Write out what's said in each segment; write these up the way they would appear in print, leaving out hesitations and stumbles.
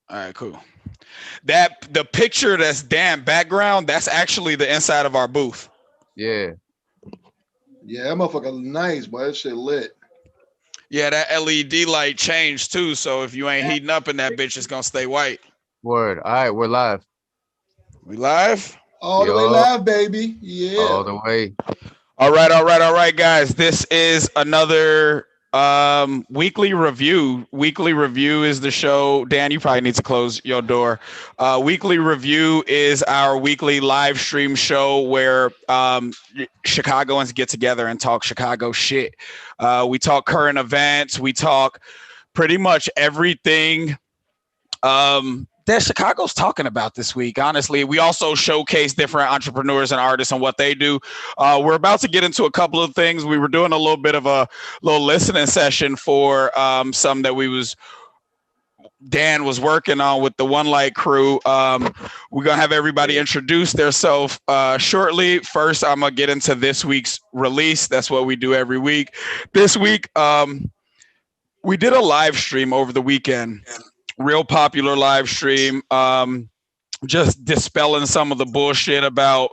All right, cool. The picture that's Dan background, that's actually the inside of our booth. Yeah. Yeah, that motherfucker nice, boy. That shit lit. Yeah, that LED light changed too. So if you ain't heating up in that bitch, it's gonna stay white. Word. All right, we're live. We live? All the way Yo, live, baby. Yeah. all the way. All right, guys. This is another weekly review. Weekly review is the show. Dan, you probably need to close your door. Weekly review is our weekly live stream show where Chicagoans get together and talk Chicago shit. We talk current events. We talk pretty much everything that Chicago's talking about this week. Honestly, we also showcase different entrepreneurs and artists and what they do. We're about to get into a couple of things. We were doing a little bit of a little listening session for some that Dan was working on with the One Light crew. We're gonna have everybody introduce themselves shortly. First, I'm gonna get into this week's release. That's what we do every week. This week, we did a live stream over the weekend. Real popular live stream, just dispelling some of the bullshit about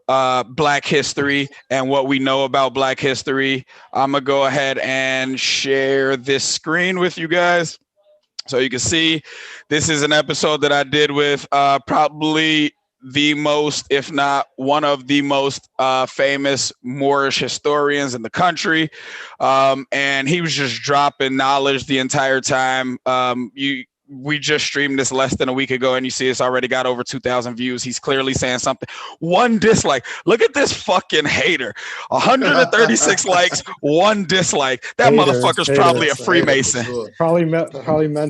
Black history and what we know about Black history. I'm gonna go ahead and share this screen with you guys so you can see. This is an episode that I did with probably the most, if not one of the most famous Moorish historians in the country, and he was just dropping knowledge the entire time. We just streamed this less than a week ago, and you see it's already got over 2,000 views. He's clearly saying something. One dislike. Look at this fucking hater. 136 likes, one dislike. That motherfucker's probably a Freemason. Sure. Probably meant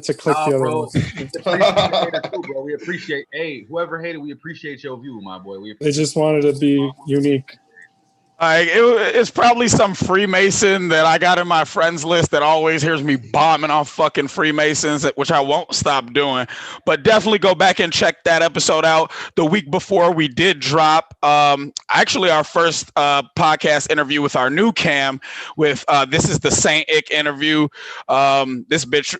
to click the other bro. ones. Bro, we appreciate. Hey, whoever hated, we appreciate your view, my boy. They just wanted to be unique. It's probably some Freemason that I got in my friends list that always hears me bombing on fucking Freemasons, which I won't stop doing. But definitely go back and check that episode out. The week before we did drop actually our first podcast interview with our new cam with this is the Saint Ick interview. This bitch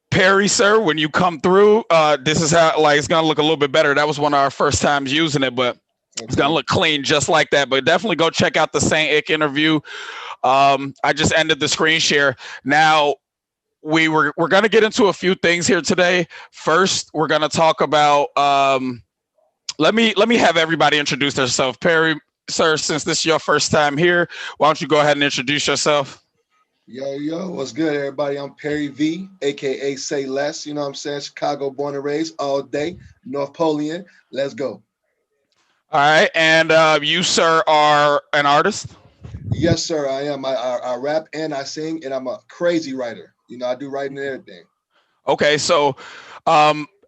Perry, sir, when you come through, this is how like it's gonna look a little bit better. That was one of our first times using it, but it's gonna look clean just like that. But definitely go check out the Saint Ick interview. I just ended the screen share. Now we're gonna get into a few things here today. First, we're gonna talk about let me have everybody introduce themselves. Perry, sir, since this is your first time here, why don't you go ahead and introduce yourself? Yo, what's good, everybody? I'm Perry V, aka Say Less. You know what I'm saying? Chicago born and raised all day. North Polian. Let's go. All right, and you, sir, are an artist. Yes, sir. I am. I rap and I sing, and I'm a crazy writer. You know, I do writing and everything. Okay, so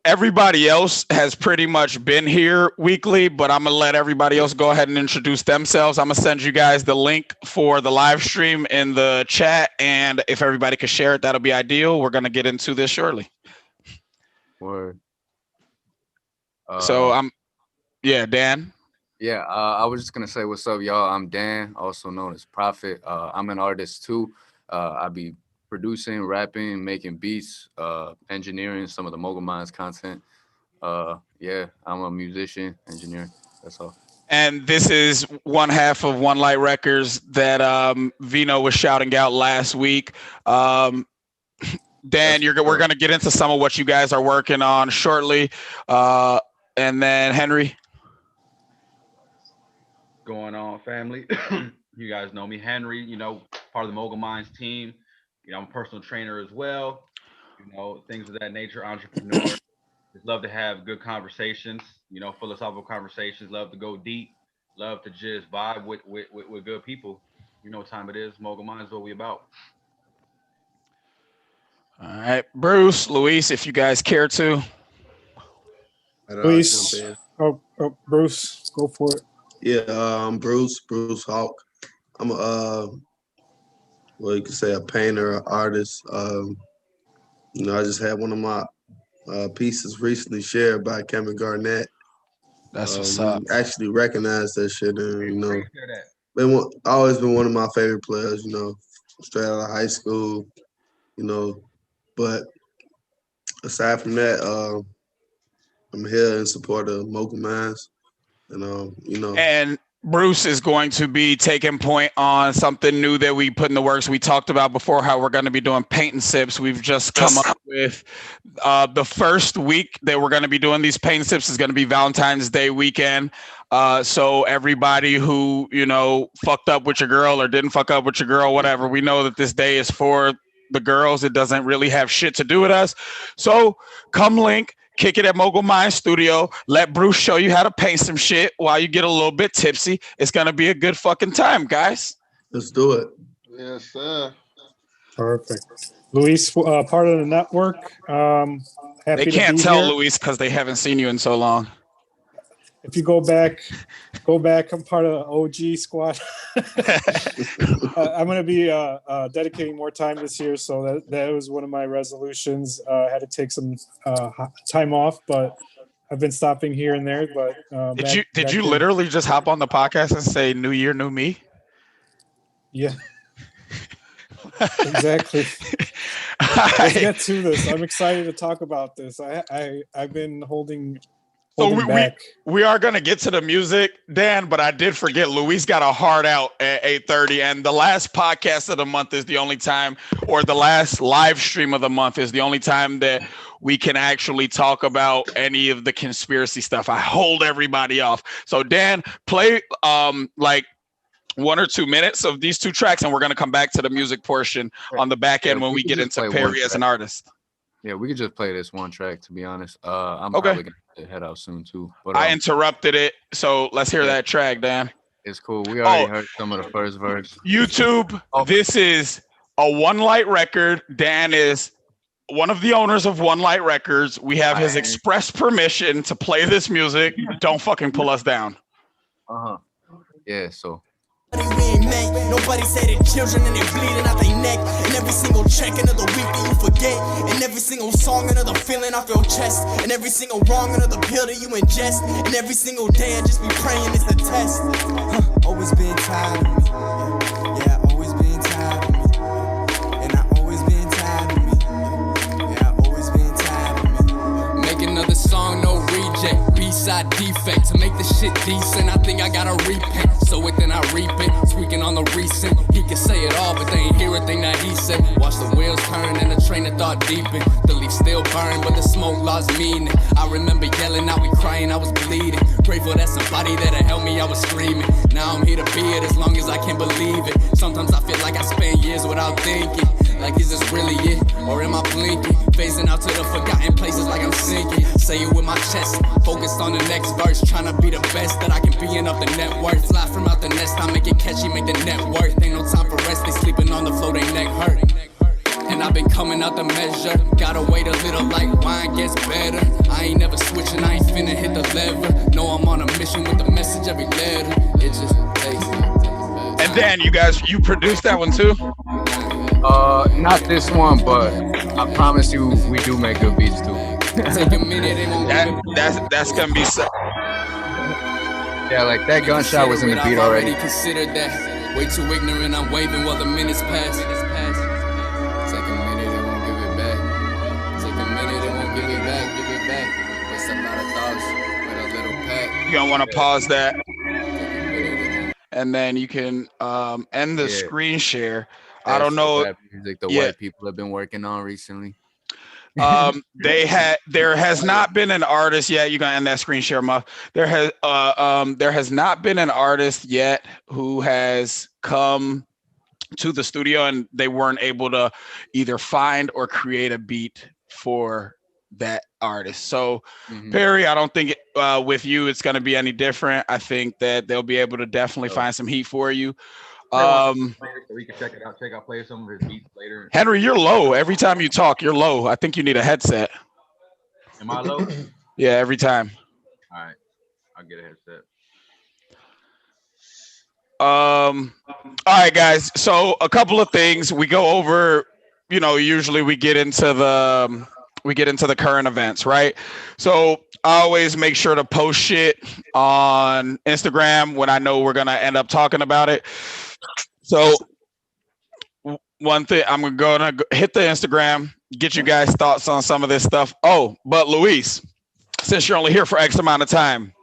everybody else has pretty much been here weekly, but I'm gonna let everybody else go ahead and introduce themselves. I'm gonna send you guys the link for the live stream in the chat, and if everybody could share it, that'll be ideal. We're gonna get into this shortly. Word. So yeah, Dan. Yeah, I was just gonna say what's up, y'all. I'm Dan, also known as Prophet. I'm an artist too. I be producing, rapping, making beats, engineering some of the Mogul Minds content. Yeah, I'm a musician, engineer. That's all. And this is one half of One Light Records that Vino was shouting out last week. Dan, we're gonna get into some of what you guys are working on shortly, and then Henry. Going on, family. You guys know me, Henry. You know, part of the Mogul Minds team. You know, I'm a personal trainer as well. You know, things of that nature. Entrepreneur. Just love to have good conversations. You know, philosophical conversations. Love to go deep. Love to just vibe with good people. You know what time it is. Mogul Minds, what we about. All right, Bruce, Luis, if you guys care to. Please. Oh, Bruce, go for it. Yeah, I'm Bruce Hawk. I'm a, well, you could say a painter, an artist. You know, I just had one of my pieces recently shared by Kevin Garnett. That's what's up. Actually recognized that shit, and you know, always been one of my favorite players. You know, straight out of high school. You know, but aside from that, I'm here in support of Mogul Minds, and And Bruce is going to be taking point on something new that we put in the works. We talked about before how we're going to be doing paint and sips. We've just come up with the first week that we're going to be doing these paint and sips is going to be Valentine's Day weekend. So everybody who, fucked up with your girl or didn't fuck up with your girl, whatever, we know that this day is for the girls. It doesn't really have shit to do with us. So come link. Kick it at Mogul Mind Studio. Let Bruce show you how to paint some shit while you get a little bit tipsy. It's going to be a good fucking time, guys. Let's do it. Yes, sir. Perfect. Luis, part of the network. Happy They to can't be tell, here. Luis, because they haven't seen you in so long. If you go back. I'm part of the OG squad. I'm going to be dedicating more time this year, so that was one of my resolutions. I had to take some time off, but I've been stopping here and there. But did you literally just hop on the podcast and say "New Year, New Me"? Yeah, exactly. Let's get to this. I'm excited to talk about this. I've been holding back. We are going to get to the music, Dan, but I did forget Luis got a hard out at 8:30, and the last podcast of the month is the only time, or the last live stream of the month is the only time that we can actually talk about any of the conspiracy stuff. I hold everybody off. So Dan, play like 1 or 2 minutes of these two tracks, and we're going to come back to the music portion on the back end when we get into Perry as an artist. Yeah, we could just play this one track, to be honest. I'm probably going to head out soon, too. But I interrupted it, so let's hear that track, Dan. It's cool. We already heard some of the first verse. YouTube, this is a One Light record. Dan is one of the owners of One Light Records. We have his express permission to play this music. Don't fucking pull us down. Yeah, so... Nobody say the children and they bleeding out their neck. And every single check another week that you forget. And every single song another feeling off your chest. And every single wrong another pill that you ingest. And every single day I just be praying it's a test. Always been tired of me. Yeah, always been tired of me. And I always been tired of me. Yeah, I always been tired of me. Make another song, no reject. B-side defect. To make the shit decent, I think I gotta repent. So within I reap it, tweaking on the recent. He can say it all, but they ain't hear a thing that he said. Watch the wheels turn and the train of thought deepen. The leaf still burn, but the smoke lost meaning. I remember yelling out, we crying, I was bleeding. Grateful that somebody that helped me, I was screaming. Now I'm here to be it as long as I can believe it. Sometimes I feel like I spent years without thinking. Like, is this really it? Or am I blinking? Phasing out to the forgotten places like I'm sinking. Say it with my chest, focused on the next verse. Trying to be the best that I can be enough the net worth. Fly from out the nest, I make it catchy, make the net worth. Ain't no time for rest, they sleeping on the floor, they neck hurt. And I've been coming out the measure. Gotta wait a little like wine gets better. I ain't never switching, I ain't finna hit the lever. No, I'm on a mission with the message every letter. It just takes me. And Dan, you produced that one too? Not this one, but I promise you we do make good beats too. Take a minute and That's gonna be so. Yeah, like that gunshot was in the beat already. Considered that way too ignorant. I'm waving while the minutes pass. Take a minute and won't give it back. Take a minute and won't give it back. Give it back. Waste a lot of thoughts with a little pack. You're gonna want to pause that, and then you can end the screen share. I don't know. Music the white people have been working on recently. There has not been an artist yet. You gonna end that screen share, Muff. There has not been an artist yet who has come to the studio and they weren't able to either find or create a beat for that artist. So Perry, I don't think with you it's gonna be any different. I think that they'll be able to definitely find some heat for you. So we can check it out. Play some of his beats later. Henry, you're low. Every time you talk, you're low. I think you need a headset. Am I low? Yeah, every time. All right, I'll get a headset. All right, guys. So a couple of things we go over. Usually we get into the current events, right? So I always make sure to post shit on Instagram when I know we're gonna end up talking about it. So one thing, I'm gonna hit the Instagram get you guys' thoughts on some of this stuff. Oh, but Luis, since you're only here for X amount of time,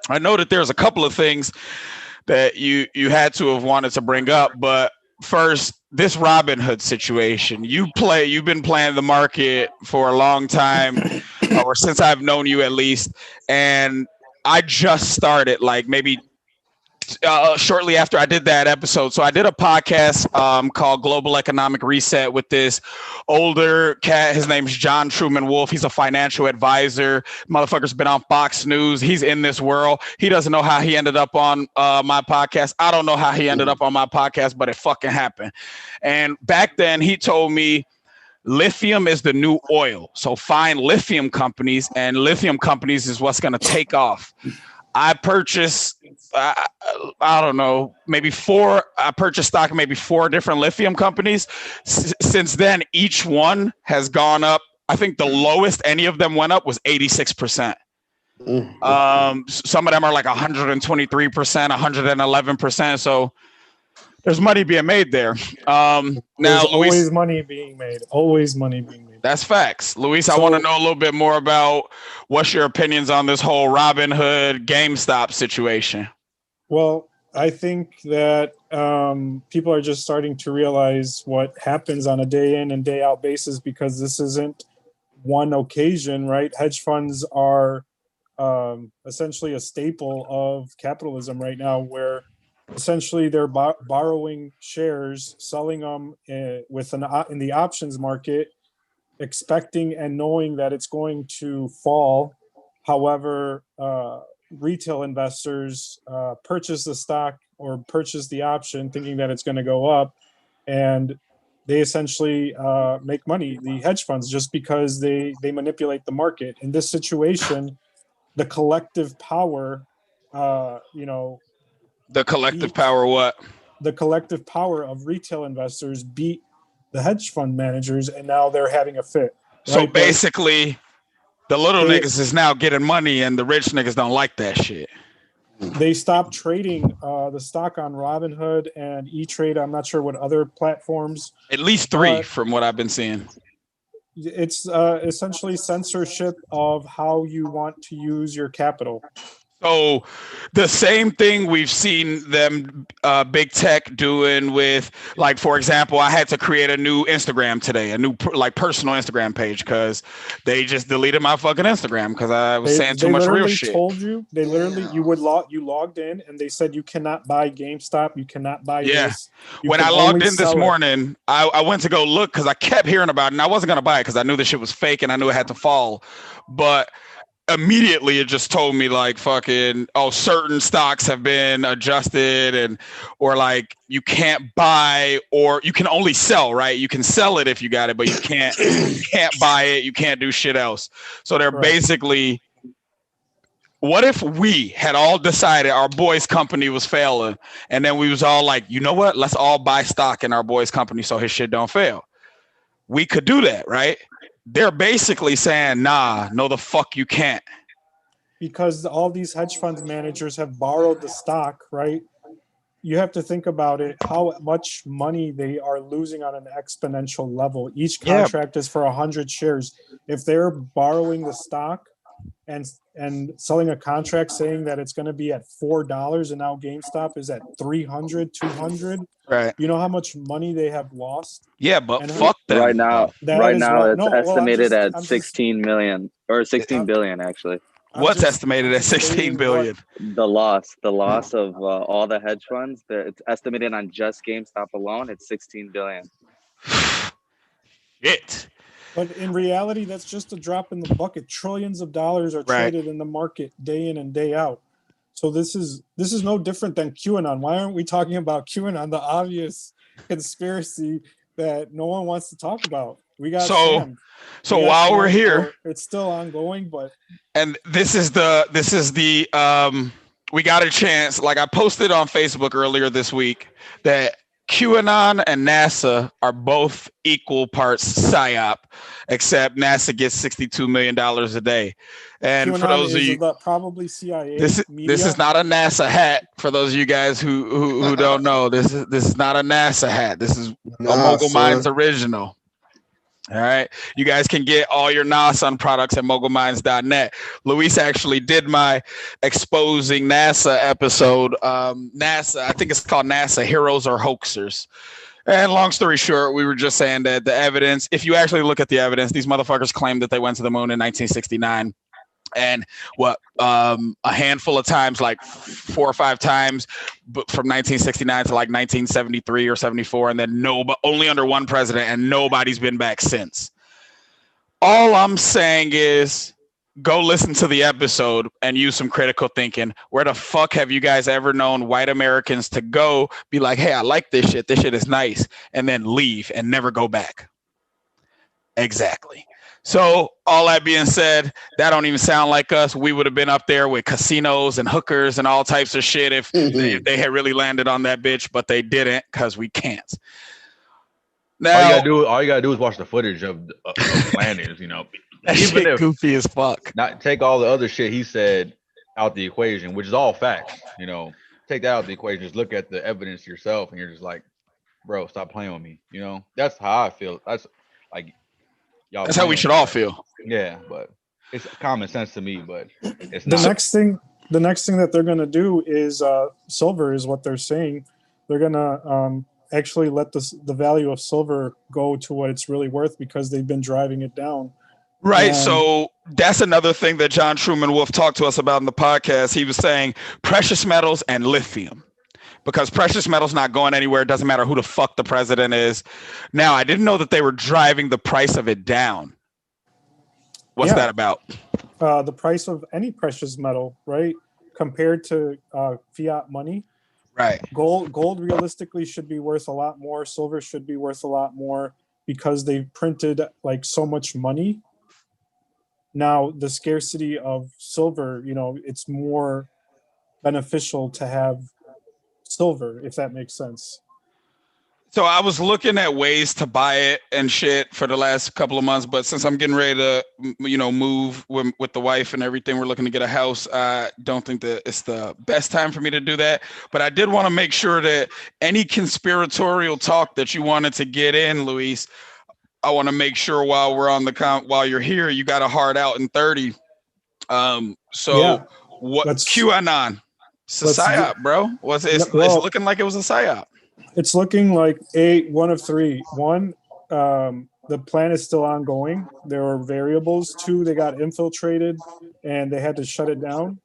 I know that there's a couple of things that you had to have wanted to bring up, but first, this Robinhood situation. You've been playing the market for a long time, or since I've known you at least, and I just started like maybe shortly after I did that episode. So I did a podcast called Global Economic Reset with this older cat. His name's John Truman Wolf. He's a financial advisor. Motherfucker's been on Fox News. He's in this world. He doesn't know how he ended up on my podcast. I don't know how he ended up on my podcast, but it fucking happened. And back then he told me lithium is the new oil. So find lithium companies, and lithium companies is what's going to take off. I purchased, I don't know, maybe four. I purchased stock in maybe four different lithium companies. Since then, each one has gone up. I think the lowest any of them went up was 86%. Some of them are like 123%, 111%. So there's money being made there. Now, There's Luis, always money being made. Always money being made. that's facts. Luis, I want to know a little bit more about what's your opinions on this whole Robinhood GameStop situation. Well, I think that people are just starting to realize what happens on a day in and day out basis, because this isn't one occasion, right? Hedge funds are essentially a staple of capitalism right now, where essentially they're borrowing shares, selling them in the options market, expecting and knowing that it's going to fall. However, retail investors purchase the stock or purchase the option thinking that it's going to go up, and they essentially make money, the hedge funds, just because they manipulate the market. In this situation, the collective power, The collective power, what? the collective power of retail investors beat the hedge fund managers, and now they're having a fit. So right? basically, the little They- niggas is now getting money, and the rich niggas don't like that shit. They stopped trading the stock on Robinhood and E-Trade. I'm not sure what other platforms. At least three, from what I've been seeing. It's essentially censorship of how you want to use your capital. So the same thing we've seen them big tech doing with, like, for example, I had to create a new Instagram today, a new personal Instagram page, because they just deleted my fucking Instagram because I was saying too much real shit. They literally you logged in and they said you cannot buy GameStop, you cannot buy this. When I logged in this morning, I went to go look because I kept hearing about it, and I wasn't gonna buy it because I knew the shit was fake and I knew it had to fall, but immediately it just told me like fucking, oh, certain stocks have been adjusted, or like you can't buy, or you can only sell, right? You can sell it if you got it, but you can't buy it, you can't do shit else. So they're basically, what if we had all decided our boy's company was failing, and then we was all like, you know what, let's all buy stock in our boy's company so his shit don't fail. We could do that, right? They're basically saying, nah, no, the fuck you can't. Because all these hedge fund managers have borrowed the stock, right? You have to think about it, how much money they are losing on an exponential level. Each contract is for 100 shares. If they're borrowing the stock and selling a contract saying that it's going to be at $4 and now GameStop is at 300, 200, right? You know how much money they have lost? Yeah, but fuck them. Right now it's estimated at 16 million or 16 billion actually. What's estimated at 16 billion? The loss of all the hedge funds, it's estimated on just GameStop alone, it's 16 billion. Shit. But in reality, that's just a drop in the bucket. Trillions of dollars are traded in the market day in and day out. So this is no different than QAnon. Why aren't we talking about QAnon, the obvious conspiracy that no one wants to talk about? We got so while we're here, it's still ongoing, but this is the we got a chance. Like I posted on Facebook earlier this week that QAnon and NASA are both equal parts PSYOP, except NASA gets $62 million a day. And QAnon for those of you, probably CIA. This is not a NASA hat. For those of you guys who don't know, this is not a NASA hat. This is a Mogul Minds original. All right. You guys can get all your NASA products at mogulminds.net. Luis actually did my exposing NASA episode. NASA, I think it's called NASA Heroes or Hoaxers. And long story short, we were just saying that the evidence, if you actually look at the evidence, these motherfuckers claimed that they went to the moon in 1969. And a handful of times, like 4 or 5 times, but from 1969 to like 1973 or 74, and then only under one president, and nobody's been back since. All I'm saying is go listen to the episode and use some critical thinking. Where the fuck have you guys ever known white Americans to go be like, hey, I like this shit is nice, and then leave and never go back? Exactly. So all that being said, that don't even sound like us. We would have been up there with casinos and hookers and all types of shit if they had really landed on that bitch, but they didn't because we can't. Now, all you gotta do is watch the footage of the landings. You know, that even shit goofy as fuck. Not take all the other shit he said out the equation, which is all facts. You know, take that out the equation. Just look at the evidence yourself, and you're just like, bro, stop playing with me. You know, that's how I feel. That's like. That's how we should all feel. Yeah, but it's common sense to me. But it's the not. The next thing that they're going to do is silver is what they're saying. They're going to actually let the value of silver go to what it's really worth because they've been driving it down. Right. So that's another thing that John Truman Wolf talked to us about in the podcast. He was saying precious metals and lithium. Because precious metal's not going anywhere. It doesn't matter who the fuck the president is. Now, I didn't know that they were driving the price of it down. What's that about? The price of any precious metal, right? Compared to fiat money. Right. Gold realistically should be worth a lot more. Silver should be worth a lot more because they've printed like so much money. Now, the scarcity of silver, you know, it's more beneficial to have silver, if that makes sense. So I was looking at ways to buy it and shit for the last couple of months, but since I'm getting ready to, move with the wife and everything, we're looking to get a house. I don't think that it's the best time for me to do that. But I did want to make sure that any conspiratorial talk that you wanted to get in, Luis, I want to make sure while we're on while you're here, you got a hard out in 30. What QAnon? It's a psyop, bro. It's looking like it was a psyop. It's looking like one of three. One, the plan is still ongoing. There are variables. 2, they got infiltrated and they had to shut it down.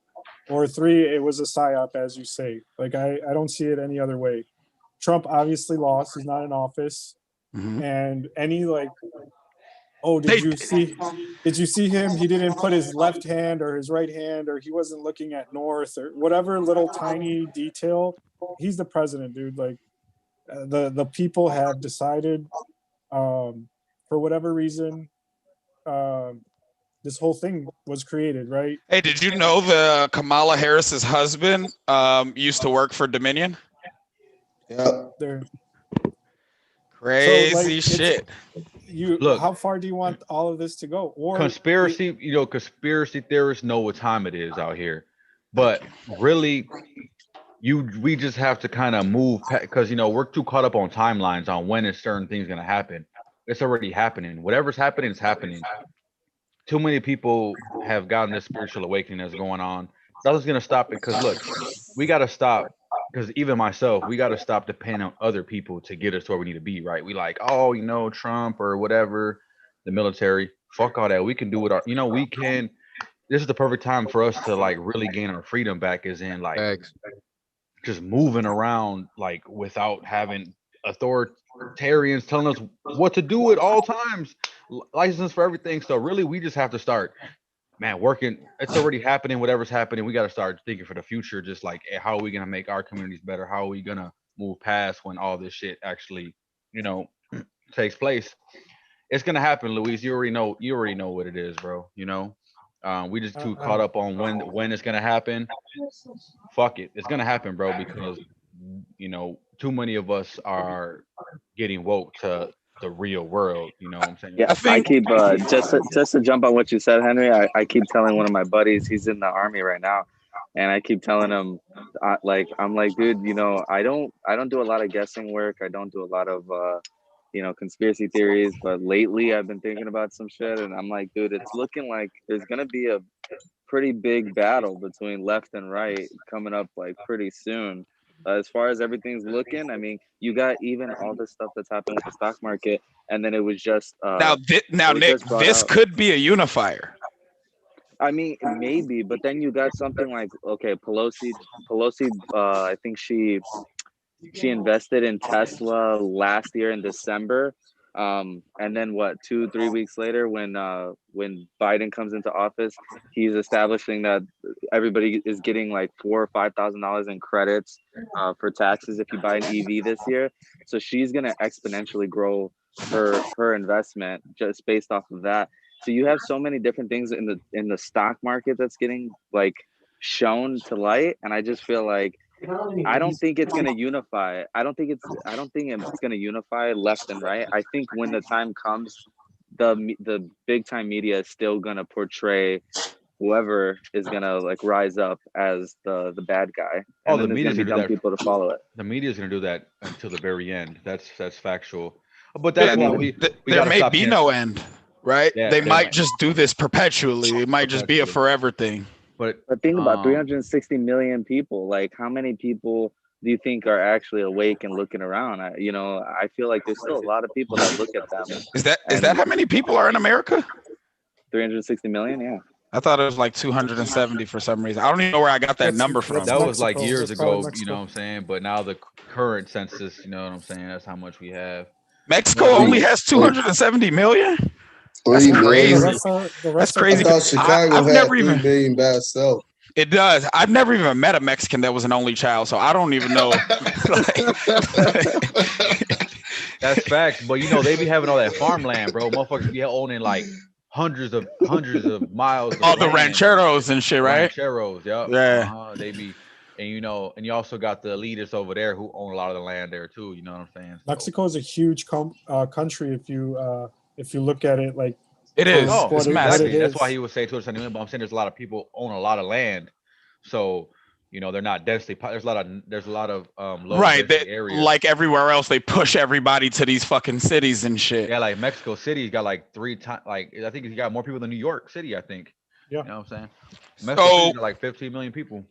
Or 3, it was a psyop, as you say. Like I don't see it any other way. Trump obviously lost. He's not in office. Mm-hmm. And any did you see him? He didn't put his left hand or his right hand, or he wasn't looking at north, or whatever little tiny detail. He's the president, dude. Like the people have decided, for whatever reason, this whole thing was created, right? Hey, did you know the Kamala Harris's husband used to work for Dominion? Yeah. Crazy shit. Look, how far do you want all of this to go? Or conspiracy theorists know what time it is out here, but really, we just have to kind of move because we're too caught up on timelines on when is certain things gonna happen. It's already happening. Whatever's happening is happening. Too many people have gotten this spiritual awakening that's going on. Nothing's gonna stop it because look, we gotta stop. Because even myself, we got to stop depending on other people to get us where we need to be, right? We like, Trump or whatever, the military. Fuck all that. We can do it. We can. This is the perfect time for us to like really gain our freedom back. Is in like just moving around like without having authoritarians telling us what to do at all times. License for everything. So really, we just have to start. Man, working, it's already happening. Whatever's happening, we got to start thinking for the future. Just like, how are we going to make our communities better? How are we going to move past when all this shit actually, takes place? It's going to happen, Luis. You already know what it is, bro. We just too caught up on when it's going to happen. Fuck it. It's going to happen, bro, because, too many of us are getting woke to the real world, you know what I'm saying? Yeah, I keep just to jump on what you said, Henry. I keep telling one of my buddies, he's in the army right now, and I keep telling him, I'm like, dude, I don't do a lot of guessing work. I don't do a lot of conspiracy theories. But lately, I've been thinking about some shit, and I'm like, dude, it's looking like there's gonna be a pretty big battle between left and right coming up like pretty soon. As far as everything's looking, I mean, you got even all this stuff that's happened with the stock market, and then it was just Now, Nick, this could be a unifier. I mean, maybe, but then you got something like, okay, Pelosi, I think she invested in Tesla last year in December. And then what, 2-3 weeks later, when Biden comes into office, he's establishing that everybody is getting like $4,000 or $5,000 in credits for taxes if you buy an EV this year. So she's gonna exponentially grow her investment just based off of that. So you have so many different things in the stock market that's getting like shown to light, and I just feel like I don't think it's going to unify. I don't think it's going to unify left and right. I think when the time comes, the big time media is still going to portray whoever is going to like rise up as the bad guy. And the media's going to be dumb people to follow it. The media is going to do that until the very end. That's factual. But that's why there may be no end, right? Yeah, they might just do this perpetually. It might just be a forever thing. But think about 360 million people. Like, how many people do you think are actually awake and looking around? I feel like there's still a lot of people that look at them. Is that how many people are in America? 360 million, yeah. I thought it was like 270 for some reason. I don't even know where I got that number from. That was like years ago, you know what I'm saying? But now the current census, you know what I'm saying? That's how much we have. Mexico only has 270 million? That's crazy. That's crazy. I thought Chicago had 3 million by itself. It does. I've never even met a Mexican that was an only child, so I don't even know. That's facts. But they be having all that farmland, bro. Motherfuckers be owning like hundreds of miles. All the rancheros and shit, right? Rancheros, yep. Yeah. They be, and you also got the elitists over there who own a lot of the land there too. You know what I'm saying? Mexico is a huge country if you look at it like it is. It's massive. That's why he would say 270 million. But I'm saying there's a lot of people own a lot of land, so they're not densely. There's a lot of low right. areas. Like everywhere else, they push everybody to these fucking cities and shit. Yeah, like Mexico City's got like 3 times. Like I think he's got more people than New York City. I think. Yeah. You know what I'm saying? Mexico City's got like 15 million people.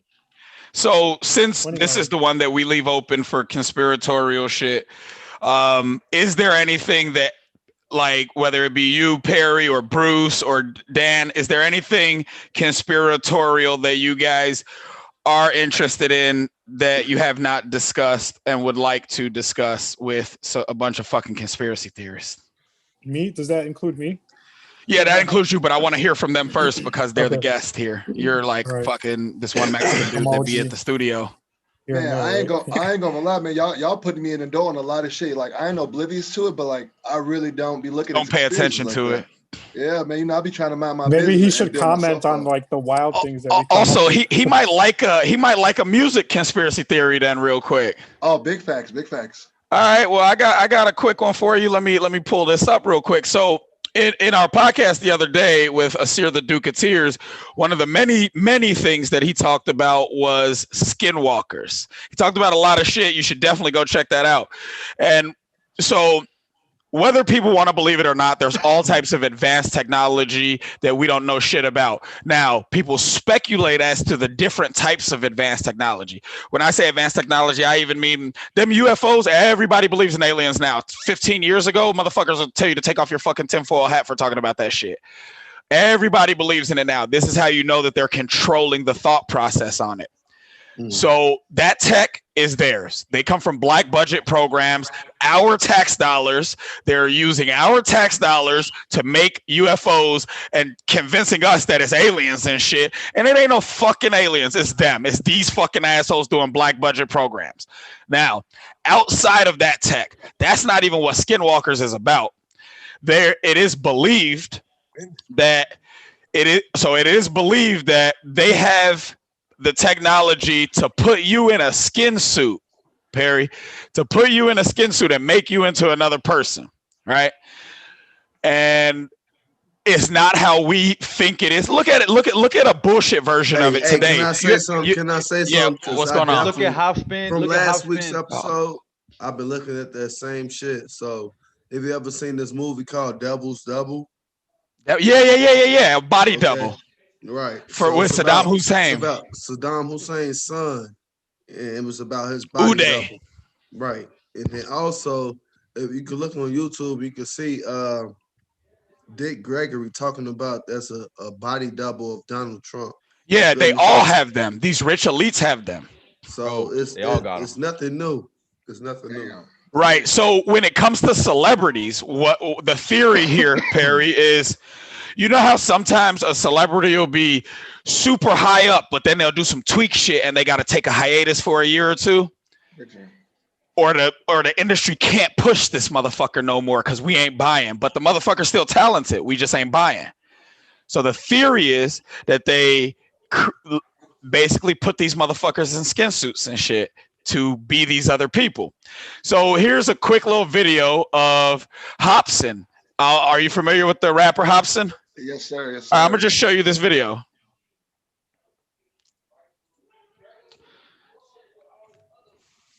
So since this is the one that we leave open for conspiratorial shit, is there anything that, like, whether it be you, Perry, or Bruce, or Dan, is there anything conspiratorial that you guys are interested in that you have not discussed and would like to discuss with a bunch of fucking conspiracy theorists? Me? Does that include me? Yeah, that includes you, but I want to hear from them first because they're the guest here. You're like fucking this one Mexican dude that be at the studio. Man, I ain't gonna lie, man. Y'all putting me in the door on a lot of shit. Like, I ain't oblivious to it, but like I really don't be looking. Don't pay attention to it. Yeah, man. I be trying to mind my business. Maybe he business should comment on like the wild things. That also, he might like a music conspiracy theory then, real quick. Oh, big facts, big facts. All right, well, I got a quick one for you. Let me pull this up real quick. So in our podcast the other day with Asir the Duke of Tears, one of the many things that he talked about was Skinwalkers. He talked about a lot of shit. You should definitely go check that out. And so whether people want to believe it or not, there's all types of advanced technology that we don't know shit about. Now, people speculate as to the different types of advanced technology. When I say advanced technology, I even mean them UFOs. Everybody believes in aliens now. 15 years ago, motherfuckers will tell you to take off your fucking tinfoil hat for talking about that shit. Everybody believes in it now. This is how you know that they're controlling the thought process on it. So that tech is theirs. They come from black budget programs, our tax dollars. They're using our tax dollars to make UFOs and convincing us that it's aliens and shit. And it ain't no fucking aliens. It's them. It's these fucking assholes doing black budget programs. Now, outside of that tech, that's not even what Skinwalkers is about. It is believed that it is believed that they have the technology to put you in a skin suit, Perry, to put you in a skin suit and make you into another person, right? And it's not how we think it is. Look at it. Look at a bullshit version of it today. Can I say something? Yeah, what's going on? Look at Hopspin. From last week's episode, I've been looking at that same shit. So Have you ever seen this movie called Devil's Double? Yeah. Body double. Right. With Saddam Hussein. It's about Saddam Hussein's son, and it was about his body Uday. double. Right. And then also, if you can look on YouTube, you can see Dick Gregory talking about that's a body double of Donald Trump. Yeah, they all have them. These rich elites have them. So it's nothing new. It's nothing new. Right. So when it comes to celebrities, what the theory here, Perry, is you know how sometimes a celebrity will be super high up, but then they'll do some tweak shit and they got to take a hiatus for a year or two? Or the industry can't push this motherfucker no more because we ain't buying. But the motherfucker's still talented. We just ain't buying. So the theory is that they basically put these motherfuckers in skin suits and shit to be these other people. So here's a quick little video of Hobson. Are you familiar with the rapper Hobson? Yes, sir. Yes, sir. I'm gonna just show you this video.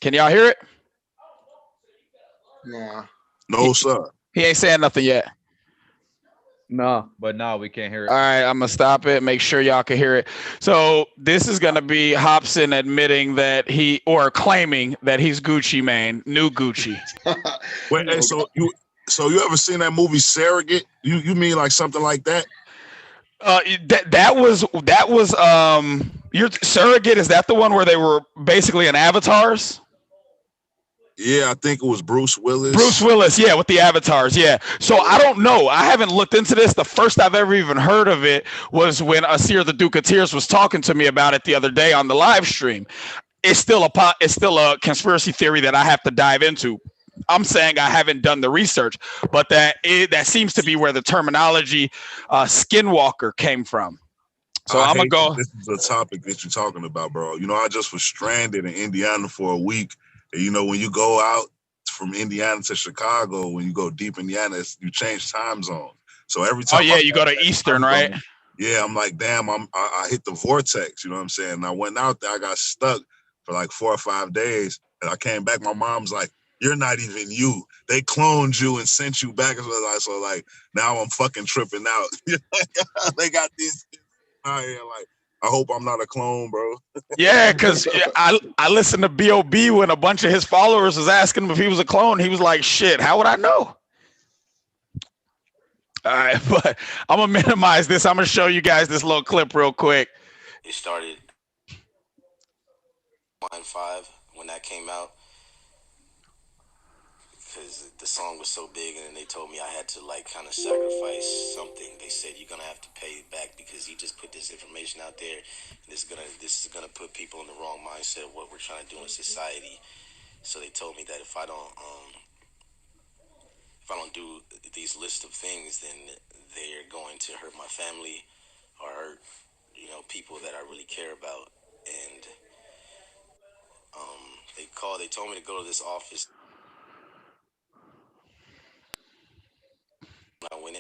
Can y'all hear it? Nah. No, sir. He ain't saying nothing yet. No, but no, we can't hear it. All right, I'm gonna stop it. Make sure y'all can hear it. So this is gonna be Hobson admitting that claiming that he's Gucci Mane, new Gucci. Wait, hey, so you ever seen that movie Surrogate? You mean like something like that? That was your Surrogate. Is that the one where they were basically in avatars? Yeah, I think it was Bruce Willis. Bruce Willis, yeah, with the avatars, yeah. So I don't know. I haven't looked into this. The first I've ever even heard of it was when Asir the Duke of Tears was talking to me about it the other day on the live stream. It's still a conspiracy theory that I have to dive into. I'm saying I haven't done the research, but that seems to be where the terminology Skinwalker came from. So I'm gonna go. This is a topic that you're talking about, bro. You know, I just was stranded in Indiana for a week. You know, when you go out from Indiana to Chicago, when you go deep Indiana, you change time zone. So every time, you go to Eastern, right? Yeah, I'm like, damn, I hit the vortex. You know what I'm saying? And I went out there, I got stuck for like 4 or 5 days, and I came back. My mom's like, "You're not even you. They cloned you and sent you back." So like now I'm fucking tripping out. They got these kids out here like. I hope I'm not a clone, bro. Yeah, because I listened to B.O.B. when a bunch of his followers was asking him if he was a clone. He was like, shit, how would I know? All right, but I'm going to minimize this. I'm going to show you guys this little clip real quick. It started 1-5 when that came out. Because the song was so big, and then they told me I had to like kind of sacrifice something. They said you're gonna have to pay it back because you just put this information out there, and this is gonna put people in the wrong mindset of what we're trying to do in society. So they told me that if I don't do these list of things, then they're going to hurt my family or hurt people that I really care about. And they told me to go to this office.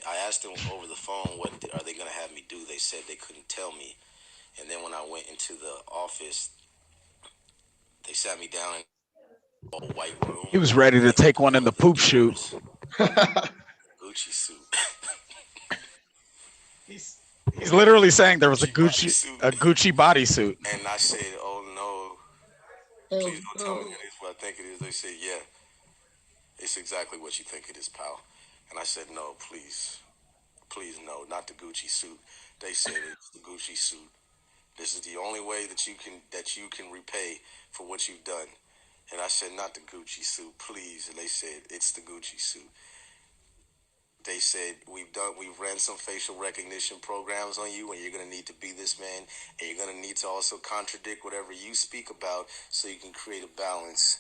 I asked them over the phone, what are they going to have me do? They said they couldn't tell me. And then when I went into the office, they sat me down in a white room. He was ready to take one in the poop shoot. Gucci suit. He's literally saying there was a Gucci bodysuit. And I said, oh no, please don't tell me it's what I think it is. They said, yeah, it's exactly what you think it is, pal. And I said, no, please no, not the Gucci suit. They said it's the Gucci suit. This is the only way that you can repay for what you've done. And I said, not the Gucci suit, please. And they said, it's the Gucci suit. They said, we've ran some facial recognition programs on you, and you're going to need to be this man, and you're going to need to also contradict whatever you speak about so you can create a balance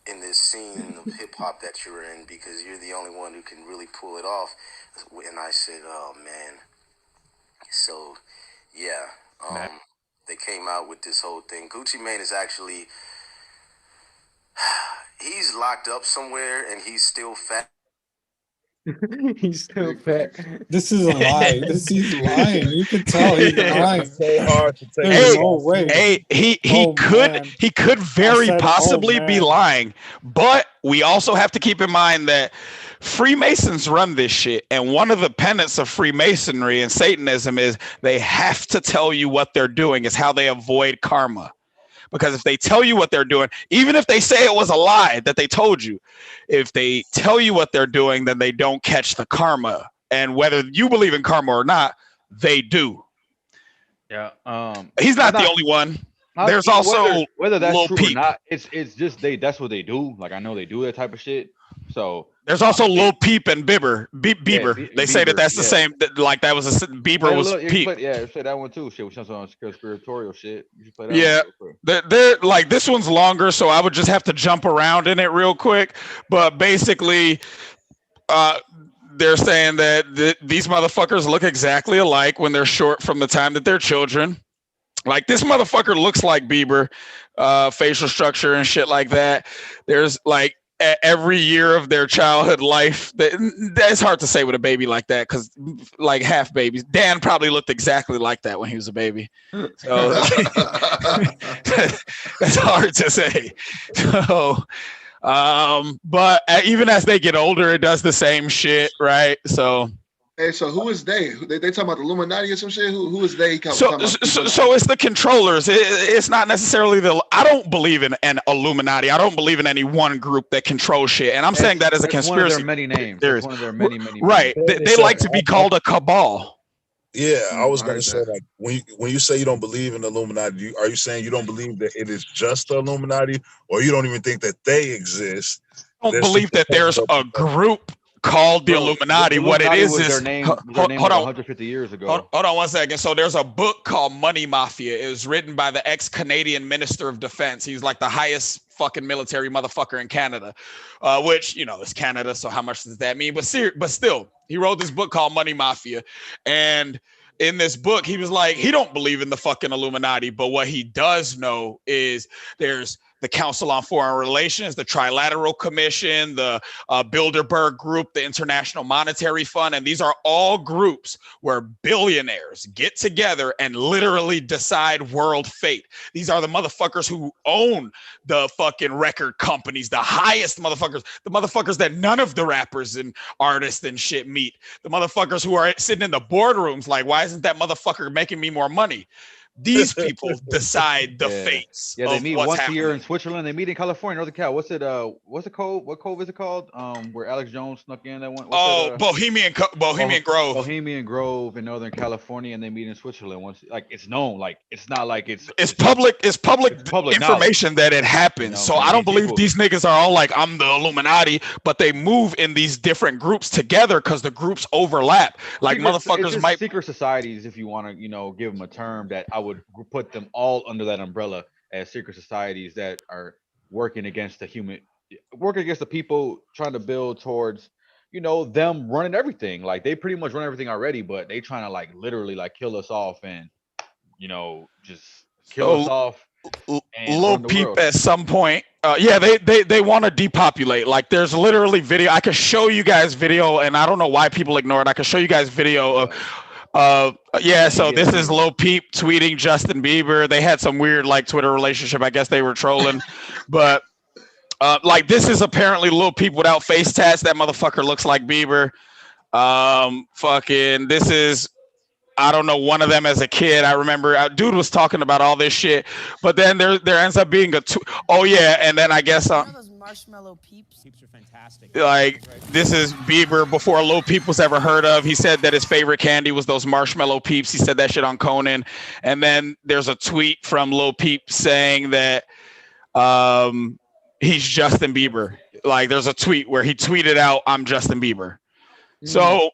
in this scene of hip-hop that you're in, because you're the only one who can really pull it off. And I said, oh, man. So, yeah, they came out with this whole thing. Gucci Mane is actually, he's locked up somewhere, and he's still fat. He's still fat. This is a lie. He's lying. You can tell he's lying. So hard to take. There's no way. Hey, he could very possibly be lying, but we also have to keep in mind that Freemasons run this shit, and one of the tenets of Freemasonry and Satanism is they have to tell you what they're doing. Is how they avoid karma. Because if they tell you what they're doing, even if they say it was a lie that they told you, if they tell you what they're doing, then they don't catch the karma. And whether you believe in karma or not, they do. Yeah. He's not the only one. There's also whether that's Lil true Peep. or not. It's just that's what they do. Like I know they do that type of shit. So there's also Lil Peep and Bieber. Bieber. Yeah, they say Bieber, that's the same. Like that was Bieber was Peep. Play that one too. Shit, which is on conspiratorial shit. You should play that Yeah, they're like this one's longer, so I would just have to jump around in it real quick. But basically, they're saying that these motherfuckers look exactly alike when they're short from the time that they're children. Like this motherfucker looks like Bieber, facial structure and shit like that. There's like every year of their childhood life. That's hard to say with a baby like that because like half babies. Dan probably looked exactly like that when he was a baby. So that's hard to say. So, but even as they get older, it does the same shit, right? So. Hey, so who is they? They talking about the Illuminati or some shit? Who is they? So it's the controllers. It's not necessarily I don't believe in an Illuminati. I don't believe in any one group that controls shit. And I'm saying that as a conspiracy. One of their many names. There's one of their many. Right. They like to be called a cabal. Yeah, I was gonna say like when you say you don't believe in the Illuminati, are you saying you don't believe that it is just the Illuminati, or you don't even think that they exist? I don't believe that there's a group called the Illuminati. What it is their name. Hold on, 150 years ago. Hold on 1 second. So there's a book called Money Mafia. It was written by the ex-Canadian Minister of Defense. He's like the highest fucking military motherfucker in Canada, which it's Canada. So how much does that mean? But still, he wrote this book called Money Mafia, and in this book, he was like, he don't believe in the fucking Illuminati, but what he does know is there's the Council on Foreign Relations, the Trilateral Commission, the Bilderberg Group, the International Monetary Fund. And these are all groups where billionaires get together and literally decide world fate. These are the motherfuckers who own the fucking record companies, the highest motherfuckers, the motherfuckers that none of the rappers and artists and shit meet, the motherfuckers who are sitting in the boardrooms like, why isn't that motherfucker making me more money? These people decide the fates. Yeah, they meet once happening. a year in Switzerland. They meet in California, Northern Cal. What's it? What's the cove? What cove is it called? Where Alex Jones snuck in that one. Bohemian Grove. Bohemian Grove in Northern California, and they meet in Switzerland. Once, like it's known, like it's not like it's public information knowledge. That it happens. So I don't believe these niggas are all like I'm the Illuminati, but they move in these different groups together because the groups overlap. Like motherfuckers might secret societies, if you want to, give them a term that I would put them all under that umbrella as secret societies that are working against the people trying to build towards, them running everything. Like they pretty much run everything already, but they trying to like literally like kill us off and, just kill us off. Lil Peep at some point. They want to depopulate. Like there's literally video. I could show you guys video, and I don't know why people ignore it. I could show you guys video of. So this is Lil Peep tweeting Justin Bieber. They had some weird like Twitter relationship. I guess they were trolling, but like this is apparently Lil Peep without face tats. That motherfucker looks like Bieber. This is. I don't know, one of them as a kid. I remember dude was talking about all this shit, but then there ends up being and then I guess marshmallow peeps are fantastic. Like this is Bieber before Lil Peep was ever heard of. He said that his favorite candy was those marshmallow peeps. He said that shit on Conan. And then there's a tweet from Lil Peep saying that he's Justin Bieber. Like there's a tweet where he tweeted out, "I'm Justin Bieber." So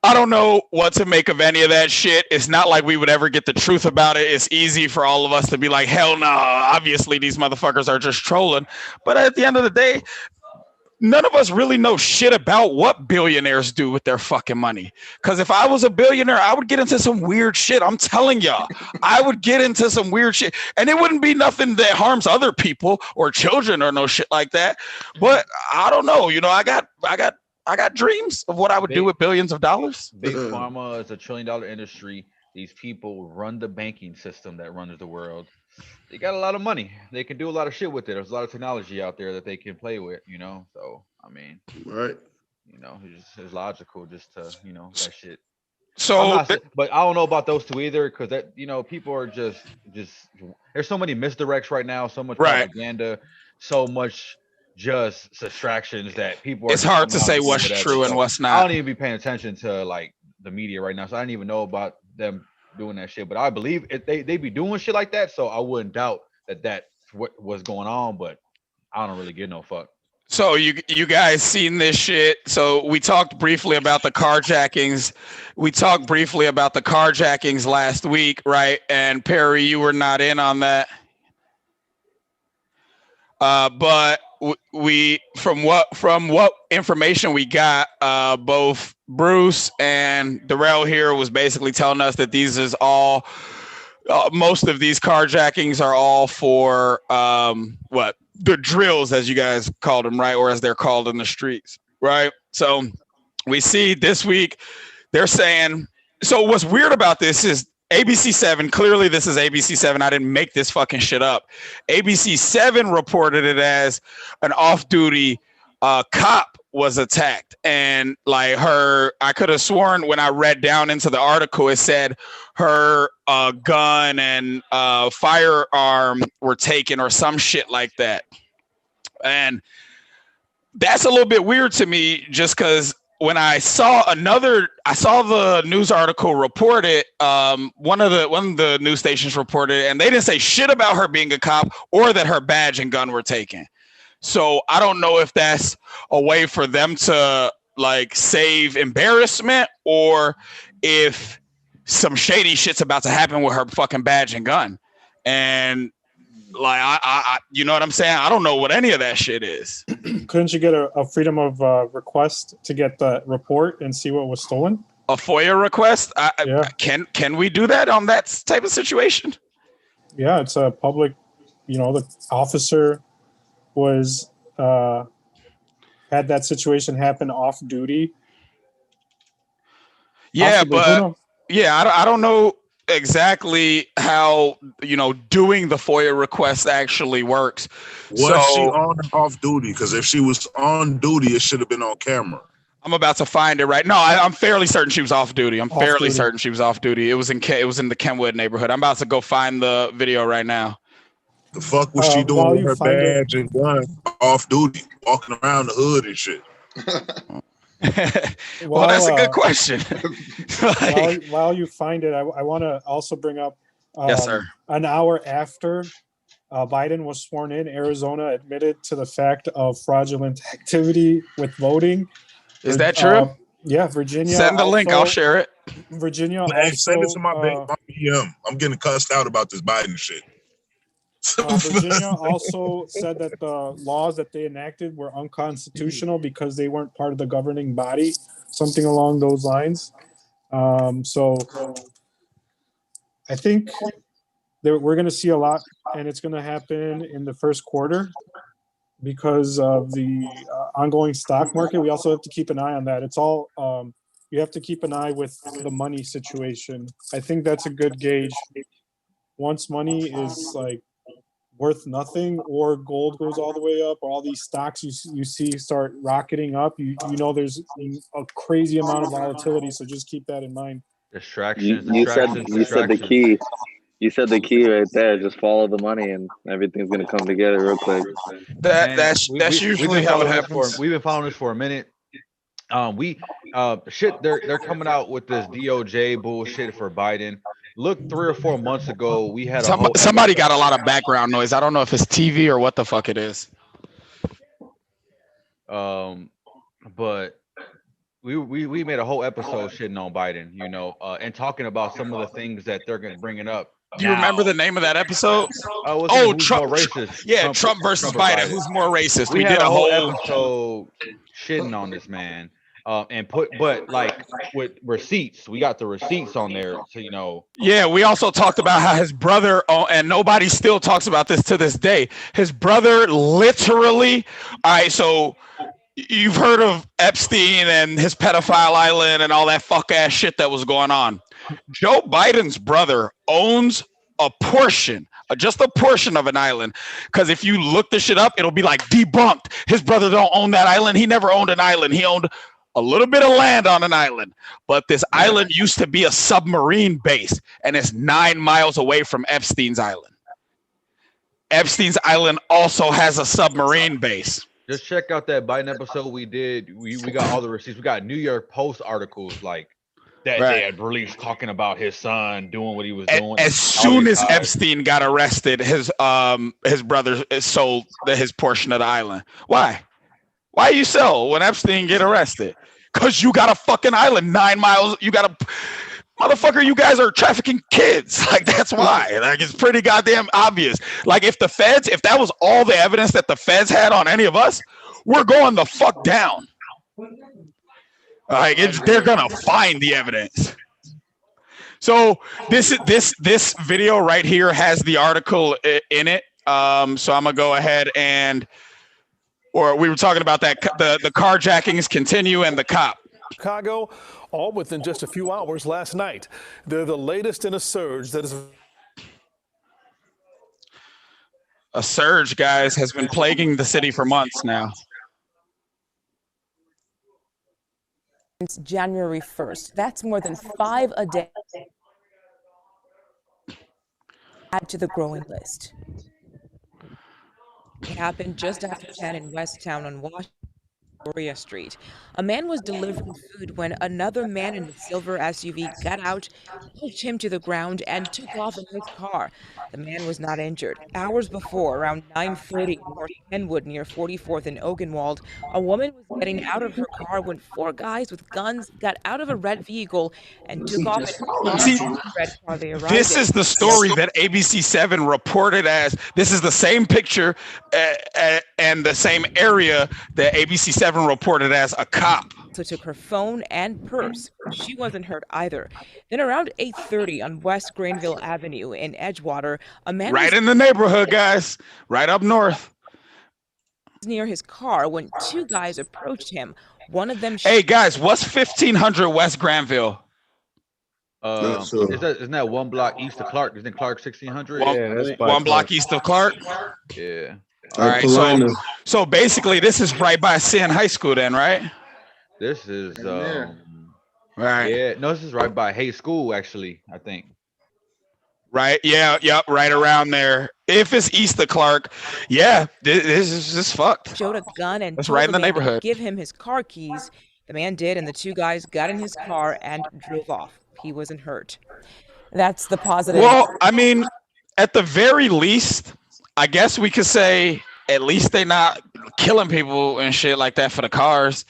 I don't know what to make of any of that shit. It's not like we would ever get the truth about it. It's easy for all of us to be like, hell no, obviously these motherfuckers are just trolling. But at the end of the day, none of us really know shit about what billionaires do with their fucking money. Because if I was a billionaire, I would get into some weird shit. I'm telling y'all, I would get into some weird shit. And it wouldn't be nothing that harms other people or children or no shit like that. But I don't know. I got dreams of what I would do with billions of dollars. Big pharma is $1 trillion industry. These people run the banking system that runs the world. They got a lot of money. They can do a lot of shit with it. There's a lot of technology out there that they can play with, So, I mean. Right. You know, it's logical just to, you know, that shit. I'm So not, but I don't know about those two either, because that, you know, people are just there's so many misdirects right now, so much right, propaganda, so much just distractions that people are it's just hard coming to out say and doing what's whatever. true and So what's I not. don't even be paying attention to like the media right now, so I didn't even know about them doing that shit. But I believe they be doing shit like that, so I wouldn't doubt that that's what was going on. But I don't really give no fuck. So you guys seen this shit? So we talked briefly about the carjackings. We talked briefly about the carjackings last week, right? And Perry, you were not in on that. But we from what information we got, both Bruce and Darrell here was basically telling us that these is all most of these carjackings are all for what the drills, as you guys called them, right, or as they're called in the streets, right? So we see this week they're saying. So what's weird about this is ABC7. Clearly, this is ABC7. I didn't make this fucking shit up. ABC7 reported it as an off-duty cop was attacked, and like her, I could have sworn when I read down into the article, it said her gun and firearm were taken or some shit like that, and that's a little bit weird to me, just because when I saw the news article reported, one of the news stations reported, and they didn't say shit about her being a cop or that her badge and gun were taken. So I don't know if that's a way for them to like save embarrassment, or if some shady shit's about to happen with her fucking badge and gun. And like I you know what I'm saying? I don't know what any of that shit is. Couldn't you get a freedom of request to get the report and see what was stolen? A FOIA request? Yeah. Can we do that on that type of situation? Yeah, it's a public. You know, the officer was had that situation happen off duty. Yeah, Possibly, who but knows? yeah, I don't know exactly how, you know, doing the FOIA request actually works. Was she So on or off duty? Because if she was on duty, it should have been on camera. I'm about to find it right. No, I'm fairly certain she was off duty. I'm Off fairly duty. certain she was off duty. It was in the Kenwood neighborhood. I'm about to go find the video right now. The fuck was she doing While with you her find it- badge and gun off duty, walking around the hood and shit? Well, that's a good question. While you find it, I want to also bring up Yes, sir. an hour after Biden was sworn in, Arizona admitted to the fact of fraudulent activity with voting. Is that true? Yeah, Virginia. Send the link. I'll also- share it. Virginia Hey, also. send it to my PM. I'm getting cussed out about this Biden shit. Virginia also said that the laws that they enacted were unconstitutional because they weren't part of the governing body, something along those lines. So I think we're going to see a lot, and it's going to happen in the first quarter because of the ongoing stock market. We also have to keep an eye on that. It's all you have to keep an eye with the money situation. I think that's a good gauge. Once money is like worth nothing, or gold goes all the way up, or all these stocks you see start rocketing up, you know there's a crazy amount of volatility. So just keep that in mind. Distractions. You said the key. You said the key right there. Just follow the money, and everything's gonna come together real quick. That's usually how it happens. We've been following this for a minute. They're coming out with this DOJ bullshit for Biden. Look, 3 or 4 months ago, we had somebody got a lot of background noise. I don't know if it's TV or what the fuck it is. But we made a whole episode shitting on Biden, you know, and talking about some of the things that they're going to bring it up. Do you remember the name of that episode? Trump racist. Yeah, Trump versus Biden. Who's more racist? We did a whole episode shitting on this man. But like with receipts, we got the receipts on there, so you know. Yeah, we also talked about how his brother, and nobody still talks about this to this day. His brother literally, all right, so you've heard of Epstein and his pedophile island and all that fuck ass shit that was going on. Joe Biden's brother owns a portion, just a portion of an island. Because if you look this shit up, it'll be like debunked. His brother don't own that island. He never owned an island. He owned a little bit of land on an island, but this island used to be a submarine base, and it's 9 miles away from Epstein's Island. Epstein's Island also has a submarine base. Just check out that Biden episode we did. We got all the receipts. We got New York Post articles like that they had released talking about his son doing what he was doing. As soon as Epstein got arrested, his brother sold his portion of the island. Why? Why you sell when Epstein get arrested? Because you got a fucking island 9 miles. You got a motherfucker. You guys are trafficking kids. Like, that's why. Like, it's pretty goddamn obvious. Like, if that was all the evidence that the feds had on any of us, we're going the fuck down. Like, they're gonna find the evidence. So this video right here has the article in it. So I'm gonna go ahead or we were talking about that the carjackings continue and the cop. Chicago, all within just a few hours last night. They're the latest in a surge that is. A surge, guys, has been plaguing the city for months now. Since January 1st. That's more than 5 a day. Add to the growing list. It happened just after 10 in Westtown on Washington Street. A man was delivering food when another man in a silver SUV got out, pushed him to the ground, and took off in his car. The man was not injured. Hours before, around 9:30 North Kenwood near 44th and Ogenwald, a woman was getting out of her car when 4 guys with guns got out of a red vehicle and took off in a red car they arrived This in. is the story that ABC7 reported as. This is the same picture and the same area that ABC7 reported as a cop. So took her phone and purse. She wasn't hurt either. Then around 8:30 on West Granville Avenue in Edgewater, a man Right was in the neighborhood, guys. Right up north. near his car when 2 guys approached him. One of them. Hey, guys, what's 1500 West Granville? Isn't that 1 block east of Clark? Isn't Clark 1600? One block east of Clark? Yeah. All right, so basically this is right by Sin High School then, right? This is right. Yeah, no, this is right by Hay School, actually, I think. Right, yeah, yep, right around there. If it's east of Clark, yeah, this is just fucked. Showed a gun and that's told right in the man to neighborhood. give him his car keys. The man did, and the 2 guys got in his car and drove off. He wasn't hurt. That's the positive. Well, I mean, at the very least, I guess we could say at least they're not killing people and shit like that for the cars.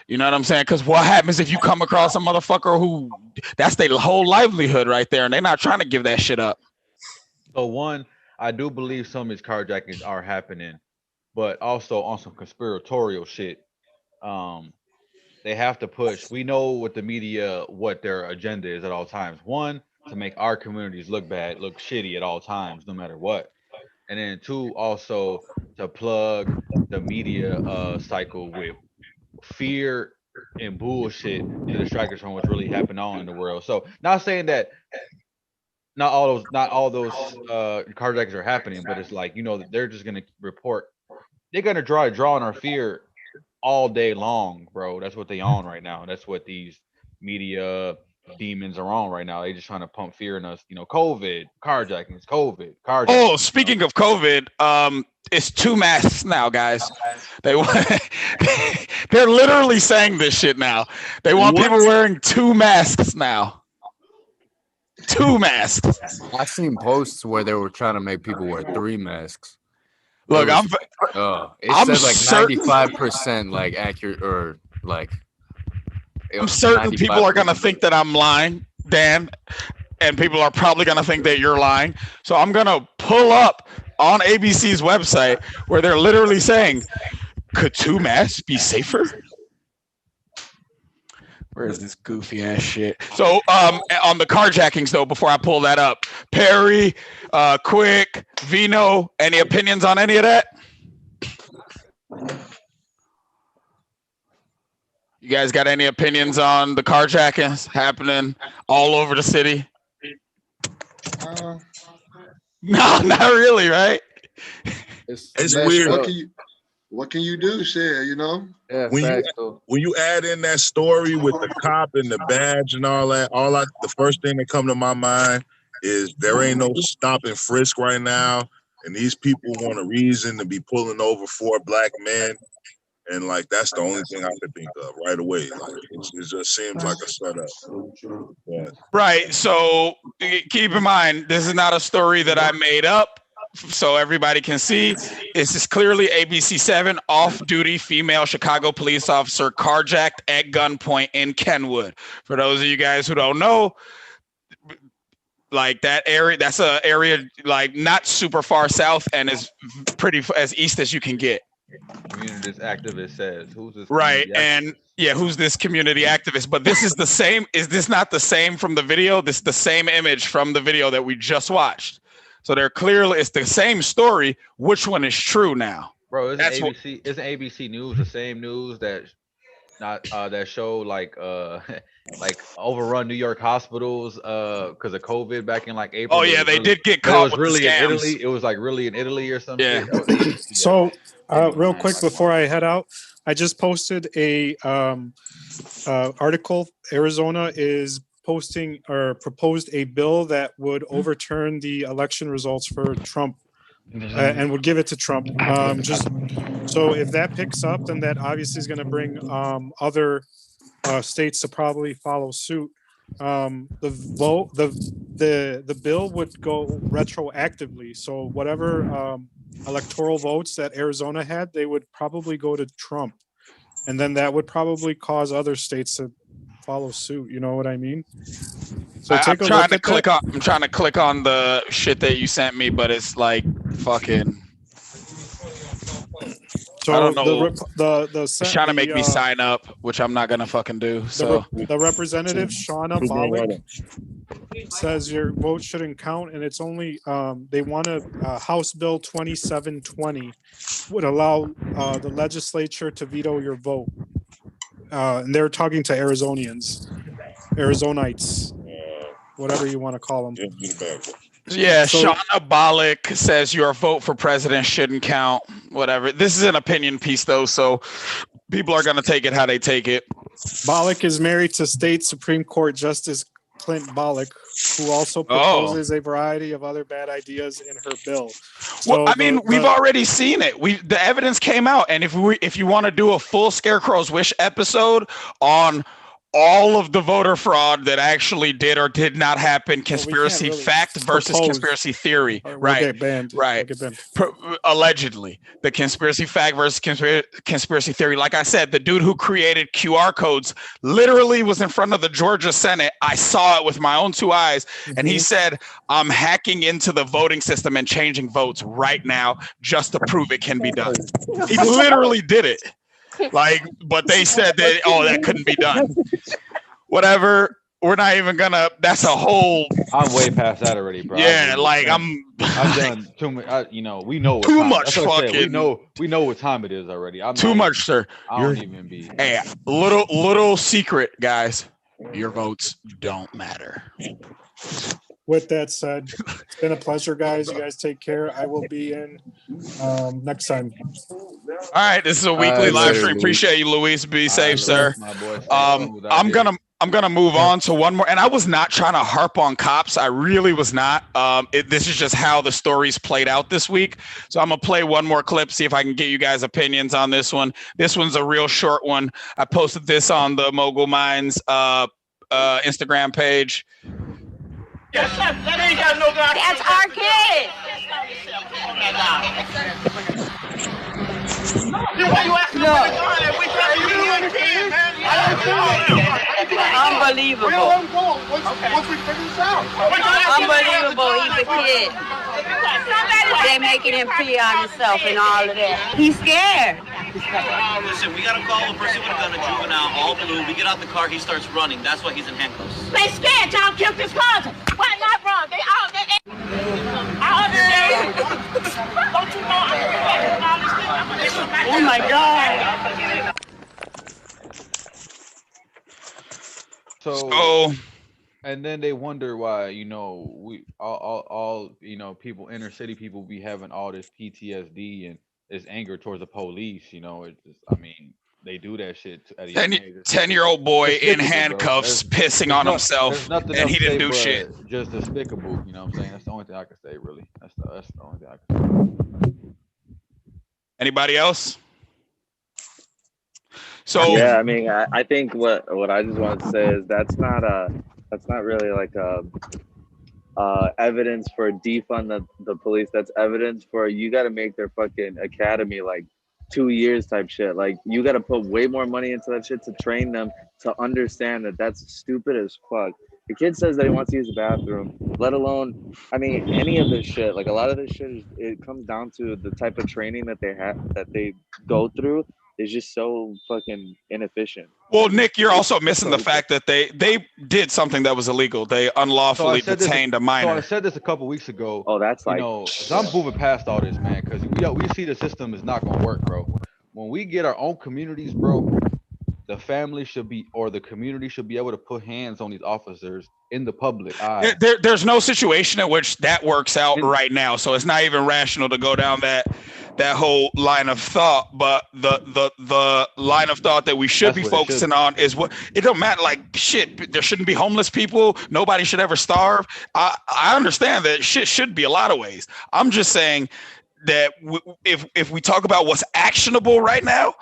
You know what I'm saying? Because what happens if you come across a motherfucker who that's their whole livelihood right there, and they're not trying to give that shit up. So one, I do believe some of these carjackings are happening, but also on some conspiratorial shit. They have to push. We know with the media what their agenda is at all times. One, to make our communities look bad, look shitty at all times, no matter what. And then 2, also to plug the media cycle with fear and bullshit to distract us from what's really happening on in the world. So not saying that not all those carjackings are happening, but it's like, you know, they're just gonna report. They're gonna draw on our fear all day long, bro. That's what they on right now. That's what these media demons are on right now. They just trying to pump fear in us. You know, COVID, carjackings, COVID, carjackings. Oh, speaking of COVID, it's 2 masks now, guys. They want they're literally saying this shit now. They want people wearing 2 masks now. 2 masks. I seen posts where they were trying to make people wear 3 masks. Look, it I'm said like 95% like accurate or like. I'm certain people are gonna think that I'm lying, Dan, and people are probably gonna think that you're lying. So I'm gonna pull up on ABC's website where they're literally saying, "Could 2 masks be safer?" Where is this goofy ass shit? So on the carjackings though, before I pull that up, Perry, Quick, Vino, any opinions on any of that? You guys got any opinions on the carjackings happening all over the city? No, not really, right? It's weird. what can you do? Share, you know. Yeah, When you facts though. when you add in that story with the cop and the badge and all that, the first thing that come to my mind is there ain't no stop and frisk right now, and these people want a reason to be pulling over 4 black men, and like that's the only thing I could think of right away. Like it just seems like a setup. Yeah. Right. So keep in mind, this is not a story that I made up. So everybody can see, this is clearly ABC7 off-duty female Chicago police officer carjacked at gunpoint in Kenwood. For those of you guys who don't know, like that area, that's a area like not super far south and is pretty as east as you can get. Community activist says, "Who's this?" Right, and yeah, who's this community activist? But this is the same. Is this not the same from the video? This is the same image from the video that we just watched. So they're clearly, it's the same story. Which one is true now? Bro, isn't ABC News the same news that that show like like overrun New York hospitals because of COVID back in like April? Oh yeah, they did get caught. It was really in Italy. It was like really in Italy or something. Yeah. So real quick before I head out, I just posted a article. Arizona is posting or proposed a bill that would overturn the election results for Trump and would give it to Trump. Just so if that picks up, then that obviously is going to bring other states to probably follow suit. The bill would go retroactively. So whatever electoral votes that Arizona had, they would probably go to Trump, and then that would probably cause other states to follow suit. You know what I mean? So I'm trying to click on the shit that you sent me, but it's like fucking. So I don't know. It's trying to make me sign up, which I'm not gonna fucking do. So the representative Shauna Bollick says your vote shouldn't count, and it's only they want House Bill 2720 would allow the legislature to veto your vote. And they're talking to Arizonians, Arizonites, whatever you want to call them. yeah, Shauna Bollick says your vote for president shouldn't count. Whatever. This is an opinion piece though, so people are gonna take it how they take it. Bollick is married to State Supreme Court Justice Clint Bollick, who also proposes a variety of other bad ideas in her bill. Well, I mean, we've already seen it. The evidence came out, and if you want to do a full Scarecrow's Wish episode on all of the voter fraud that actually did or did not happen, conspiracy fact versus conspiracy theory, right? Right. Allegedly, the conspiracy fact versus conspiracy theory. Like I said, the dude who created QR codes literally was in front of the Georgia Senate. I saw it with my own 2 eyes, and he said, "I'm hacking into the voting system and changing votes right now just to prove it can be done." He literally did it. Like, but they said that, that couldn't be done. Whatever. We're not even gonna. That's a whole. I'm way past that already, bro. Yeah, like I've done too much. We know too much fucking. We know what time it is already. Too much, sir. I don't even be. Hey, little secret, guys. Your votes don't matter. With that said, it's been a pleasure, guys. You guys take care. I will be in next time. All right, this is a weekly live stream. Appreciate you, Luis. Be safe, sir. I'm gonna move on to one more, and I was not trying to harp on cops. I really was not. This is just how the stories played out this week. So I'm gonna play one more clip, see if I can get you guys' opinions on this one. This one's a real short one. I posted this on the Mogul Minds Instagram page. Yes, sir. That ain't got no guy. That's our kid. Unbelievable. Once we figure this out. Unbelievable. He's a kid. They're making him pee on himself and all of that. He's scared. Listen, we gotta call a person with a gun, a juvenile, all blue. We get out the car, he starts running. That's why he's in handcuffs. They scared. Y'all killed his cousin. Why not run? They out there. I understand. Don't you know? Oh my God. So, and then they wonder why, we all people, inner city people, be having all this PTSD, and is anger towards the police. You know, it's just, I mean, they do that shit at a 10, young age. 10-year-old boy in Despicable, bro. handcuffs, pissing There's on not, himself, there's nothing and else he to didn't say, do but shit. just despicable. You know what I'm saying? That's the only thing I can say, really. That's the only thing I can say. Anybody else? So yeah, I mean, I think what I just wanted to say is that's not really like evidence for defund the police. That's evidence for you got to make their fucking academy like 2 years type shit. Like you got to put way more money into that shit to train them to understand that that's stupid as fuck. The kid says that he wants to use the bathroom, let alone, I mean, any of this shit. Like a lot of this shit it comes down to the type of training that they go through is just so fucking inefficient. Well, Nick, you're also missing the So- fact that they did something that was illegal. They unlawfully detained a minor. So I said this a couple weeks ago. Oh, that's like, you know, so I'm moving past all this, man, because we see the system is not gonna work, bro. When we get our own communities, bro, the family should be, or the community should be able to put hands on these officers in the public eye. There's no situation in which that works out right now, so it's not even rational to go down that whole line of thought. But the line of thought that we should be focusing on is what it don't matter. Like shit, there shouldn't be homeless people. Nobody should ever starve. I understand that shit should be a lot of ways. I'm just saying that if we talk about what's actionable right now.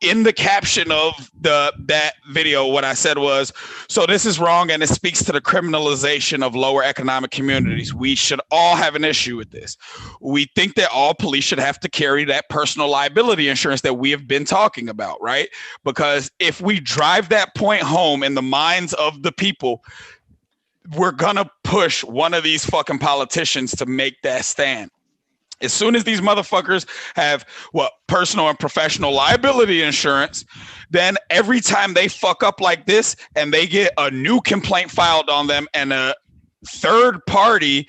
In the caption of that video, what I said was, so this is wrong and it speaks to the criminalization of lower economic communities. We should all have an issue with this. We think that all police should have to carry that personal liability insurance that we have been talking about, right? Because if we drive that point home in the minds of the people, we're gonna push one of these fucking politicians to make that stand. As soon as these motherfuckers have personal and professional liability insurance, then every time they fuck up like this and they get a new complaint filed on them and a third party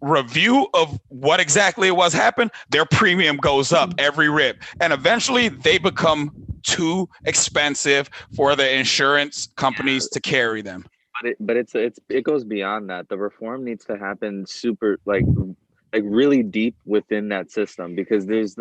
review of what exactly it was happened, their premium goes up every rip. And eventually they become too expensive for the insurance companies to carry them. But it goes beyond that. The reform needs to happen super like really deep within that system, because there's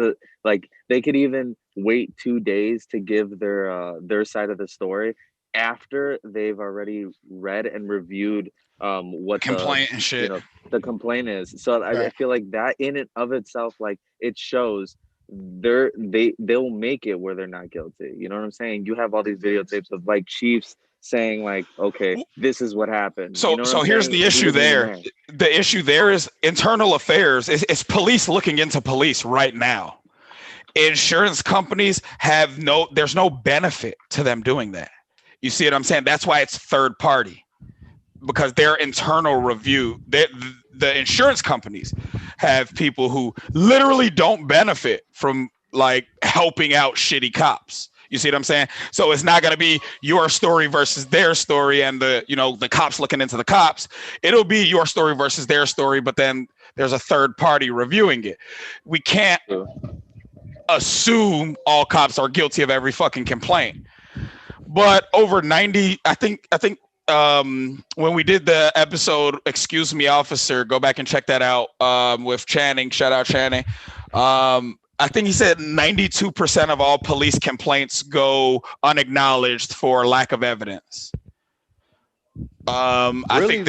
they could even wait 2 days to give their side of the story after they've already read and reviewed what complaint and shit. The complaint is. So I feel like that in and of itself, like it shows they'll make it where they're not guilty. You know what I'm saying? You have all these videotapes of like chiefs saying like, okay, this is what happened. So, you know so here's the issue there. The issue there is internal affairs. It's police looking into police right now. Insurance companies there's no benefit to them doing that. You see what I'm saying? That's why it's third party, because their internal review, the insurance companies have people who literally don't benefit from like helping out shitty cops. You see what I'm saying? So it's not going to be your story versus their story and the cops looking into the cops. It'll be your story versus their story, but then there's a third party reviewing it. We can't assume all cops are guilty of every fucking complaint. But over 90, I think when we did the episode, Excuse Me Officer, go back and check that out with Channing. Shout out Channing. I think he said 92% of all police complaints go unacknowledged for lack of evidence. I think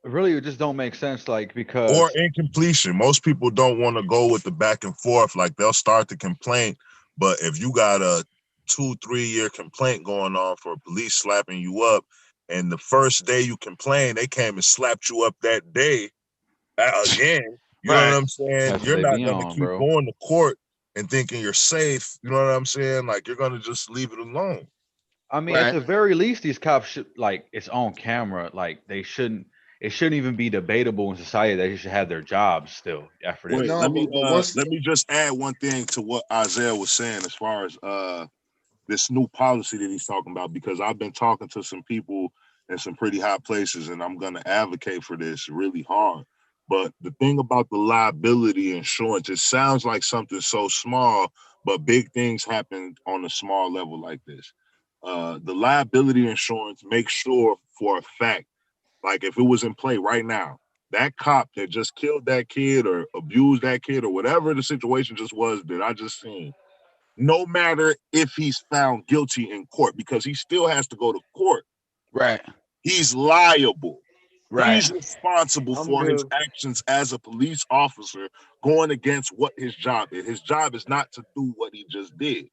really it just don't make sense, like, because or incompletion. Most people don't want to go with the back and forth. Like they'll start the complaint, but if you got a 2-3 year complaint going on for police slapping you up, and the first day you complain, they came and slapped you up that day again. You know what I'm saying? That's You're what not they going to on, keep bro. going to court and thinking you're safe. You know what I'm saying? Like you're going to just leave it alone. I mean, at the very least, these cops should, like, it's on camera. Like, it shouldn't even be debatable in society that they should have their jobs still after this. Wait, let me just add one thing to what Isaiah was saying as far as this new policy that he's talking about, because I've been talking to some people in some pretty high places, and I'm going to advocate for this really hard. But the thing about the liability insurance, it sounds like something so small, but big things happen on a small level like this. The liability insurance makes sure for a fact, like if it was in play right now, that cop that just killed that kid or abused that kid or whatever the situation just was that I just seen, no matter if he's found guilty in court, because he still has to go to court. Right. He's liable. Right. He's responsible for his actions as a police officer going against what his job is. His job is not to do what he just did.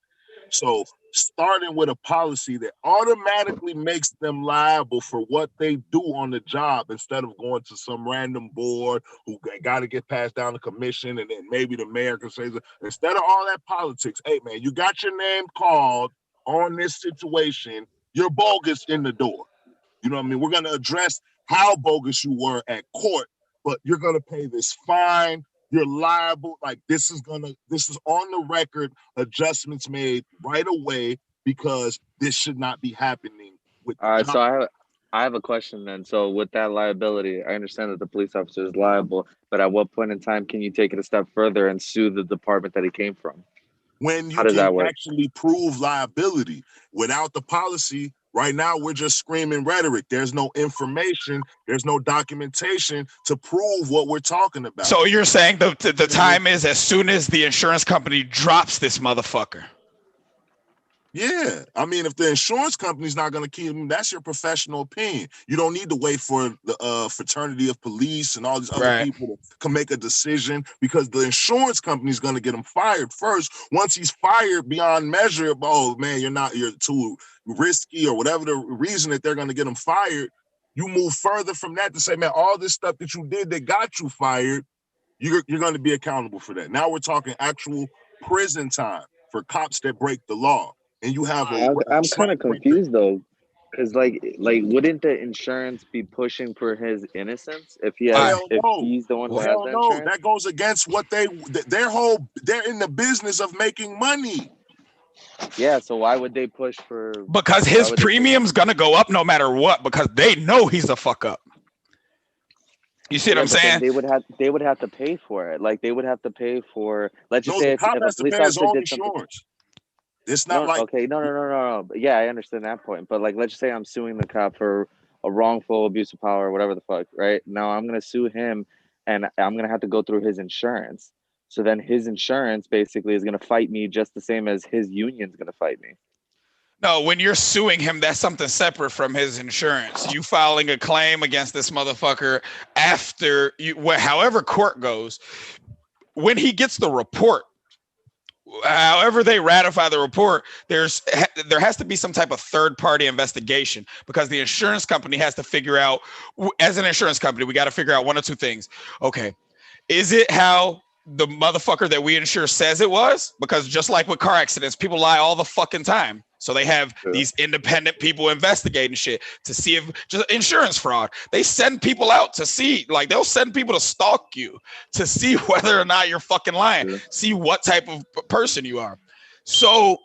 So starting with a policy that automatically makes them liable for what they do on the job instead of going to some random board who got to get passed down the commission and then maybe the mayor can say, instead of all that politics, hey man, you got your name called on this situation, you're bogus in the door. You know what I mean? We're going to address how bogus you were at court, but you're going to pay this fine. You're liable. Like this is on the record, adjustments made right away because this should not be happening. All right, so I have a question then. So with that liability, I understand that the police officer is liable, but at what point in time can you take it a step further and sue the department that he came from? When you can actually prove liability. Without the policy, right now we're just screaming rhetoric. There's no information, there's no documentation to prove what we're talking about. So you're saying the time is as soon as the insurance company drops this motherfucker. Yeah, I mean, if the insurance company's not going to keep them, that's your professional opinion. You don't need to wait for the fraternity of police and all these other people to can make a decision because the insurance company's going to get him fired first. Once he's fired beyond measure, oh man, you're too risky or whatever the reason that they're going to get him fired, you move further from that to say, man, all this stuff that you did that got you fired, you're going to be accountable for that. Now we're talking actual prison time for cops that break the law. And you have I'm kind of confused though, because like wouldn't the insurance be pushing for his innocence if he has he's the one who has the insurance? That goes against what they're in the business of making money. Yeah, so why would they push for? Because his premium's gonna go up no matter what, because they know he's a fuck up. You see what I'm saying? They would have to pay for it. Like they would have to pay for. Let's just say if a police officer did something. It's not no. Yeah, I understand that point. But like, let's just say I'm suing the cop for a wrongful abuse of power or whatever the fuck, right? Now I'm going to sue him and I'm going to have to go through his insurance. So then his insurance basically is going to fight me just the same as his union's going to fight me. No, when you're suing him, that's something separate from his insurance. You filing a claim against this motherfucker after however court goes, when he gets the report, however they ratify the report, there has to be some type of third-party investigation because the insurance company has to figure out, as an insurance company, we got to figure out one or two things. Okay, is it how the motherfucker that we insure says it was? Because just like with car accidents, people lie all the fucking time. So they have these independent people investigating shit to see if just insurance fraud. They send people out to see, like they'll send people to stalk you to see whether or not you're fucking lying, see what type of person you are. So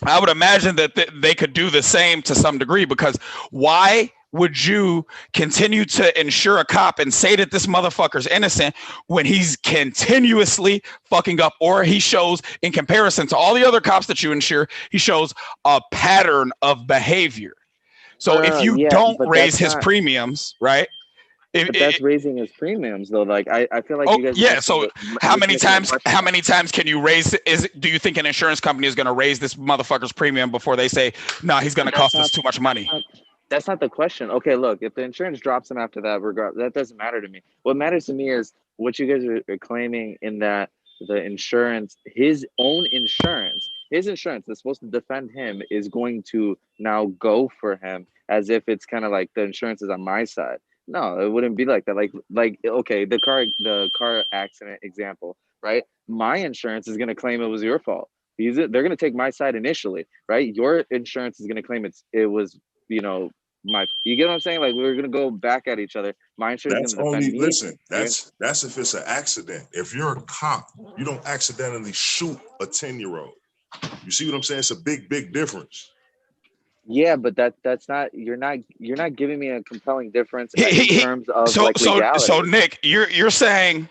I would imagine that they could do the same to some degree, because why would you continue to insure a cop and say that this motherfucker's innocent when he's continuously fucking up, or he shows, in comparison to all the other cops that you insure, he shows a pattern of behavior? So if you don't raise his premiums, right? That's raising his premiums though. Like I feel like you guys. So how many times can you raise? Do you think an insurance company is going to raise this motherfucker's premium before they say, no, he's going to cost us too much money? That's not the question. Okay, look, if the insurance drops him after that, that doesn't matter to me. What matters to me is what you guys are claiming, in that the insurance, his insurance that's supposed to defend him is going to now go for him as if it's kind of like the insurance is on my side. No, it wouldn't be like that. Like okay, the car accident example, right? My insurance is going to claim it was your fault. They're going to take my side initially, right? Your insurance is going to claim it was, you get what I'm saying? Like we're gonna go back at each other. My insurance is gonna defend me. Listen, that's if it's an accident. If you're a cop, you don't accidentally shoot a 10-year-old. You see what I'm saying? It's a big difference. Yeah, but that's not. You're not giving me a compelling difference in terms of legality. So Nick, you're saying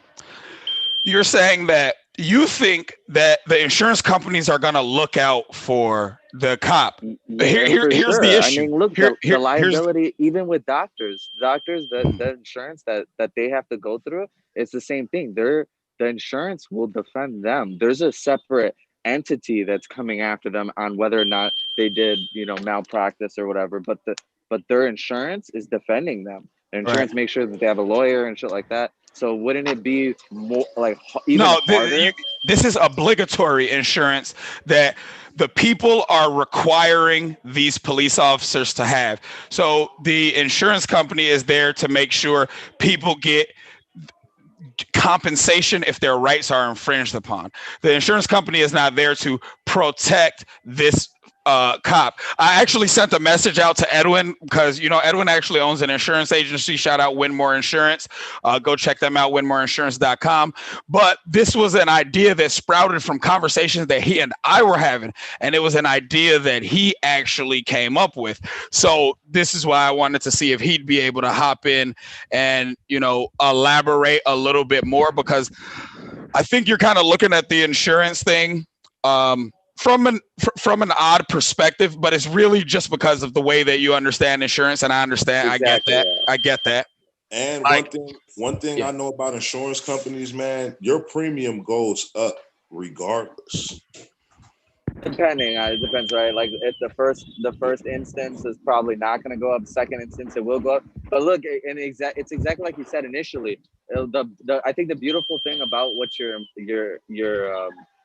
that you think that the insurance companies are gonna look out for the cop. Yeah, for Here's the sure. I issue. mean, look, Here's the liability, even with doctors, the insurance that they have to go through, it's the same thing. The insurance will defend them. There's a separate entity that's coming after them on whether or not they did, malpractice or whatever. But their insurance is defending them. Their insurance makes sure that they have a lawyer and shit like that. So wouldn't it be more like even harder? This is obligatory insurance that the people are requiring these police officers to have. So the insurance company is there to make sure people get compensation if their rights are infringed upon. The insurance company is not there to protect this cop. I actually sent a message out to Edwin because Edwin actually owns an insurance agency. Shout out Winmore Insurance. Go check them out, winmoreinsurance.com. But this was an idea that sprouted from conversations that he and I were having, and it was an idea that he actually came up with. So this is why I wanted to see if he'd be able to hop in and elaborate a little bit more, because I think you're kind of looking at the insurance thing from an odd perspective, but it's really just because of the way that you understand insurance, and I understand. Exactly, I get that. And one thing I know about insurance companies, man, your premium goes up regardless. It depends, right? Like if the first instance is probably not going to go up. Second instance, it will go up. But look, it's exactly like you said initially. I think the beautiful thing about what your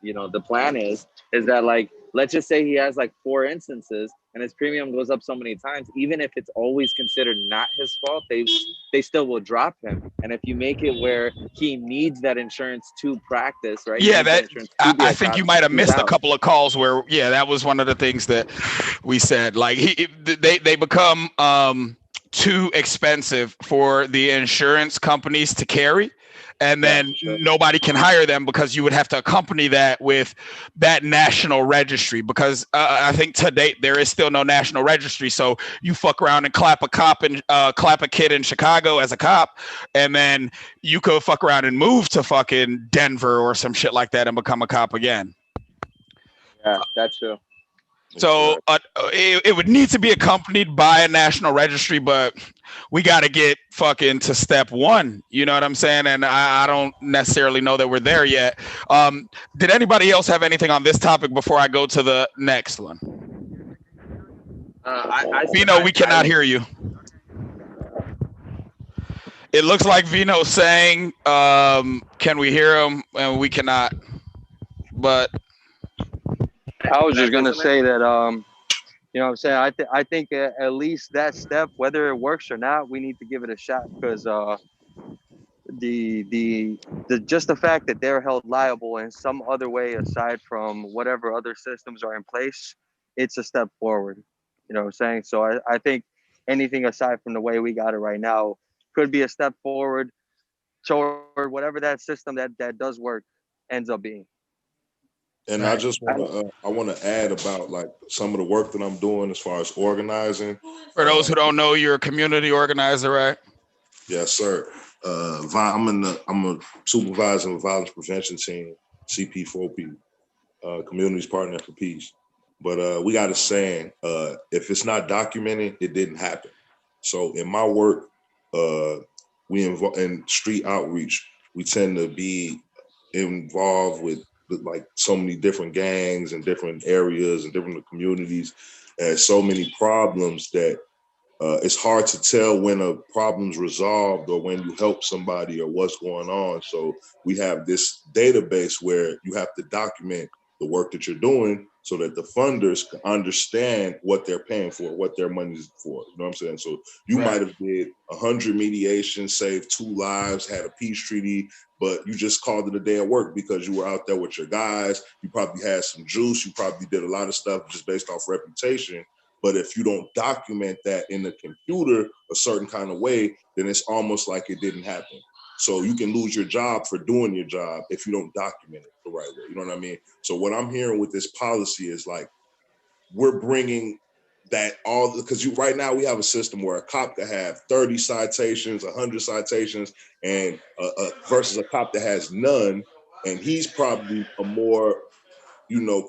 the plan is that, like, let's just say he has like 4 instances and his premium goes up so many times, even if it's always considered not his fault, they still will drop him. And if you make it where he needs that insurance to practice, right? Yeah, I think you might have missed a couple of calls where, that was one of the things that we said. Like they become too expensive for the insurance companies to carry. And then nobody can hire them because you would have to accompany that with that national registry, because I think to date there is still no national registry. So you fuck around and clap a kid in Chicago as a cop, and then you could fuck around and move to fucking Denver or some shit like that and become a cop again. Yeah, that's true. So it would need to be accompanied by a national registry, but we got to get fucking to step 1. You know what I'm saying? And I don't necessarily know that we're there yet. Did anybody else have anything on this topic before I go to the next one? Vino, we cannot hear you. It looks like Vino's saying, can we hear him? And we cannot. But I was just gonna say that, you know what I'm saying? I think at least that step, whether it works or not, we need to give it a shot, because the just the fact that they're held liable in some other way aside from whatever other systems are in place, it's a step forward. You know what I'm saying? So I think anything aside from the way we got it right now could be a step forward toward whatever that system that does work ends up being. And I just want to add about like some of the work that I'm doing as far as organizing. For those who don't know, you're a community organizer, right? Yes, sir. I'm a supervisor of the violence prevention team, CP4P, Communities Partner for Peace. But we got a saying: if it's not documented, it didn't happen. So in my work, we in street outreach, we tend to be involved with like so many different gangs and different areas and different communities, and so many problems that it's hard to tell when a problem's resolved or when you help somebody or what's going on. So we have this database where you have to document the work that you're doing so that the funders can understand what they're paying for, what their money's for. You know what I'm saying? So you might have did 100 mediations, saved 2 lives, had a peace treaty, but you just called it a day at work because you were out there with your guys. You probably had some juice. You probably did a lot of stuff just based off reputation. But if you don't document that in the computer a certain kind of way, then it's almost like it didn't happen. So you can lose your job for doing your job if you don't document it the right way. You know what I mean? So what I'm hearing with this policy is like, we're bringing that all, because right now we have a system where a cop could have 30 citations, 100 citations, and versus a cop that has none, and he's probably a more,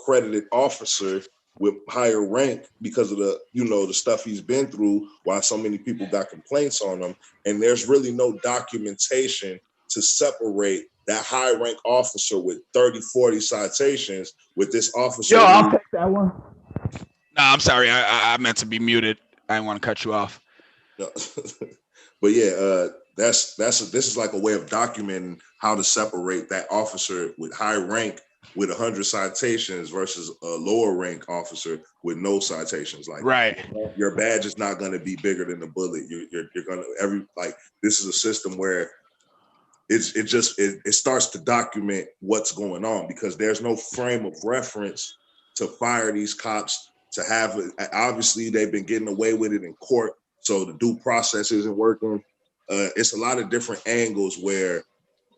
credited officer with higher rank because of the, the stuff he's been through, why so many people got complaints on him. And there's really no documentation to separate that high rank officer with 30, 40 citations with this officer. Yo, I'll take that one. No, I'm sorry. I meant to be muted. I didn't want to cut you off. No. But yeah, this is like a way of documenting how to separate that officer with high rank with 100 citations versus a lower rank officer with no citations. Like, right, your badge is not going to be bigger than the bullet. You're going to this is a system where it starts to document what's going on, because there's no frame of reference to fire these cops. To have it, obviously they've been getting away with it in court, so the due process isn't working. It's a lot of different angles where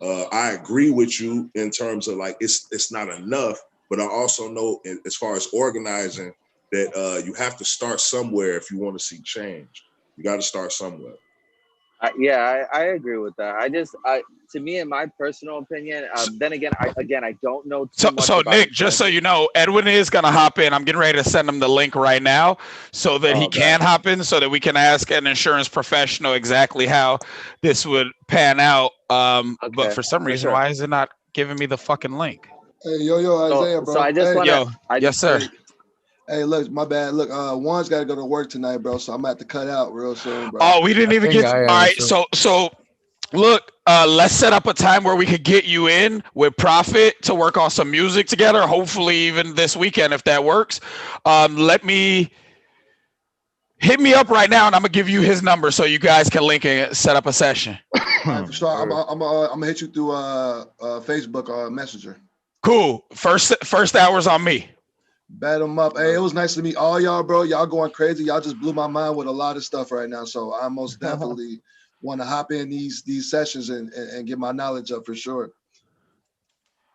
I agree with you in terms of like it's not enough, but I also know as far as organizing that you have to start somewhere if you want to see change. You got to start somewhere. I agree with that. To me, in my personal opinion, then again, I don't know too much. So Nick, just so you know, Edwin is gonna hop in. I'm getting ready to send him the link right now so that he can hop in, so that we can ask an insurance professional exactly how this would pan out. But for some reason, why is it not giving me the fucking link? Hey, yo, Isaiah, bro. So I just want to. Yes, sir. Hey, look, my bad. Look, Juan's got to go to work tonight, bro. So I'm gonna have to cut out real soon, bro. Oh, we didn't even get. All right, so look, let's set up a time where we could get you in with Prophet to work on some music together. Hopefully, even this weekend, if that works. Hit me up right now, and I'm gonna give you his number so you guys can link and set up a session. All right, for sure. I'm gonna hit you through Facebook Messenger. Cool. First hour's on me. Bet them up. Hey, it was nice to meet all y'all, bro. Y'all going crazy. Y'all just blew my mind with a lot of stuff right now. So I most definitely want to hop in these sessions and get my knowledge up for sure.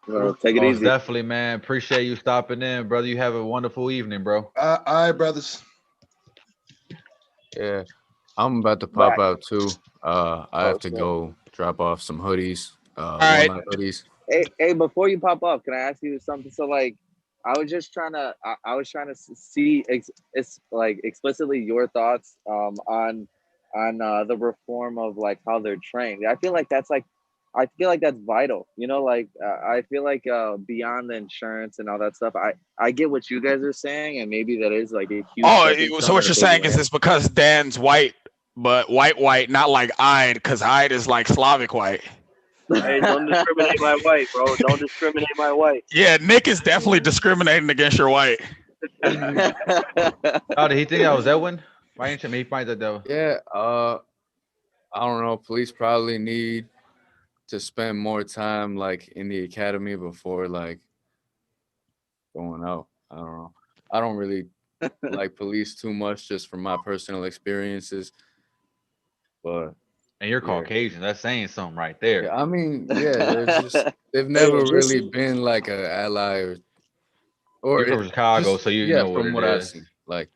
Well, take it easy. Definitely, man. Appreciate you stopping in, brother. You have a wonderful evening, bro. All right, brothers. Yeah, I'm about to pop out too. I have to go drop off some hoodies. All right. Hoodies. Hey, before you pop off, can I ask you something? So, like, I was trying to see explicitly your thoughts on the reform of like how they're trained. I feel like that's vital. I feel like beyond the insurance and all that stuff, I get what you guys are saying, and maybe that is like a huge. So what you're saying is it's because Dan's white, but white, not like Ide, because Ide is like Slavic white. Hey, don't discriminate my white, bro. Don't discriminate my white. Yeah, Nick is definitely discriminating against your white. Oh, did he think I was Edwin? Why didn't you find that though? Yeah, I don't know. Police probably need to spend more time like in the academy before like going out. I don't know. I don't really like police too much just from my personal experiences. But and you're Caucasian, that's saying something right there. Yeah, I mean, they've never really been like an ally or you're from Chicago, so you know from what I've seen. Like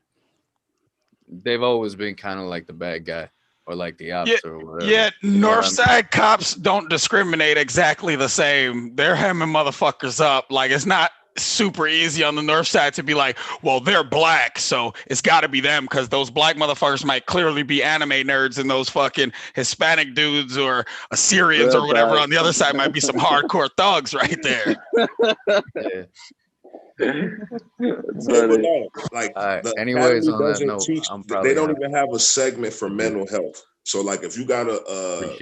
they've always been kind of like the bad guy or like the ops or whatever. Yeah, Northside cops don't discriminate exactly the same. They're hemming motherfuckers up. Like, it's not super easy on the north side to be like, well, they're black, so it's got to be them, because those black motherfuckers might clearly be anime nerds, and those fucking Hispanic dudes or Assyrians or whatever on the other side might be some hardcore thugs right there. Anyways, on that note, they don't even have a segment for mental health. So, like, if you got a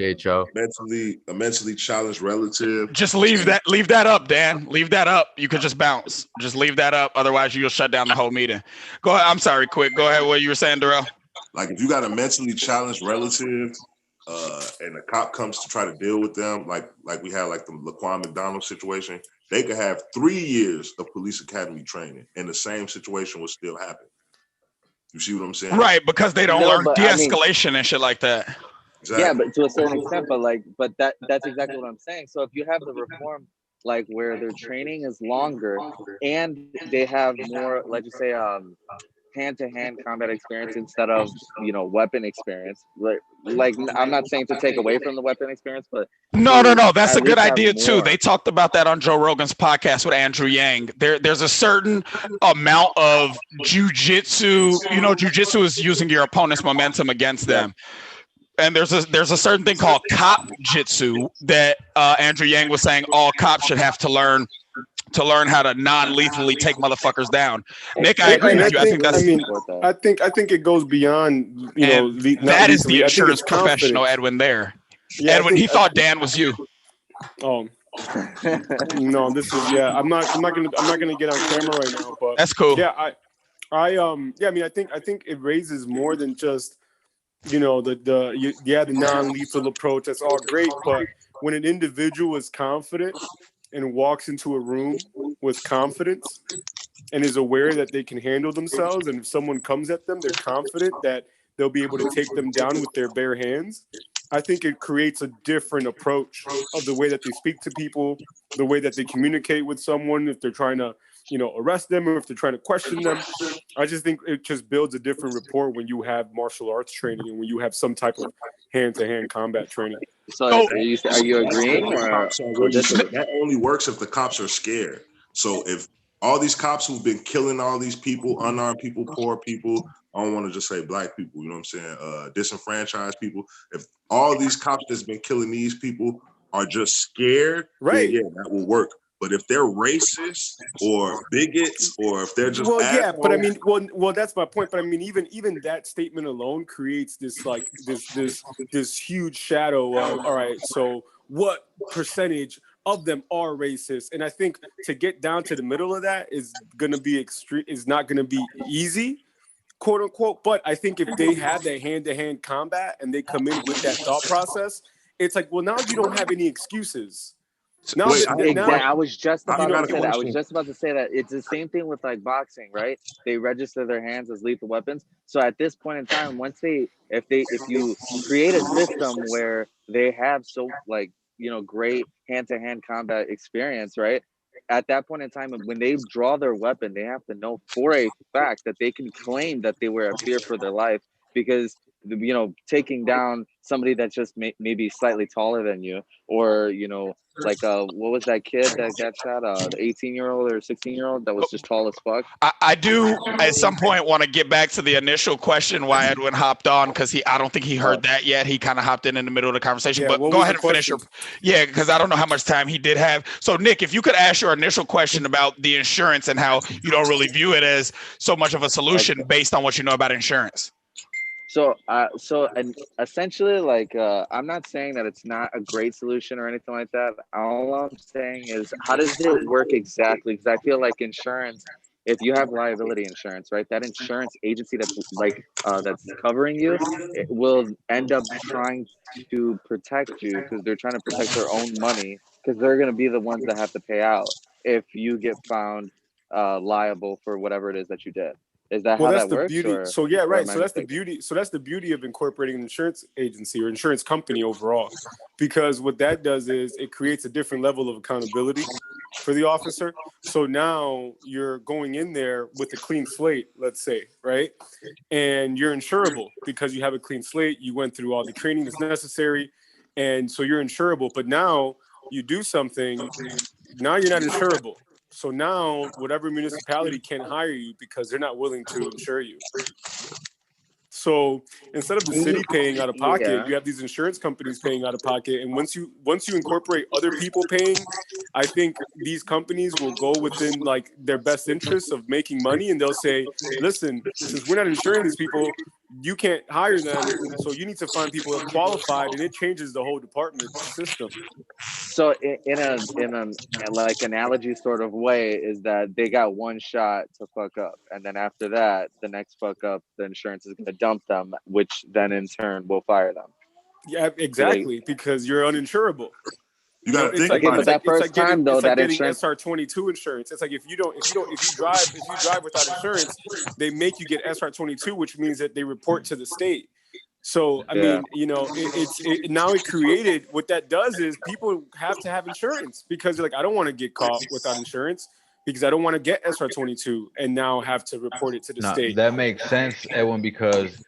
mentally challenged relative, just leave that up, Dan. Leave that up. You could just bounce. Just leave that up. Otherwise, you'll shut down the whole meeting. Go ahead. I'm sorry. Quick. Go ahead. What you were saying, Darrell? Like, if you got a mentally challenged relative, and a cop comes to try to deal with them, like we had like the Laquan McDonald situation, they could have 3 years of police academy training, and the same situation would still happen. You see what I'm saying? Right, because they don't learn de-escalation and shit like that. Exactly. Yeah, but to a certain extent, but that's exactly what I'm saying. So if you have the reform, like where their training is longer and they have more, let's just say, hand-to-hand combat experience instead of, you know, weapon experience. Like I'm not saying to take away from the weapon experience, but No. That's a good idea too. more. They talked about that on Joe Rogan's podcast with Andrew Yang. There's a certain amount of jujitsu. You know, jujitsu is using your opponent's momentum against them. And there's a certain thing called cop jitsu that Andrew Yang was saying all cops should have to learn how to non-lethally take motherfuckers down. Nick, I agree with you. I think it goes beyond, you know, that is the insurance professional Edwin there. Yeah, Edwin, he thought Dan was you. Oh no, this is I'm not gonna get on camera right now, but that's cool. I mean I think it raises more than just, you know, the non-lethal approach. That's all great, but when an individual is confident and walks into a room with confidence and is aware that they can handle themselves, and if someone comes at them, they're confident that they'll be able to take them down with their bare hands, I think it creates a different approach of the way that they speak to people, the way that they communicate with someone, if they're trying to, you know, arrest them or if they're trying to question them. I just think it just builds a different rapport when you have martial arts training and when you have some type of hand-to-hand combat training. So are you agreeing or that only works if the cops are scared? So if all these cops who've been killing all these people, unarmed people, poor people, I don't want to just say black people, you know what I'm saying, disenfranchised people, if all these cops that's been killing these people are just scared, right? Then, yeah, that will work. But if they're racist or bigots, or if they're just but I mean, well, that's my point. But I mean, even that statement alone creates this like this huge shadow of, all right, so what percentage of them are racist? And I think to get down to the middle of that is going to be extreme. Is not going to be easy, quote unquote. But I think if they have that hand-to-hand combat and they come in with that thought process, it's like, well, now you don't have any excuses. I was just about to say that. I was just about to say that it's the same thing with like boxing, right? They register their hands as lethal weapons. So at this point in time, if you create a system where they have great hand-to-hand combat experience, right? At that point in time, when they draw their weapon, they have to know for a fact that they can claim that they were a fear for their life, because, you know, taking down somebody that's just maybe slightly taller than you, or, you know, like what was that kid that got shot? The 18-year-old or 16-year-old that was just tall as fuck. I do at some point want to get back to the initial question why Edwin hopped on, because I don't think he heard that yet. He kind of hopped in the middle of the conversation. But go ahead and finish your. Yeah, because I don't know how much time he did have. So Nick, if you could ask your initial question about the insurance and how you don't really view it as so much of a solution based on what you know about insurance. So and essentially, like, I'm not saying that it's not a great solution or anything like that. All I'm saying is, how does it work exactly? Because I feel like insurance, if you have liability insurance, right, that insurance agency that's that's covering you, it will end up trying to protect you, because they're trying to protect their own money, because they're going to be the ones that have to pay out if you get found liable for whatever it is that you did. Is that how that works? Beauty. So yeah, right. So that's the beauty. So that's the beauty of incorporating an insurance agency or insurance company overall, because what that does is it creates a different level of accountability for the officer. So now you're going in there with a clean slate, let's say, right? And you're insurable because you have a clean slate. You went through all the training that's necessary, and so you're insurable. But now you do something, now you're not insurable. So now whatever municipality can't hire you because they're not willing to insure you. So instead of the city paying out of pocket, you have these insurance companies paying out of pocket. And once you incorporate other people paying, I think these companies will go within like their best interests of making money, and they'll say, listen, since we're not insuring these people, you can't hire them, so you need to find people that are qualified, and it changes the whole department system. So in a like analogy sort of way, is that they got one shot to fuck up, and then after that, the next fuck up, the insurance is going to dump them, which then in turn will fire them. Yeah, exactly, because you're uninsurable. You got to think about it. But that first time, though, that insurance SR22 insurance. It's like if you drive without insurance, they make you get SR22, which means that they report to the state. So I mean, you know, now it created, what that does is people have to have insurance, because they're like, I don't want to get caught without insurance. because I don't want to get SR22 and now have to report it to the No, state. that makes sense, Edwin, because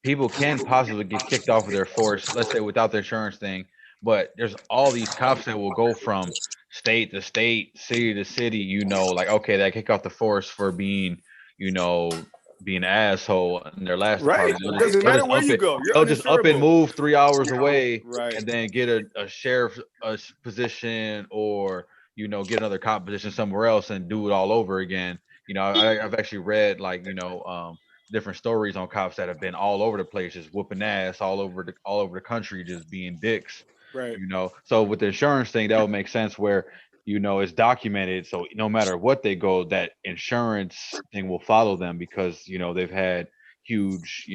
people can possibly get kicked off of their force, let's say without the insurance thing. But there's all these cops that will go from state to state, city to city, like, okay, they kick off the force for being, being an asshole in their last Right. department. It doesn't matter where you go. You're They'll just up and uninsurable. move 3 hours away Right. and then get a sheriff's position or, get another cop position somewhere else and do it all over again. I've actually read different stories on cops that have been all over the place, just whooping ass all over the country, just being dicks. Right. So with the insurance thing, that would make sense where it's documented. So no matter what they go, that insurance thing will follow them because they've had huge,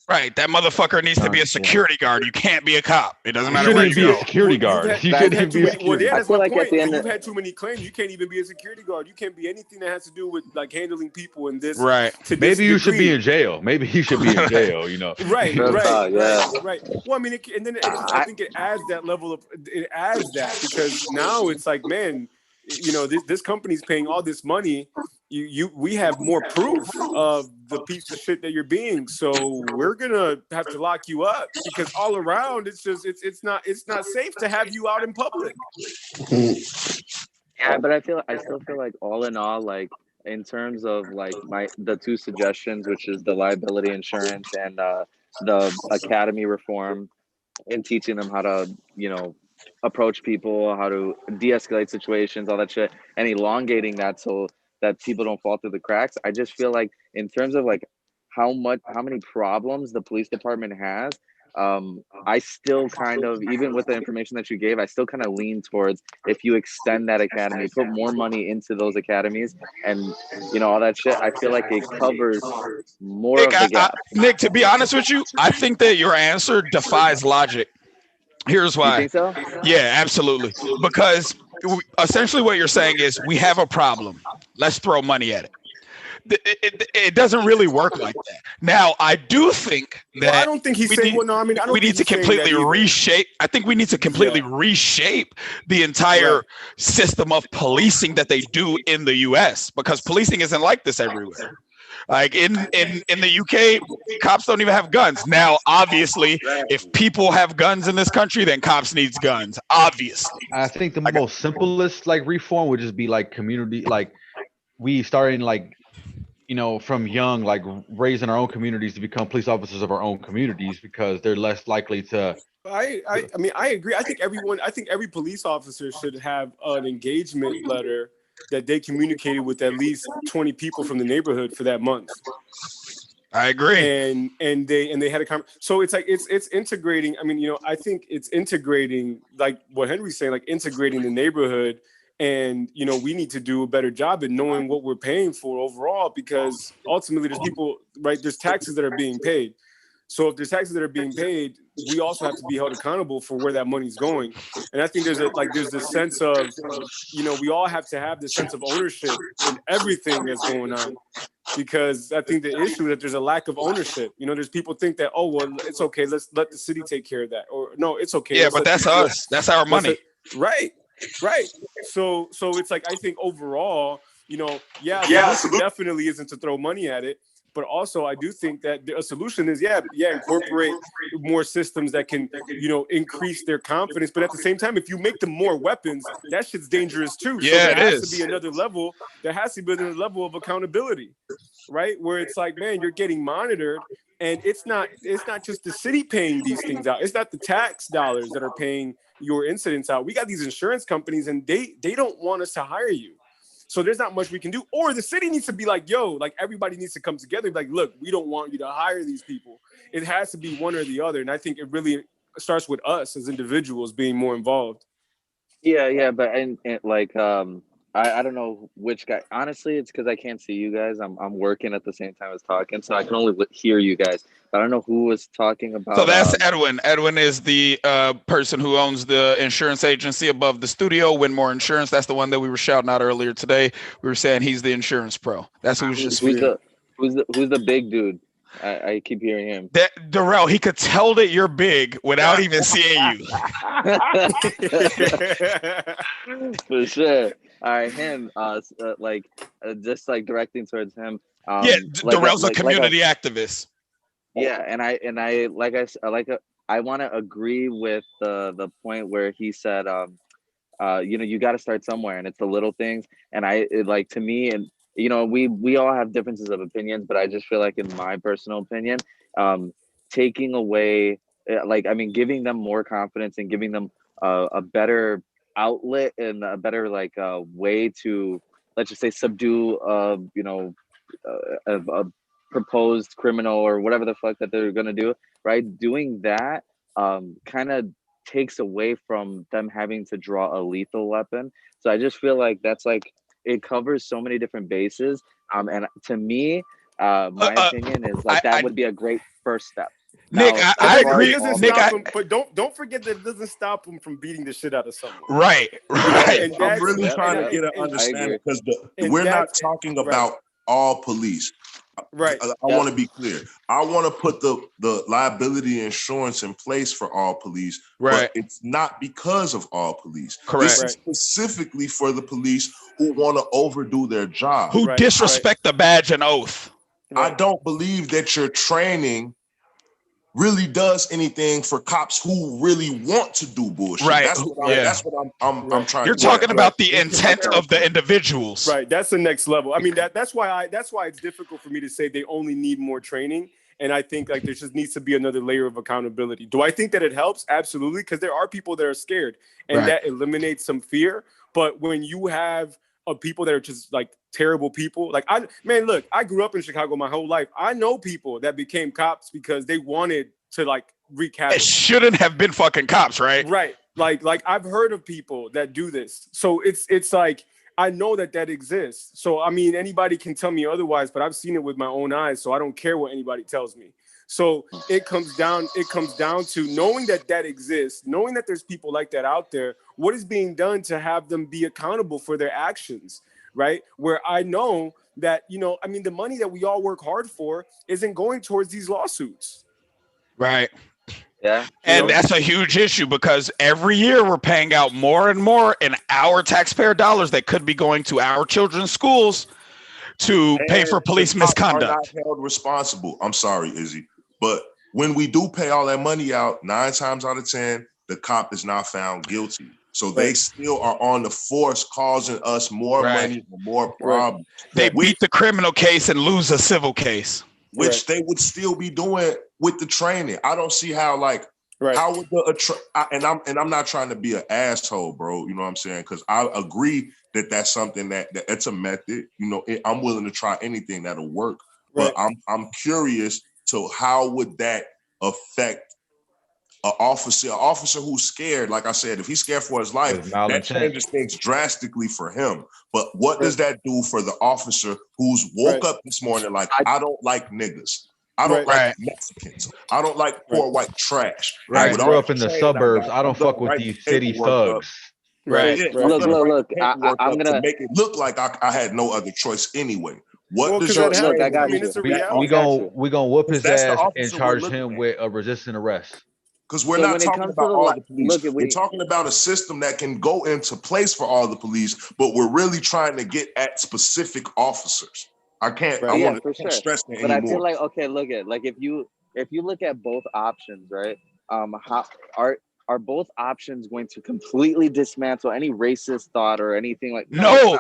Right, that motherfucker needs to be a security guard. You can't be a cop. It doesn't matter shouldn't where even you be go. a security guard. You shouldn't even be a security guard. That's my point. You've had too many claims. You can't even be a security guard. You can't be anything that has to do with like handling people in this. Right. Maybe you should be in jail. Maybe he should be in jail. Right. Yeah. Right. Well, I mean, I think it adds that level of because now it's like, man, this company's paying all this money. We have more proof of the piece of shit that you're being, so we're gonna have to lock you up because all around it's not safe to have you out in public. Yeah, but I still feel like all in all, like in terms of like the two suggestions, which is the liability insurance and the academy reform and teaching them how to approach people, how to de-escalate situations, all that shit, and elongating that so that people don't fall through the cracks. I just feel like in terms of like how many problems the police department has, I still kind of, even with the information that you gave, I still kind of lean towards if you extend that academy, put more money into those academies and all that shit, I feel like it covers more Nick, of the gap. Nick, to be honest with you, I think that your answer defies logic. Here's why. You think so? Yeah, absolutely. Because essentially what you're saying is we have a problem. Let's throw money at it. It doesn't really work like that. Now, I do think that I don't think he's saying. We need to completely reshape. I think we need to completely reshape the entire system of policing that they do in the U.S. because policing isn't like this everywhere. Like in the UK, cops don't even have guns. Now, obviously, if people have guns in this country, then cops needs guns. Obviously. I think the most simplest reform would just be community, we starting from young, raising our own communities to become police officers of our own communities because they're less likely to. I agree. I think every police officer should have an engagement letter that they communicated with at least 20 people from the neighborhood for that month. I agree. And they had a conversation. So it's like it's integrating. I mean, I think it's integrating, like what Henry's saying, like integrating the neighborhood. And we need to do a better job in knowing what we're paying for overall, because ultimately there's people, right? There's taxes that are being paid. So if there's taxes that are being paid, we also have to be held accountable for where that money's going. And I think there's this sense of, we all have to have this sense of ownership in everything that's going on. Because I think the issue is that there's a lack of ownership. There's people think that, oh, well, it's okay, let's let the city take care of that. Or no, it's okay. Yeah, but that's us. That's our money. Right. So it's like, I think overall, the solution definitely isn't to throw money at it. But also, I do think that a solution is, incorporate more systems that can, increase their confidence. But at the same time, if you make them more weapons, that shit's dangerous too. So there has to be another level. There has to be another level of accountability, right? Where it's like, man, you're getting monitored, and it's not just the city paying these things out. It's not the tax dollars that are paying your incidents out. We got these insurance companies, and they don't want us to hire you. So there's not much we can do. Or the city needs to be like, everybody needs to come together. Like, look, we don't want you to hire these people. It has to be one or the other. And I think it really starts with us as individuals being more involved. Yeah. But I don't know which guy. Honestly, it's because I can't see you guys. I'm working at the same time as talking, so I can only hear you guys. But I don't know who was talking about. So that's Edwin. Edwin is the person who owns the insurance agency above the studio, Winmore Insurance. That's the one that we were shouting out earlier today. We were saying he's the insurance pro. That's who's just who's the big dude. I keep hearing him. Darrell, he could tell that you're big without even seeing you. For sure. him, just like directing towards him. Yeah, Darrell's a community activist. Yeah, and I I want to agree with the point where he said, you got to start somewhere, and it's the little things. And to me, and we all have differences of opinions, but I just feel like, in my personal opinion, taking away, giving them more confidence and giving them a better outlet and a better way to, let's just say, subdue a proposed criminal or whatever the fuck that they're gonna do, right? Doing that kind of takes away from them having to draw a lethal weapon. So I just feel like that's it covers so many different bases. And to me, my opinion is that would be a great first step. Nick, now, I agree. Nick, but don't forget that it doesn't stop them from beating the shit out of someone. Right. And I'm really trying to get an understanding, because we're not talking about all police. Right. I want to be clear. I want to put the liability insurance in place for all police, right? But it's not because of all police. Correct. This is specifically for the police who want to overdo their job, who disrespect the badge and oath. I don't believe that your training really does anything for cops who really want to do bullshit. Right. That's what I'm trying. You're talking about the intent of the individuals. Right. That's the next level. I mean, that's why it's difficult for me to say they only need more training. And I think there just needs to be another layer of accountability. Do I think that it helps? Absolutely. Because there are people that are scared, and that eliminates some fear. But when you have people that are just terrible people, I grew up in Chicago my whole life. I know people that became cops because they wanted to wreak havoc. It shouldn't have been fucking cops, right? Right. I've heard of people that do this. So it's I know that exists. So I mean, anybody can tell me otherwise, but I've seen it with my own eyes. So I don't care what anybody tells me. So it comes down to knowing that exists, knowing that there's people like that out there. What is being done to have them be accountable for their actions, right? Where I know that, the money that we all work hard for isn't going towards these lawsuits. Right. Yeah. And that's a huge issue, because every year we're paying out more and more in our taxpayer dollars that could be going to our children's schools to pay for police misconduct. Are not held responsible. I'm sorry, Izzy. But when we do pay all that money out, 9 times out of 10, the cop is not found guilty. So they still are on the force, causing us more money, more problems. They beat the criminal case and lose a civil case, which they would still be doing with the training. I don't see how how would I'm not trying to be an asshole, bro. You know what I'm saying? Because I agree that that's something that it's a method. I'm willing to try anything that'll work. But I'm curious to how would that affect an officer who's scared. Like I said, if he's scared for his life, that changes things drastically for him. But what does that do for the officer who's woke up this morning I don't like niggas. I don't like Mexicans. I don't like poor white trash. I grew up in the suburbs. I don't fuck with these city thugs. Right. Look. I'm gonna make it look like I had no other choice anyway. What does your look? I got you. We gonna whoop his ass and charge him with a resisting arrest. Because we're not talking about all the police. We're talking about a system that can go into place for all the police, but we're really trying to get at specific officers. I can't. I want to stress that anymore. But I feel if you look at both options, right? How are both options going to completely dismantle any racist thought or anything like? No,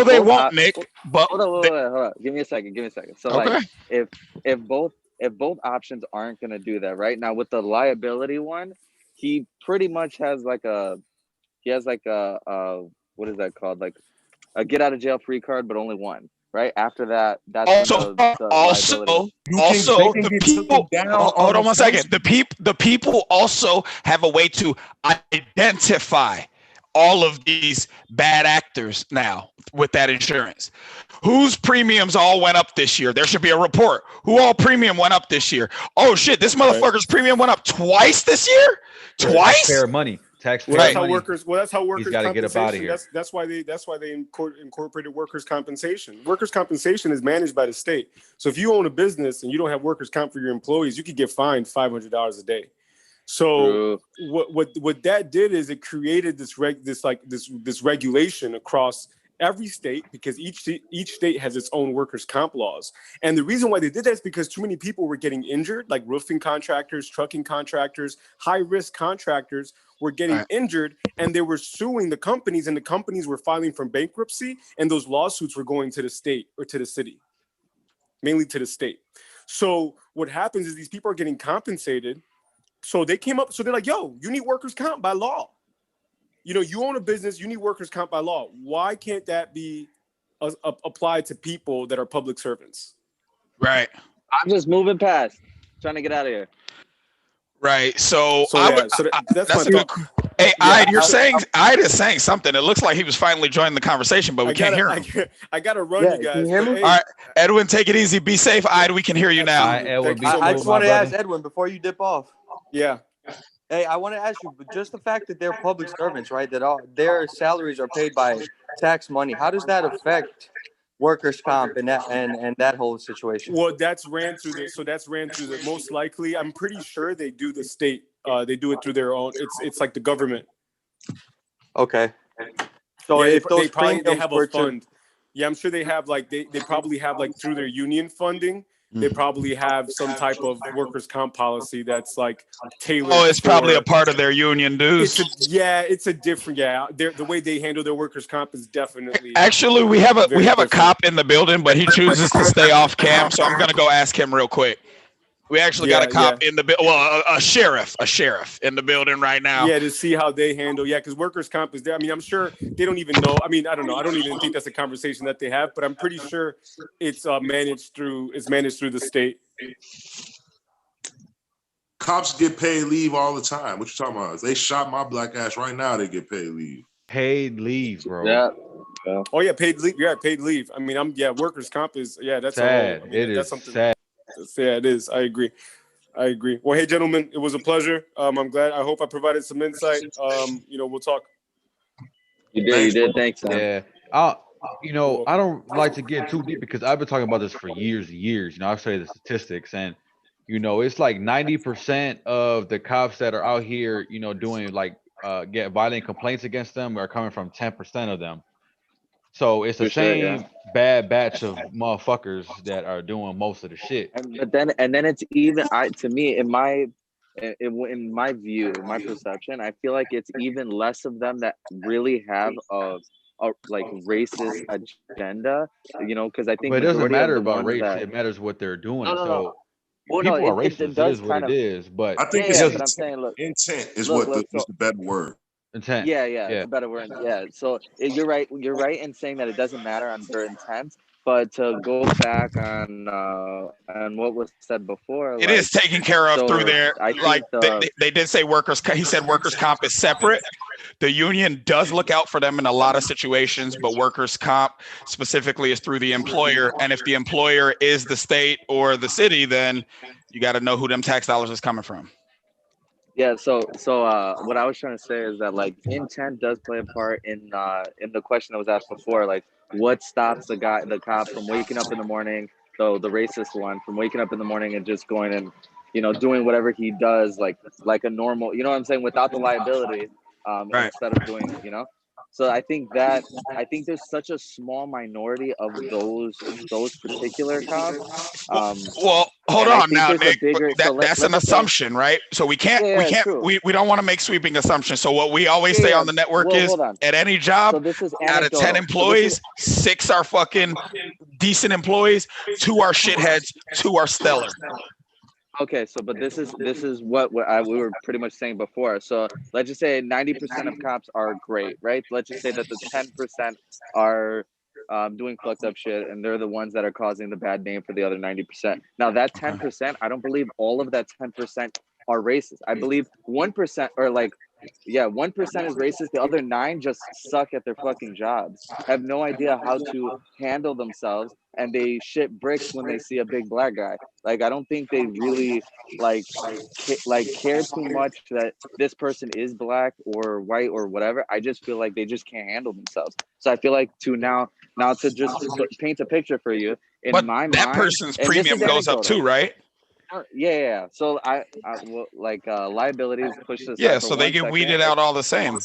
they won't, Nick. But hold on. Give me a second. So if both options aren't going to do that, right? Now with the liability one, he pretty much has what is that called? Like a get out of jail free card, but only one. Right after that, that's also the people. Hold on 1 second. The people also have a way to identify all of these bad actors now with that insurance. Whose premiums all went up this year? There should be a report. Who all premium went up this year? Oh shit! This motherfucker's premium went up twice this year. Twice. Taxpayer money. That's how workers. He's got to get up out of here. That's why they incorporated workers' compensation. Workers' compensation is managed by the state. So if you own a business and you don't have workers' comp for your employees, you could get fined $500 a day. So what that did is it created this regulation across every state, because each state has its own workers' comp laws. And the reason why they did that is because too many people were getting injured, like roofing contractors, trucking contractors, high-risk contractors were getting injured, and they were suing the companies, and the companies were filing for bankruptcy, and those lawsuits were going to the state or to the city, mainly to the state. So what happens is these people are getting compensated. So they came up, so they're like, yo, you need workers' comp by law. You know, you own a business, you need workers' comp by law. Why can't that be applied to people that are public servants? Right. I'm just moving past, trying to get out of here. Right. So that's a good. Hey, Yeah, Ide, Ide is saying something. It looks like he was finally joining the conversation, but we can't hear him. I gotta run, you guys. Can you hear me? All right, Edwin, take it easy. Be safe. Ide, we can hear you now. I just want to ask Edwin before you dip off. Yeah. Hey, I want to ask you, just the fact that they're public servants, right? That all their salaries are paid by tax money. How does that affect workers' comp and that whole situation? Well, that's ran through the most likely. I'm pretty sure they do the state. They do it through their own. It's like the government. Okay. So yeah, if those they have a fund. Yeah, I'm sure they have they probably have through their union funding. They probably have some type of workers' comp policy that's tailored. Oh, it's probably a part of their union dues. It's a different. Yeah, the way they handle their workers' comp is definitely. Actually, we have a cop in the building, but he chooses to stay off cam, so I'm gonna go ask him real quick. We actually got a cop in the a sheriff in the building right now. Yeah, to see how they handle. Yeah, because workers' comp is there. I mean, I'm sure they don't even know. I mean, I don't know. I don't even think that's a conversation that they have. But I'm pretty sure it's managed through the state. Cops get paid leave all the time. What you talking about? If they shot my black ass right now, they get paid leave. Paid leave, bro. Yeah. Oh yeah, paid leave. Yeah, paid leave. I mean, workers' comp is that's sad. That's something sad. Yeah, it is. I agree. Well, hey, gentlemen, it was a pleasure. I'm glad. I hope I provided some insight. We'll talk. You did. Thanks, Sam. Yeah. I don't like to get too deep because I've been talking about this for years and years. I've studied the statistics, and it's like 90% of the cops that are out here, doing get violent complaints against them are coming from 10% of them. So it's the same bad batch of motherfuckers that are doing most of the shit. And then it's even to me in my view, my perception, I feel like it's even less of them that really have a racist agenda. Because I think but it doesn't matter about race; it matters what they're doing. No. Well, people are racist. It is what it is. But I think but I'm saying, look, intent is the better word. Intent. Yeah. Better word. Yeah. So you're right. You're right in saying that it doesn't matter on their intent. But to go back on what was said before, it is taken care of through there. They did say workers. He said workers' comp is separate. The union does look out for them in a lot of situations, but workers' comp specifically is through the employer. And if the employer is the state or the city, then you got to know who them tax dollars is coming from. Yeah, so what I was trying to say is that intent does play a part in the question that was asked before, what stops the cop from waking up in the morning, the racist one, from waking up in the morning and just going and doing whatever he does like a normal, you know what I'm saying, without the liability, instead of doing So I think there's such a small minority of those particular cops. Well, hold on now, Nick. That's an assumption, right? So we don't want to make sweeping assumptions. So what we always say on the network is, at any job, out of 10 employees, 6 are fucking decent employees, 2 are shitheads, 2 are stellar. Okay, so but this is what we were pretty much saying before. So let's just say 90% of cops are great, right? Let's just say that the 10% are doing fucked up shit, and they're the ones that are causing the bad name for the other 90%. Now that 10%, I don't believe all of that 10% are racist. I believe 1% or 1% is racist. The other 9 just suck at their fucking jobs, have no idea how to handle themselves, and they shit bricks when they see a big black guy. I don't think they really care too much that this person is black or white or whatever. I just feel like they just can't handle themselves. So I feel like now to just paint a picture for you, in my mind, that person's premium goes up too, right? Yeah. So like liabilities pushed aside Yeah, for so they 1 get second. weeded out all the same.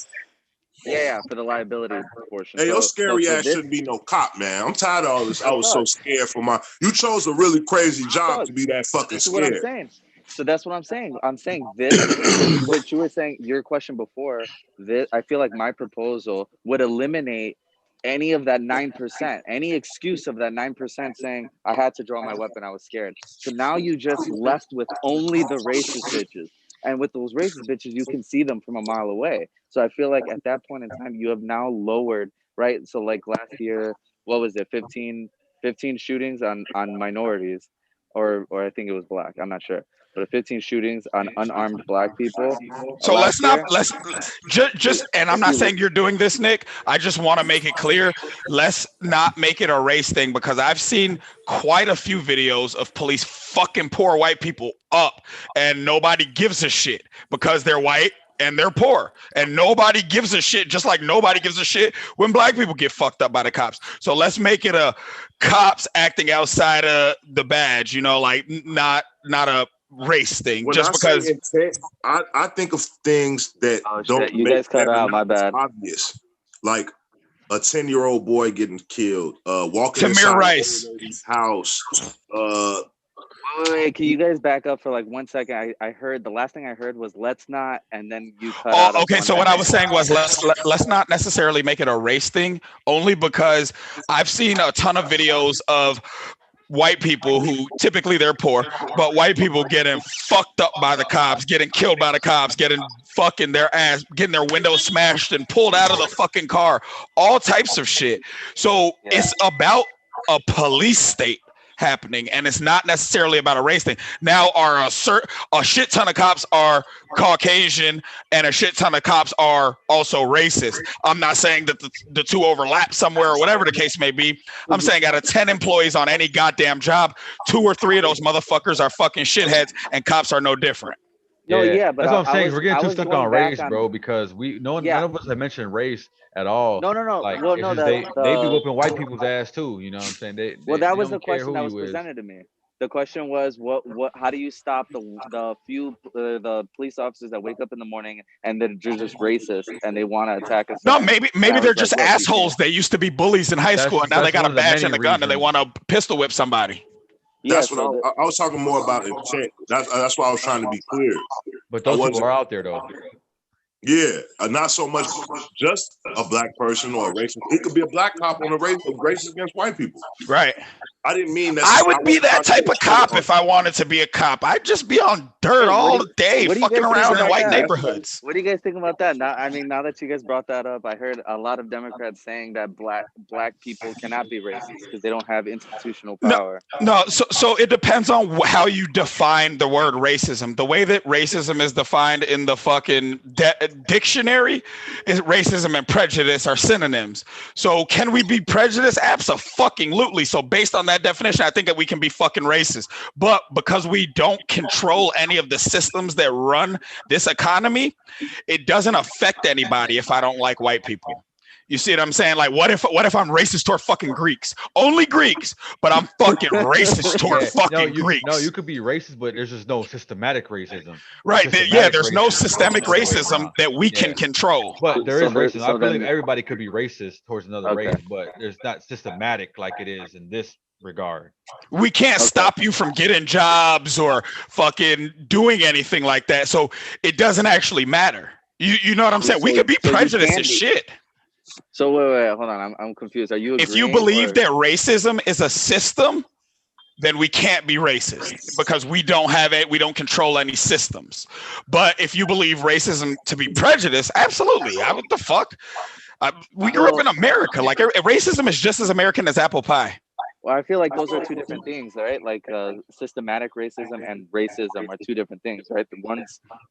Yeah, for the liability portion. Hey, your So scary for ass this, shouldn't be no cop, man. I'm tired of all this. I it was so sucks. scared for my. You chose a really crazy job to be that fucking This is what I'm scared. saying. So that's what I'm saying. I'm saying this, what you were saying, your question before, this, I feel like my proposal would eliminate any of that 9%, any excuse of that 9% saying, I had to draw my weapon, I was scared. So now you just left with only the racist bitches. And with those racist bitches, you can see them from a mile away. So I feel like at that point in time, you have now lowered, right? So like last year, what was it, 15 shootings on minorities, or I think it was black, I'm not sure, but 15 shootings on unarmed black people So last year. just and I'm If not you saying you're doing this, Nick. I just want to make it clear. Let's not make it a race thing, because I've seen quite a few videos of police fucking poor white people up, and nobody gives a shit because they're white and they're poor, and nobody gives a shit, just like nobody gives a shit when black people get fucked up by the cops. So let's make it a cops acting outside of the badge, you know, like not a race thing. When Just I because say intent, I think of things that don't you make guys cut that are out, my not bad. obvious, like a 10-year-old boy getting killed, walking Tamir inside Rice. a lady's house. Wait, can you guys back up for like 1 second? I heard, the last thing I heard was let's not, and then you cut out. Oh, okay. So what I was saying was let's not necessarily make it a race thing, only because I've seen a ton of videos of white people who typically they're poor, but white people getting fucked up by the cops, getting killed by the cops, getting fucking their ass, getting their windows smashed and pulled out of the fucking car, all types of shit. So it's about a police state happening, and it's not necessarily about a race thing. Now, a shit ton of cops are Caucasian and a shit ton of cops are also racist. I'm not saying that the two overlap somewhere or whatever the case may be. I'm saying out of 10 employees on any goddamn job, 2 or 3 of those motherfuckers are fucking shitheads, and cops are no different. No, yeah, but that's what I'm saying. was, We're getting I too was stuck going on back race, on- bro, because none of us have mentioned race at all. No. Like, Well, it's no, just they be whooping white people's ass too. You know what I'm saying? They that was don't the care question who that was you is. presented to me. The question was, how do you stop the few the police officers that wake up in the morning and they're just racist and they want to attack us? No, maybe they're just assholes. They used to be bullies in high school, and now they got a badge and a gun, and they want to pistol whip somebody. That's what I was talking more about intent. That's why I was trying to be clear. But those people are out there though. Yeah, not so much just a black person or a racist. It could be a black cop on a racist against white people. Right. I didn't mean that. I would be that type of cop if I wanted to be a cop. I'd just be on dirt all day, fucking around in white neighborhoods. What do you guys think about that? Now that you guys brought that up, I heard a lot of Democrats saying that black people cannot be racist because they don't have institutional power. No, so it depends on how you define the word racism. The way that racism is defined in the fucking dictionary is racism and prejudice are synonyms. So can we be prejudiced? Abso-fucking-lutely. So based on that definition, I think that we can be fucking racist. But because we don't control any of the systems that run this economy, it doesn't affect anybody if I don't like white people. You see what I'm saying? Like, what if I'm racist toward fucking Greeks? Only Greeks, but I'm fucking racist toward fucking Greeks. No, you could be racist, but there's just no systematic racism. Right. There's no systemic racism that we can control. But there is racism. I believe everybody could be racist towards another race, but there's not systematic like it is in this regard. We can't stop you from getting jobs or fucking doing anything like that. So it doesn't actually matter. You know what I'm saying? We could be prejudiced as shit. So wait, hold on. I'm confused. Are you? If you believe that racism is a system, then we can't be racist because we don't have it. We don't control any systems. But if you believe racism to be prejudice, absolutely. What the fuck? We grew up in America. Like racism is just as American as apple pie. Well, I feel like those are two different things, right? Like systematic racism and racism are two different things, right?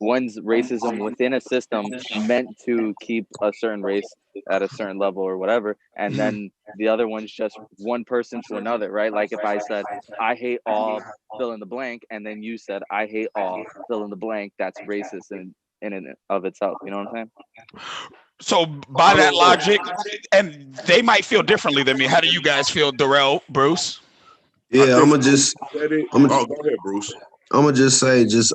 One's racism within a system meant to keep a certain race at a certain level or whatever, and then the other one's just one person to another, right? Like if I said I hate all fill in the blank, and then you said I hate all fill in the blank, that's racist in and of itself. You know what I'm saying? So by that logic, and they might feel differently than me. How do you guys feel, Darrell, Bruce? Yeah, I'm gonna go ahead, Bruce. I'm gonna just say, just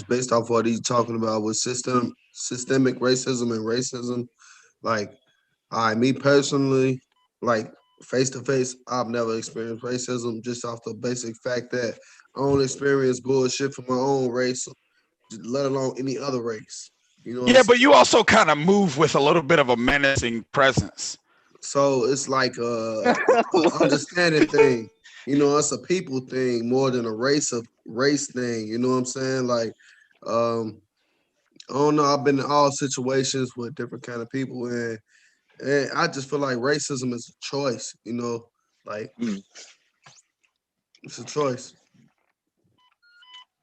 based off what he's talking about with systemic racism and racism, like, me personally, like face to face, I've never experienced racism just off the basic fact that I don't experience bullshit from my own race, let alone any other race. You know what I'm Yeah, saying? but you also kind of move with a little bit of a menacing presence. So it's like a understanding thing. You know, it's a people thing more than a race thing. You know what I'm saying? Like, I don't know. I've been in all situations with different kind of people, and I just feel like racism is a choice. You know, like it's a choice.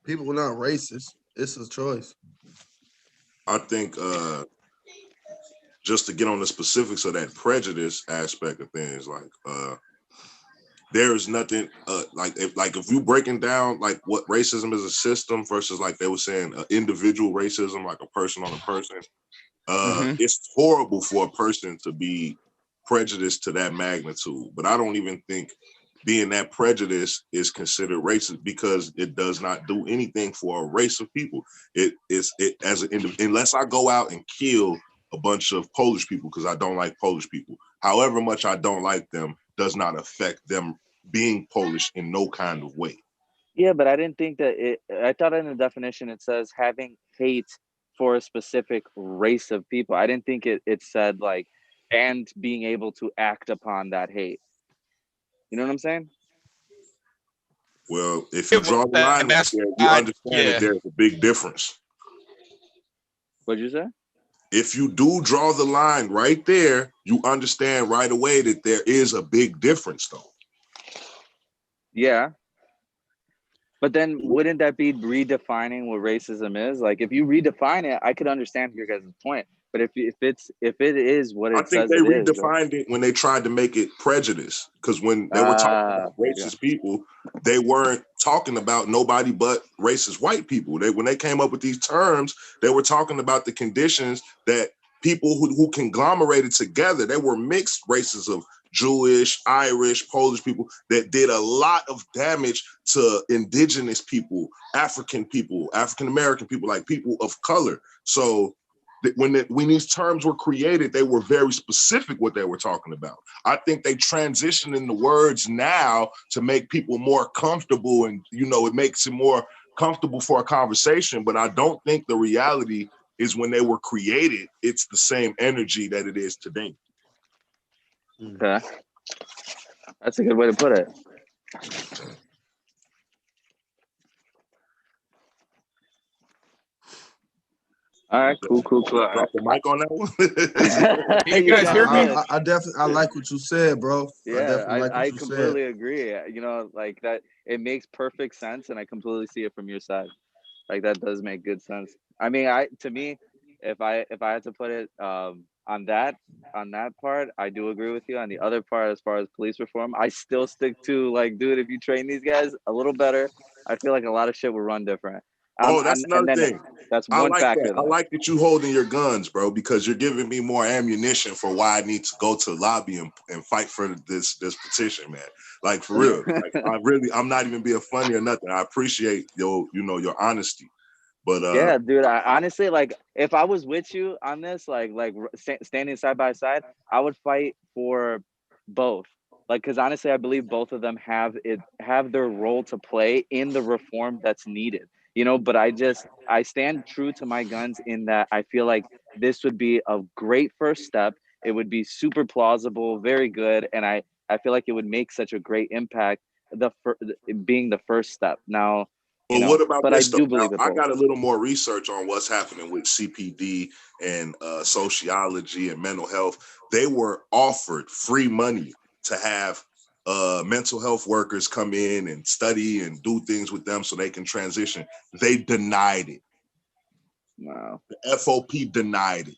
People are not racist. It's a choice. I think just to get on the specifics of that prejudice aspect of things, like there is nothing like if you breaking down like what racism is a system versus like they were saying individual racism, like a person on a person. It's horrible for a person to be prejudiced to that magnitude, but I don't even think being that prejudice is considered racist because it does not do anything for a race of people. It as an unless I go out and kill a bunch of Polish people because I don't like Polish people. However much I don't like them does not affect them being Polish in no kind of way. Yeah, but I didn't think that I thought in the definition it says having hate for a specific race of people. I didn't think it said like, and being able to act upon that hate. You know what I'm saying? Well, if you draw the line right there, you understand that there's a big difference. What'd you say? If you do draw the line right there, you understand right away that there is a big difference, though. Yeah. But then wouldn't that be redefining what racism is? Like if you redefine it, I could understand your guys' point. But if it is what it says they it is, redefined it when they tried to make it prejudice. Because when they were talking about racist people, they weren't talking about nobody but racist white people. When they came up with these terms, they were talking about the conditions that people who conglomerated together. They were mixed races of Jewish, Irish, Polish people that did a lot of damage to indigenous people, African American people, like people of color. So when these terms were created, they were very specific what they were talking about. I think they transition in the words now to make people more comfortable, and it makes it more comfortable for a conversation. But I don't think the reality is when they were created, it's the same energy that it is today. Okay. That's a good way to put it. All right, cool. Drop the mic on that one. Hey, you guys hear me? I definitely like what you said, bro. Yeah, I you completely said. agree. Like that, it makes perfect sense, and I completely see it from your side. Like that does make good sense. I mean, to me, if I had to put it on that part, I do agree with you. On the other part, as far as police reform, I still stick to like, dude, if you train these guys a little better, I feel like a lot of shit will run different. That's another thing. That's I one like factor. that. I like that you holding your guns, bro, because you're giving me more ammunition for why I need to go to the lobby and fight for this petition, man. Like for real. Like I'm not even being funny or nothing. I appreciate your honesty. But yeah, dude, I honestly, like, if I was with you on this, like standing side by side, I would fight for both. Like, because honestly, I believe both of them have their role to play in the reform that's needed. But I stand true to my guns in that I feel like this would be a great first step. It would be super plausible, very good, and I feel like it would make such a great impact. Being the first step. Now, well, what about but this? I do believe it. I got a little more research on what's happening with CPD and sociology and mental health. They were offered free money to have mental health workers come in and study and do things with them so they can transition. They denied it. Wow. The FOP denied it.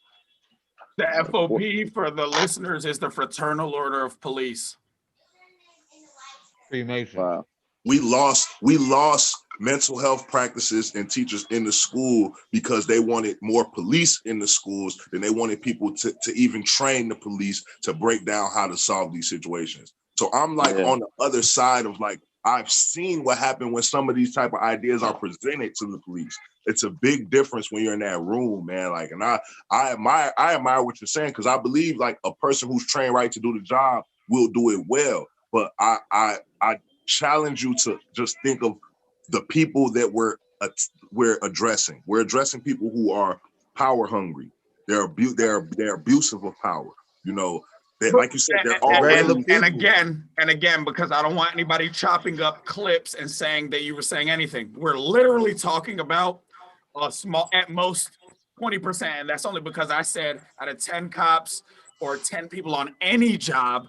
The FOP, for the listeners, is the Fraternal Order of Police. Freemason. Wow. We lost mental health practices and teachers in the school because they wanted more police in the schools than they wanted people to even train the police to break down how to solve these situations. So I'm like on the other side of like I've seen what happened when some of these type of ideas are presented to the police. It's a big difference when you're in that room, man. Like, and I admire what you're saying, because I believe like a person who's trained right to do the job will do it well. But I challenge you to just think of the people that we're addressing. We're addressing people who are power hungry. They're abusive of power. You know, that, like you said, they're already and again, because I don't want anybody chopping up clips and saying that you were saying anything. We're literally talking about a small, at most 20%, and that's only because I said out of 10 cops or 10 people on any job,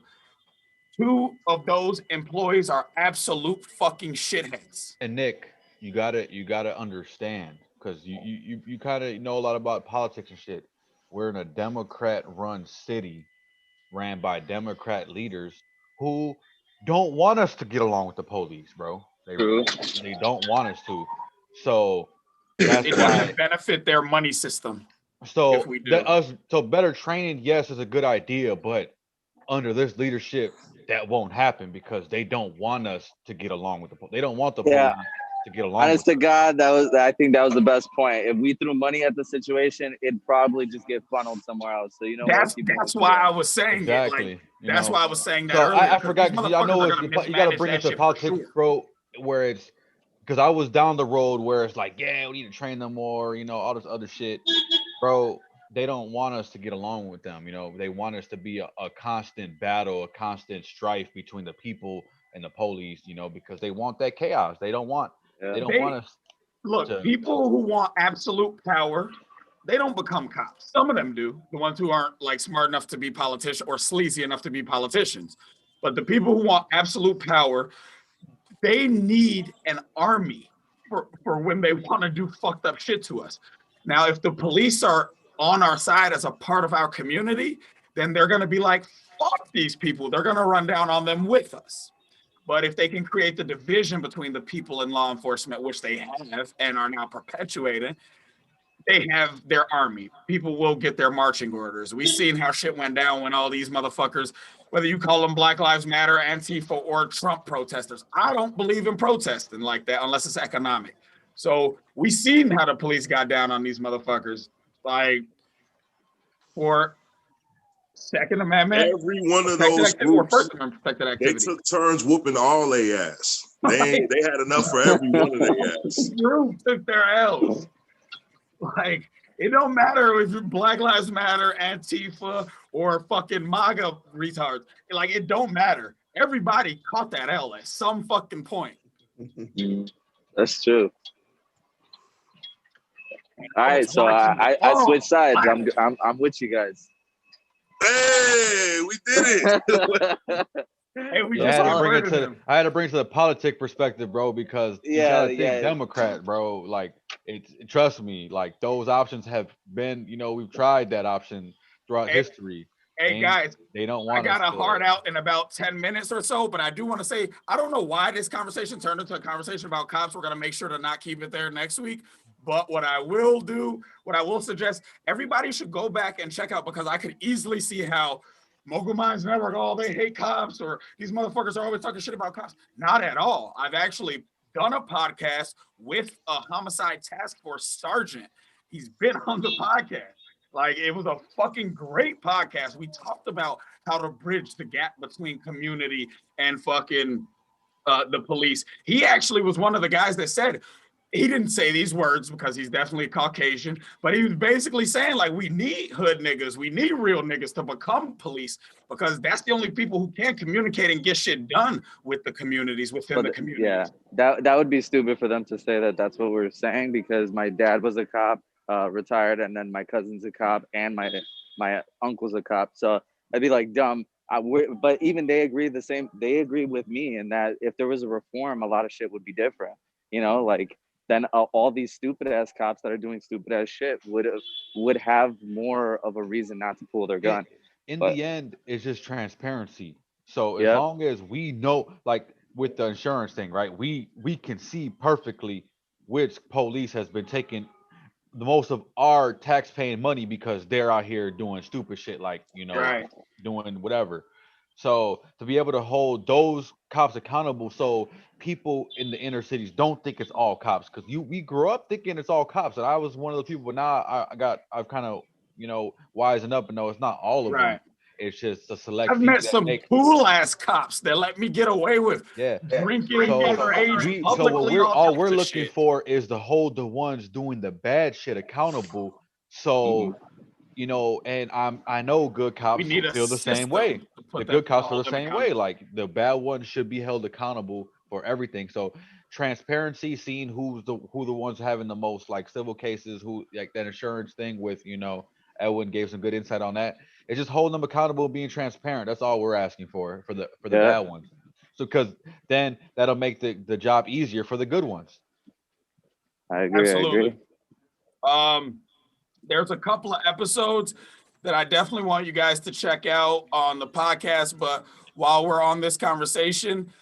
2 of those employees are absolute fucking shitheads. And Nick, you gotta understand, because you kind of know a lot about politics and shit. We're in a Democrat-run city, ran by Democrat leaders who don't want us to get along with the police, bro. They don't want us to. So that's It why. doesn't benefit their money system. So if we do. so better training, yes, is a good idea, but under this leadership, that won't happen because they don't want us to get along with the police. They don't want the police to get along. Honest to God, I think that was the best point. If we threw money at the situation, it'd probably just get funneled somewhere else. So that's why I was saying exactly. it. Like, that's why I was saying that so earlier. I forgot, because I know you got to bring it to politics, bro. Where it's because I was down the road where it's like, yeah, we need to train them more, all this other shit, bro. They don't want us to get along with them, They want us to be a constant battle, a constant strife between the people and the police, because they want that chaos. They don't want us. Look, people who want absolute power, they don't become cops. Some of them do, the ones who aren't like smart enough to be politicians or sleazy enough to be politicians. But the people who want absolute power, they need an army for when they want to do fucked up shit to us. Now, if the police are on our side as a part of our community, then they're going to be like, fuck these people. They're going to run down on them with us. But if they can create the division between the people and law enforcement, which they have and are now perpetuating, they have their army. People will get their marching orders. We've seen how shit went down when all these motherfuckers, whether you call them Black Lives Matter, Antifa, or Trump protesters. I don't believe in protesting like that unless it's economic. So we seen how the police got down on these motherfuckers. Like, for Second Amendment, every one of those or groups, First Amendment protected activity. they took turns whooping all their ass. They had enough for every one of their ass. Group took their L's. Like, it don't matter if you're Black Lives Matter, Antifa, or fucking MAGA retards. Like, it don't matter. Everybody caught that L at some fucking point. That's true. All right, so I switched sides. I'm with you guys. Hey, we did it. Hey, I had to bring it to the politic perspective, bro, because you gotta think Democrat, bro. Like, trust me, like those options have been, we've tried that option throughout history. Hey guys, they don't want. I got a hard out in about 10 minutes or so, but I do want to say I don't know why this conversation turned into a conversation about cops. We're gonna make sure to not keep it there next week. But what I will suggest, everybody should go back and check out, because I could easily see how Mogul Minds Network, they hate cops, or these motherfuckers are always talking shit about cops. Not at all. I've actually done a podcast with a homicide task force sergeant. He's been on the podcast. Like, it was a fucking great podcast. We talked about how to bridge the gap between community and fucking the police. He actually was one of the guys that said, he didn't say these words because he's definitely Caucasian, but he was basically saying, like, we need hood niggas. We need real niggas to become police, because that's the only people who can communicate and get shit done with the communities, within the community. Yeah, that would be stupid for them to say that that's what we're saying, because my dad was a cop, retired, and then my cousin's a cop, and my uncle's a cop. So I'd be like, dumb. But even they agree they agree with me in that if there was a reform, a lot of shit would be different. Like, then all these stupid ass cops that are doing stupid ass shit would have more of a reason not to pull their gun. In the end, it's just transparency. So as long as we know, like with the insurance thing, right? We can see perfectly which police has been taking the most of our tax-paying money because they're out here doing stupid shit, like doing whatever. So to be able to hold those cops accountable, so people in the inner cities don't think it's all cops, because we grew up thinking it's all cops, and I was one of those people. But now I've kind of wising up and know it's not all of them. Right. It's just a select I've few met that some make. cool ass cops that let me get away with drinking underage So what publicly. all we're types of looking shit. for is to hold the ones doing the bad shit accountable. So and I know good cops need a feel the same system way. to put The them- good to cops feel hold the them same way. accountable. Like the bad ones should be held accountable for everything. So transparency, seeing who the ones having the most like civil cases, who like that insurance thing with Edwin gave some good insight on that. It's just holding them accountable, being transparent. That's all we're asking for the Yeah. bad ones. So because then that'll make the job easier for the good ones. I agree. Absolutely. There's a couple of episodes that I definitely want you guys to check out on the podcast. But while we're on this conversation,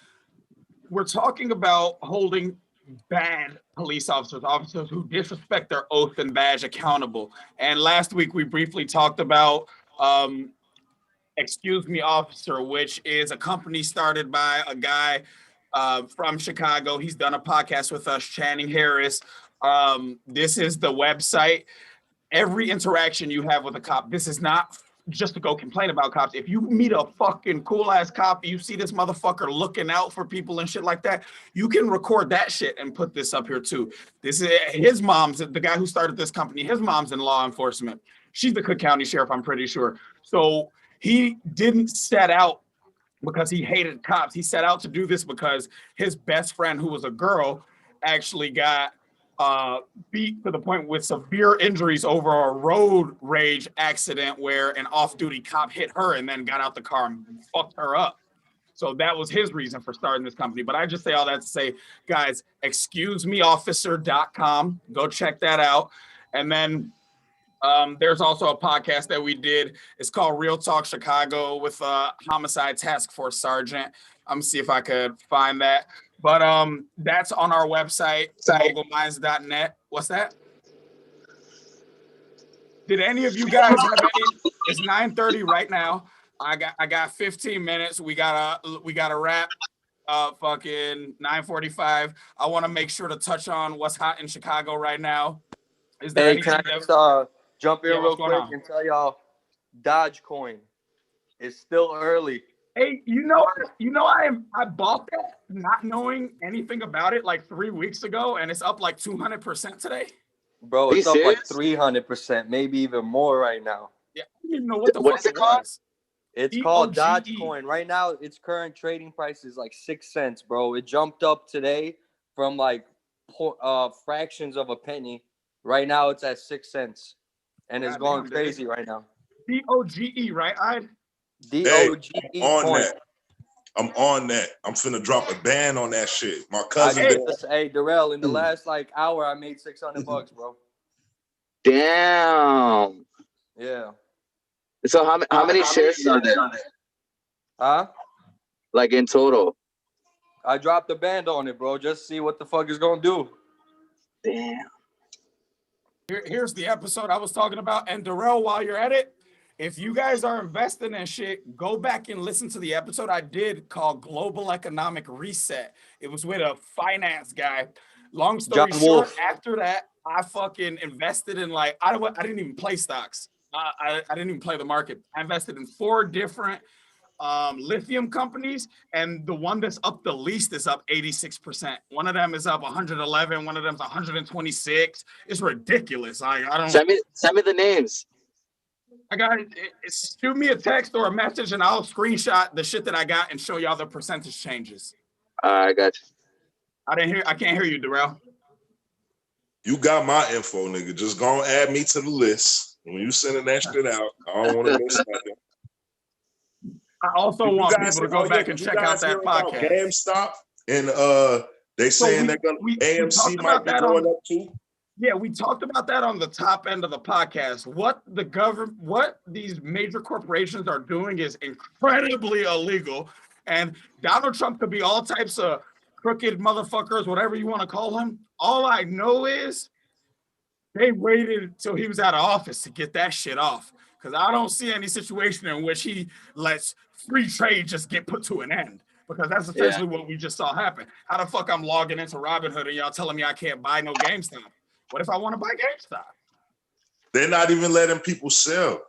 we're talking about holding bad police officers who disrespect their oath and badge accountable. And last week we briefly talked about Excuse Me Officer, which is a company started by a guy from Chicago. He's done a podcast with us, Channing Harris. This is the website. Every interaction you have with a cop, this is not just to go complain about cops. If you meet a fucking cool ass cop, you see this motherfucker looking out for people and shit like that, you can record that shit and put this up here too. This is his mom's, the guy who started this company, his mom's in law enforcement. She's the Cook County Sheriff, I'm pretty sure. So he didn't set out because he hated cops. He set out to do this because his best friend, who was a girl, actually got beat to the point with severe injuries over a road rage accident where an off-duty cop hit her and then got out the car and fucked her up. So that was his reason for starting this company. But I just say all that to say, guys, excusemeofficer.com. Go check that out. And then there's also a podcast that we did. It's called Real Talk Chicago with Homicide Task Force Sergeant. I'm gonna see if I could find that. But that's on our website, mogulminds.net. What's that? Did any of you guys have any? It's 9:30 right now. I got 15 minutes. We gotta wrap. Fucking 9:45. I want to make sure to touch on what's hot in Chicago right now. Is there Hey, can I just jump in real quick and tell y'all, Dogecoin is still early. Hey, I bought that not knowing anything about it like 3 weeks ago, and it's up like 200% today. Bro, it's up like 300%, maybe even more right now. Yeah, I don't even know what the fuck it was. It's called Dogecoin. Right now, its current trading price is like 6 cents, bro. It jumped up today from like fractions of a penny. Right now, it's at 6 cents, and it's going crazy right now. DOGE, right? DOGE. I'm on that. I'm finna drop a ban on that shit. My cousin. Hey, Darrell, in the last like hour, I made $600, bro. Damn. Yeah. So how many shares are there? Huh? Like in total? I dropped a band on it, bro. Just see what the fuck it's gonna do. Damn. Here's the episode I was talking about. And Darrell, while you're at it, if you guys are investing in shit, go back and listen to the episode I did called Global Economic Reset. It was with a finance guy. Long story short, after that, I fucking invested in like, I didn't even play stocks. I didn't even play the market. I invested in 4 different lithium companies, and the one that's up the least is up 86%. One of them is up 111, one of them's 126. It's ridiculous. I don't send me the names. I got it. Shoot me a text or a message, and I'll screenshot the shit that I got and show y'all the percentage changes. I got you. I can't hear you, Darrell. You got my info, nigga. Just go and add me to the list. When you sending that shit out, I don't want to miss nothing. I also want people to go back and check out that podcast. GameStop, and they saying they're gonna AMC might be going up too. Yeah, we talked about that on the top end of the podcast. What these major corporations are doing is incredibly illegal, and Donald Trump could be all types of crooked motherfuckers, whatever you want to call him. All I know is they waited till he was out of office to get that shit off. Because I don't see any situation in which he lets free trade just get put to an end? Because that's essentially what we just saw happen. How the fuck I'm logging into Robinhood and y'all telling me I can't buy no GameStop? What if I want to buy GameStop? They're not even letting people sell.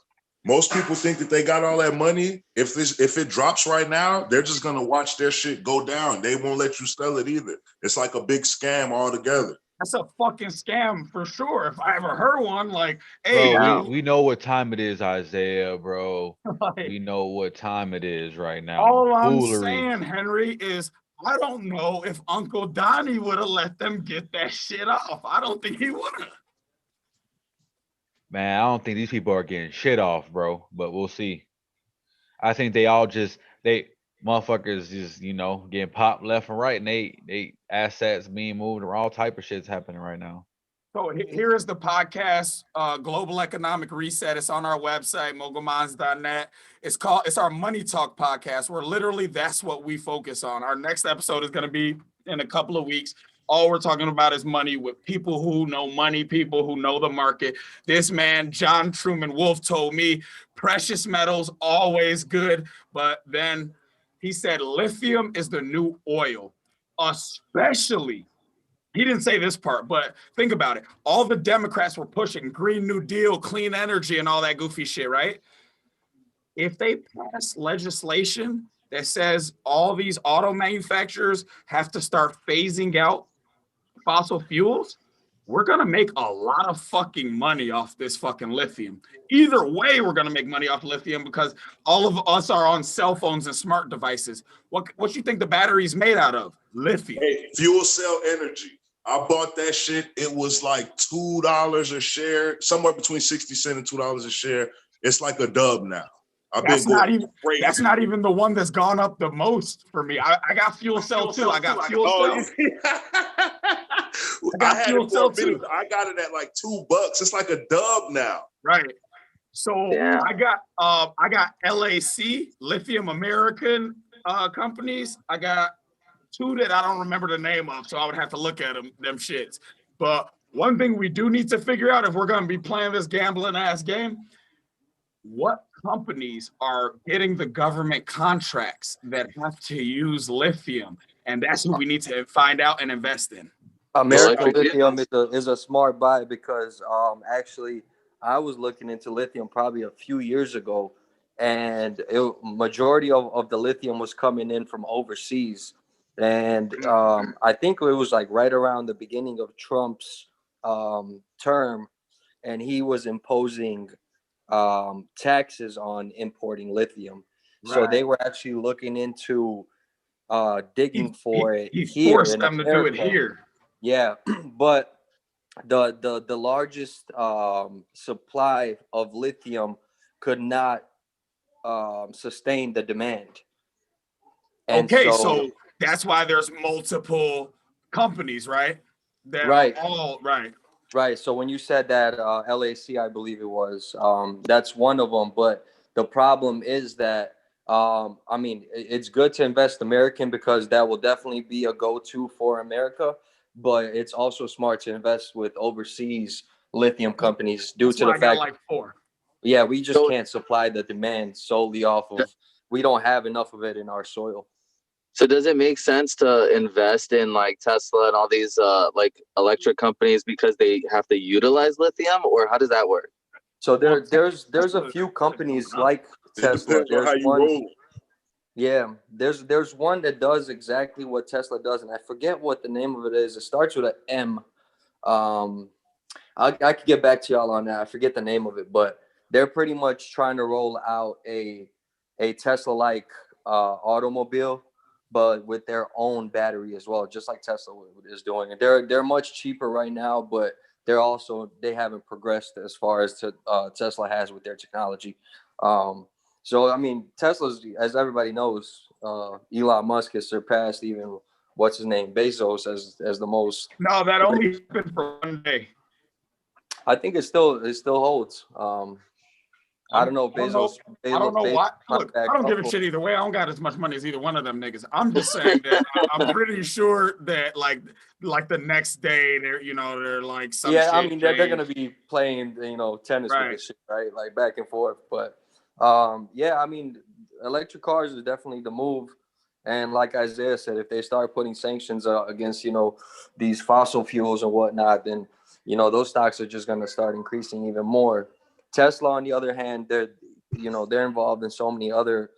Most people think that they got all that money. If it drops right now, they're just gonna watch their shit go down. They won't let you sell it either. It's like a big scam altogether. That's a fucking scam for sure. If I ever heard one, like, hey, bro, we know what time it is, Isaiah, bro. We know what time it is right now. All I'm Foolery. saying, Henry, is I don't know if Uncle Donnie would have let them get that shit off. I don't think he would have. Man, I don't think these people are getting shit off, bro. But we'll see. I think they all motherfuckers just, getting popped left and right, and they assets being moved, or all type of shit's happening right now. So here is the podcast, Global Economic Reset. It's on our website, mogulminds.net. It's our Money Talk podcast, where literally that's what we focus on. Our next episode is going to be in a couple of weeks. All we're talking about is money with people who know money, people who know the market. This man, John Truman Wolf, told me precious metals, always good. But then he said lithium is the new oil, especially. He didn't say this part, but think about it. All the Democrats were pushing Green New Deal, clean energy, and all that goofy shit, right? If they pass legislation that says all these auto manufacturers have to start phasing out fossil fuels, we're going to make a lot of fucking money off this fucking lithium. Either way, we're going to make money off lithium because all of us are on cell phones and smart devices. What you think the battery's made out of? Lithium. Hey, fuel cell energy. I bought that shit. It was like $2 a share, somewhere between 60 cents and $2 a share. It's like a dub now. That's not even the one that's gone up the most for me. I got fuel cell too. I got fuel cell. I had it for a minute. I got it at like $2. It's like a dub now. Right. So I got LAC, Lithium American companies. I got two that I don't remember the name of, so I would have to look at them shits. But one thing we do need to figure out if we're going to be playing this gambling ass game, what companies are getting the government contracts that have to use lithium? And that's what we need to find out and invest in. American Lithium is a smart buy because actually I was looking into lithium probably a few years ago, and majority of the lithium was coming in from overseas. And I think it was like right around the beginning of Trump's term, and he was imposing taxes on importing lithium. Right. So they were actually looking into digging for it here. He forced them to do it here. Yeah, but the largest supply of lithium could not sustain the demand. And so that's why there's multiple companies, right? That right. Are all right. Right. So when you said that LAC, I believe it was, that's one of them. But the problem is that, I mean, it's good to invest American because that will definitely be a go-to for America. But it's also smart to invest with overseas lithium companies due to the fact. Yeah, we just can't supply the demand solely off of. We don't have enough of it in our soil. So does it make sense to invest in like Tesla and all these like electric companies because they have to utilize lithium, or how does that work? So there's a few companies like Tesla. There's one. Yeah, there's one that does exactly what Tesla does, and I forget what the name of it is. It starts with an M. I could get back to y'all on that. I forget the name of it, but they're pretty much trying to roll out a Tesla-like automobile, but with their own battery as well, just like Tesla is doing. And they're much cheaper right now, but they haven't progressed as far as Tesla has with their technology. So I mean, Tesla's, as everybody knows, Elon Musk has surpassed even what's his name, Bezos, as the most. No, that only happened for one day. I think it still holds. I don't know. Bezos. I don't know why. Look, I don't give a shit either way. I don't got as much money as either one of them niggas. I'm just saying that I'm pretty sure that like the next day they're like some shit. I mean they're gonna be playing tennis with this shit, right? Like back and forth. But I mean electric cars is definitely the move. And like Isaiah said, if they start putting sanctions against, these fossil fuels and whatnot, then, those stocks are just going to start increasing even more. Tesla, on the other hand, they're involved in so many other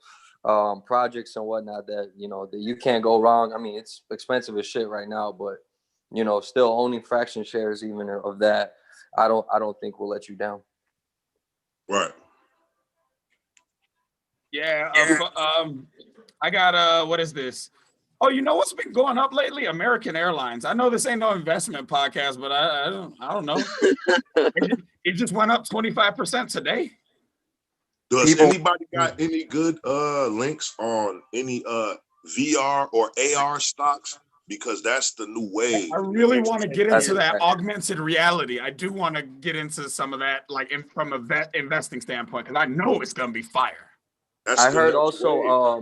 projects and whatnot that, that you can't go wrong. I mean, it's expensive as shit right now, but, still owning fraction shares even of that, I don't think will let you down. Right. Yeah. I got what is this? Oh, you know what's been going up lately? American Airlines. I know this ain't no investment podcast, but I don't know. it just went up 25% today. Does anybody got any good links on any VR or AR stocks? Because that's the new wave. I really want to get into that augmented reality. I do want to get into some of that, like from a investing standpoint, because I know it's gonna be fire. I heard also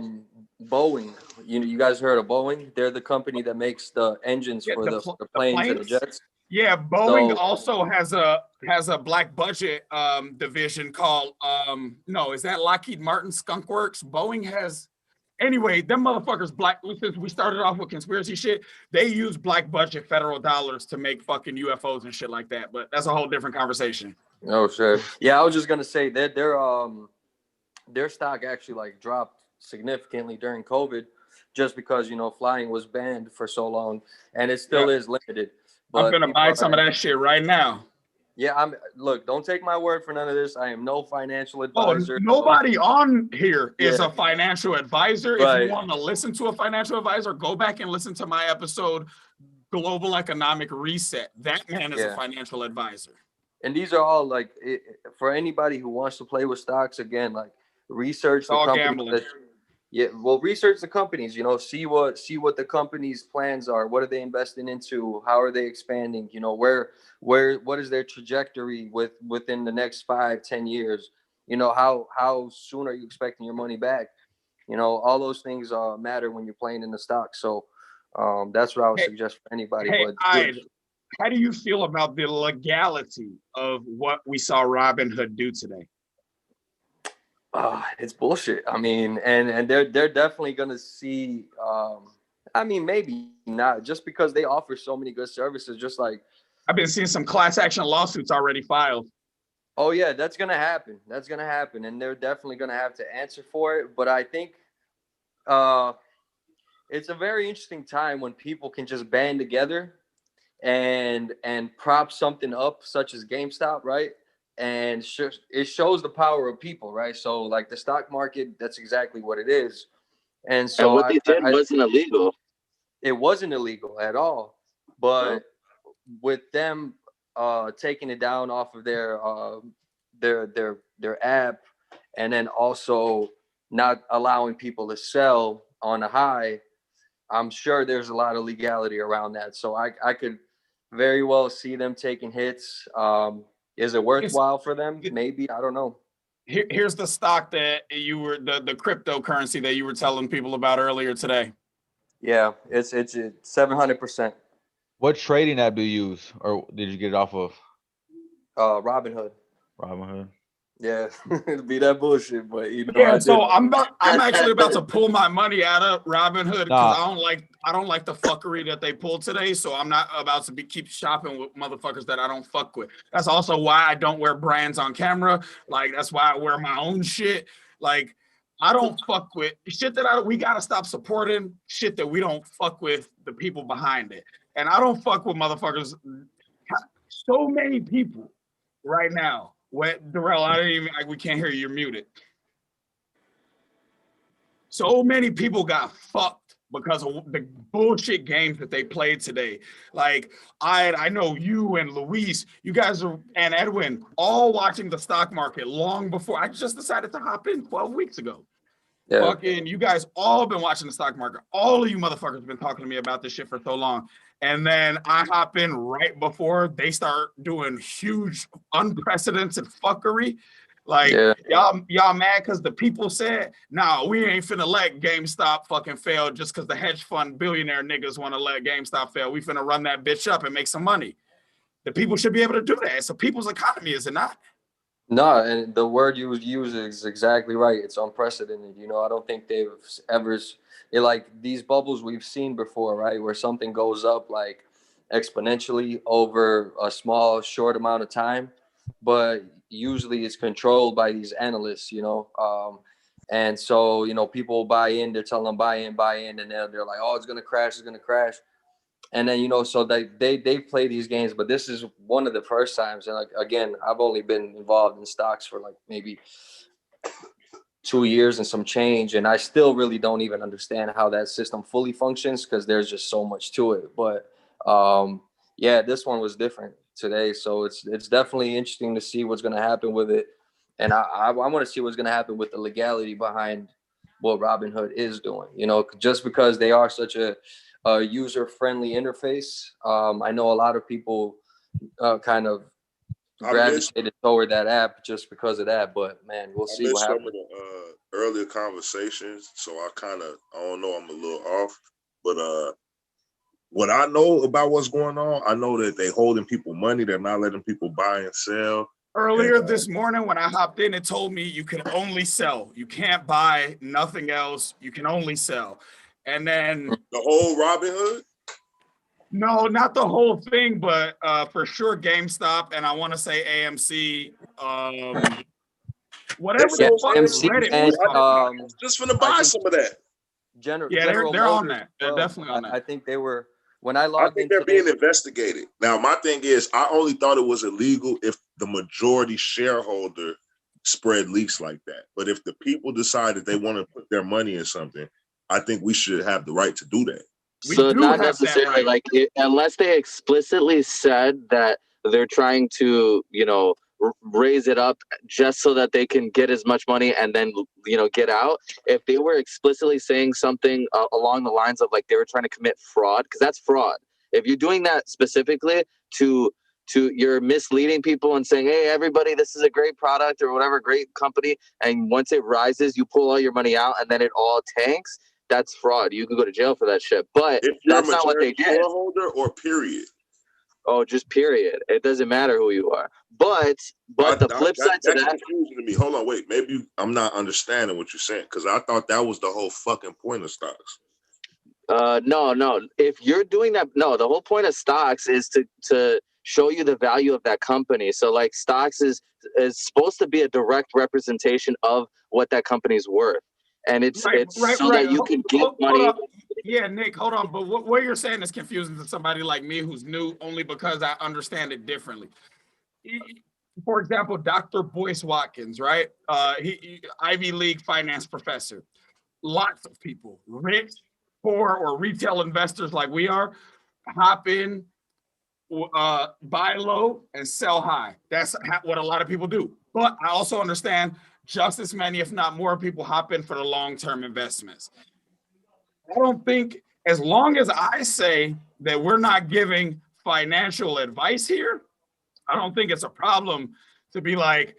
Boeing. You guys heard of Boeing? They're the company that makes the engines for the planes and the jets. Yeah, Boeing also has a black budget division called no, is that Lockheed Martin Skunk Works? Boeing has anyway, them motherfuckers since we started off with conspiracy shit, they use black budget federal dollars to make fucking UFOs and shit like that. But that's a whole different conversation. Oh sure. Yeah, I was just gonna say that their stock actually like dropped significantly during COVID, just because flying was banned for so long, and it still is limited. But I'm gonna buy some of that shit right now. Yeah, look, don't take my word for none of this. I am no financial advisor. Nobody on here is a financial advisor. Right. If you want to listen to a financial advisor, go back and listen to my episode, Global Economic Reset. That man is a financial advisor. And these are all like for anybody who wants to play with stocks. Again, like research the company. Research the companies. See what the company's plans are. What are they investing into? How are they expanding? What is their trajectory within the next 5-10 years? How soon are you expecting your money back? All those things matter when you're playing in the stock. So that's what I would suggest for anybody. How do you feel about the legality of what we saw Robinhood do today? It's bullshit. I mean, and they're definitely gonna see. I mean, maybe not just because they offer so many good services. Just like I've been seeing some class action lawsuits already filed. Oh yeah, that's gonna happen. That's gonna happen, and they're definitely gonna have to answer for it. But I think it's a very interesting time when people can just band together and prop something up, such as GameStop, right? And it shows the power of people, right? So like the stock market, that's exactly what it is. And so what they did wasn't illegal. It wasn't illegal at all. But with them taking it down off of their app, and then also not allowing people to sell on a high, I'm sure there's a lot of legality around that. So I could very well see them taking hits. Is it worthwhile for them? Maybe. I don't know. Here's the stock that you were the cryptocurrency that you were telling people about earlier today. Yeah, it's 700%. What trading app do you use, or did you get it off of? Robinhood. Robinhood. Yeah, it'd be that bullshit, but Yeah, so I'm actually about to pull my money out of Robinhood because Nah. I don't like the fuckery that they pulled today. So I'm not about to keep shopping with motherfuckers that I don't fuck with. That's also why I don't wear brands on camera. Like that's why I wear my own shit. Like I don't fuck with shit that we gotta stop supporting shit that we don't fuck with the people behind it. And I don't fuck with motherfuckers. So many people right now. What, Darrell? We can't hear you. You're muted. So many people got fucked because of the bullshit games that they played today. Like I know you and Luis, you guys are, and Edwin, all watching the stock market long before I just decided to hop in 12 weeks ago. Yeah. Fucking, you guys all been watching the stock market. All of you motherfuckers have been talking to me about this shit for so long. And then I hop in right before they start doing huge, unprecedented fuckery. Like, y'all mad because the people said, nah, we ain't finna let GameStop fucking fail just because the hedge fund billionaire niggas want to let GameStop fail. We finna run that bitch up and make some money. The people should be able to do that. It's a people's economy, is it not? No, and the word you use is exactly right. It's unprecedented. You know, I don't think they've ever like these bubbles we've seen before, right? Where something goes up like exponentially over a small, short amount of time, but usually it's controlled by these analysts, you know. And so, you know, people buy in, they're telling them buy in, and they're like, oh, it's gonna crash, it's gonna crash. And then, you know, so they play these games, but this is one of the first times. And like, again, I've only been involved in stocks for like maybe 2 years and some change, and I still really don't even understand how that system fully functions because there's just so much to it. But yeah, this one was different today, so it's definitely interesting to see what's going to happen with it, and I want to see what's going to happen with the legality behind what Robinhood is doing. You know, just because they are such a user-friendly interface, I know a lot of people kind of gravitated toward that app just because of that. But man, we'll see what happens. Some of the earlier conversations, so I don't know, I'm a little off. But what I know about what's going on, I know that they holding people money. They're not letting people buy and sell. Earlier this morning when I hopped in, it told me you can only sell. You can't buy nothing else. You can only sell. And then the whole Robinhood? No, not the whole thing, but for sure GameStop, and I want to say AMC, whatever Yeah, the fuck AMC Reddit and was. Just finna buy some of that. Yeah, they're on that. They're definitely on that. I think they were when I I logged think in. they're being investigated. Now, my thing is, I only thought it was illegal if the majority shareholder spread leaks like that. But if the people decide that they want to put their money in something, I think we should have the right to do that. So not necessarily like unless they explicitly said that they're trying to, you know, raise it up just so that they can get as much money and then, you know, get out. If they were explicitly saying something along the lines of like they were trying to commit fraud, because that's fraud. If you're doing that specifically to you're misleading people and saying, hey, everybody, this is a great product or whatever, great company, and once it rises, you pull all your money out and then it all tanks. That's fraud. You can go to jail for that shit. But that's not what they did. Shareholder or period? Oh, just period. It doesn't matter who you are. But the flip side to that. That's confusing to me. Hold on, wait. Maybe I'm not understanding what you're saying because I thought that was the whole fucking point of stocks. No. If you're doing that, no. The whole point of stocks is to show you the value of that company. So like stocks is supposed to be a direct representation of what that company's worth. And it's so that you can get money. Yeah, Nick, hold on. But what you're saying is confusing to somebody like me who's new only because I understand it differently. For example, Dr. Boyce Watkins, right? He Ivy League finance professor. Lots of people, rich, poor, or retail investors like we are, hop in, buy low and sell high. That's what a lot of people do. But I also understand just as many, if not more, people hop in for the long-term investments. I don't think, as long as I say that we're not giving financial advice here, I don't think it's a problem to be like,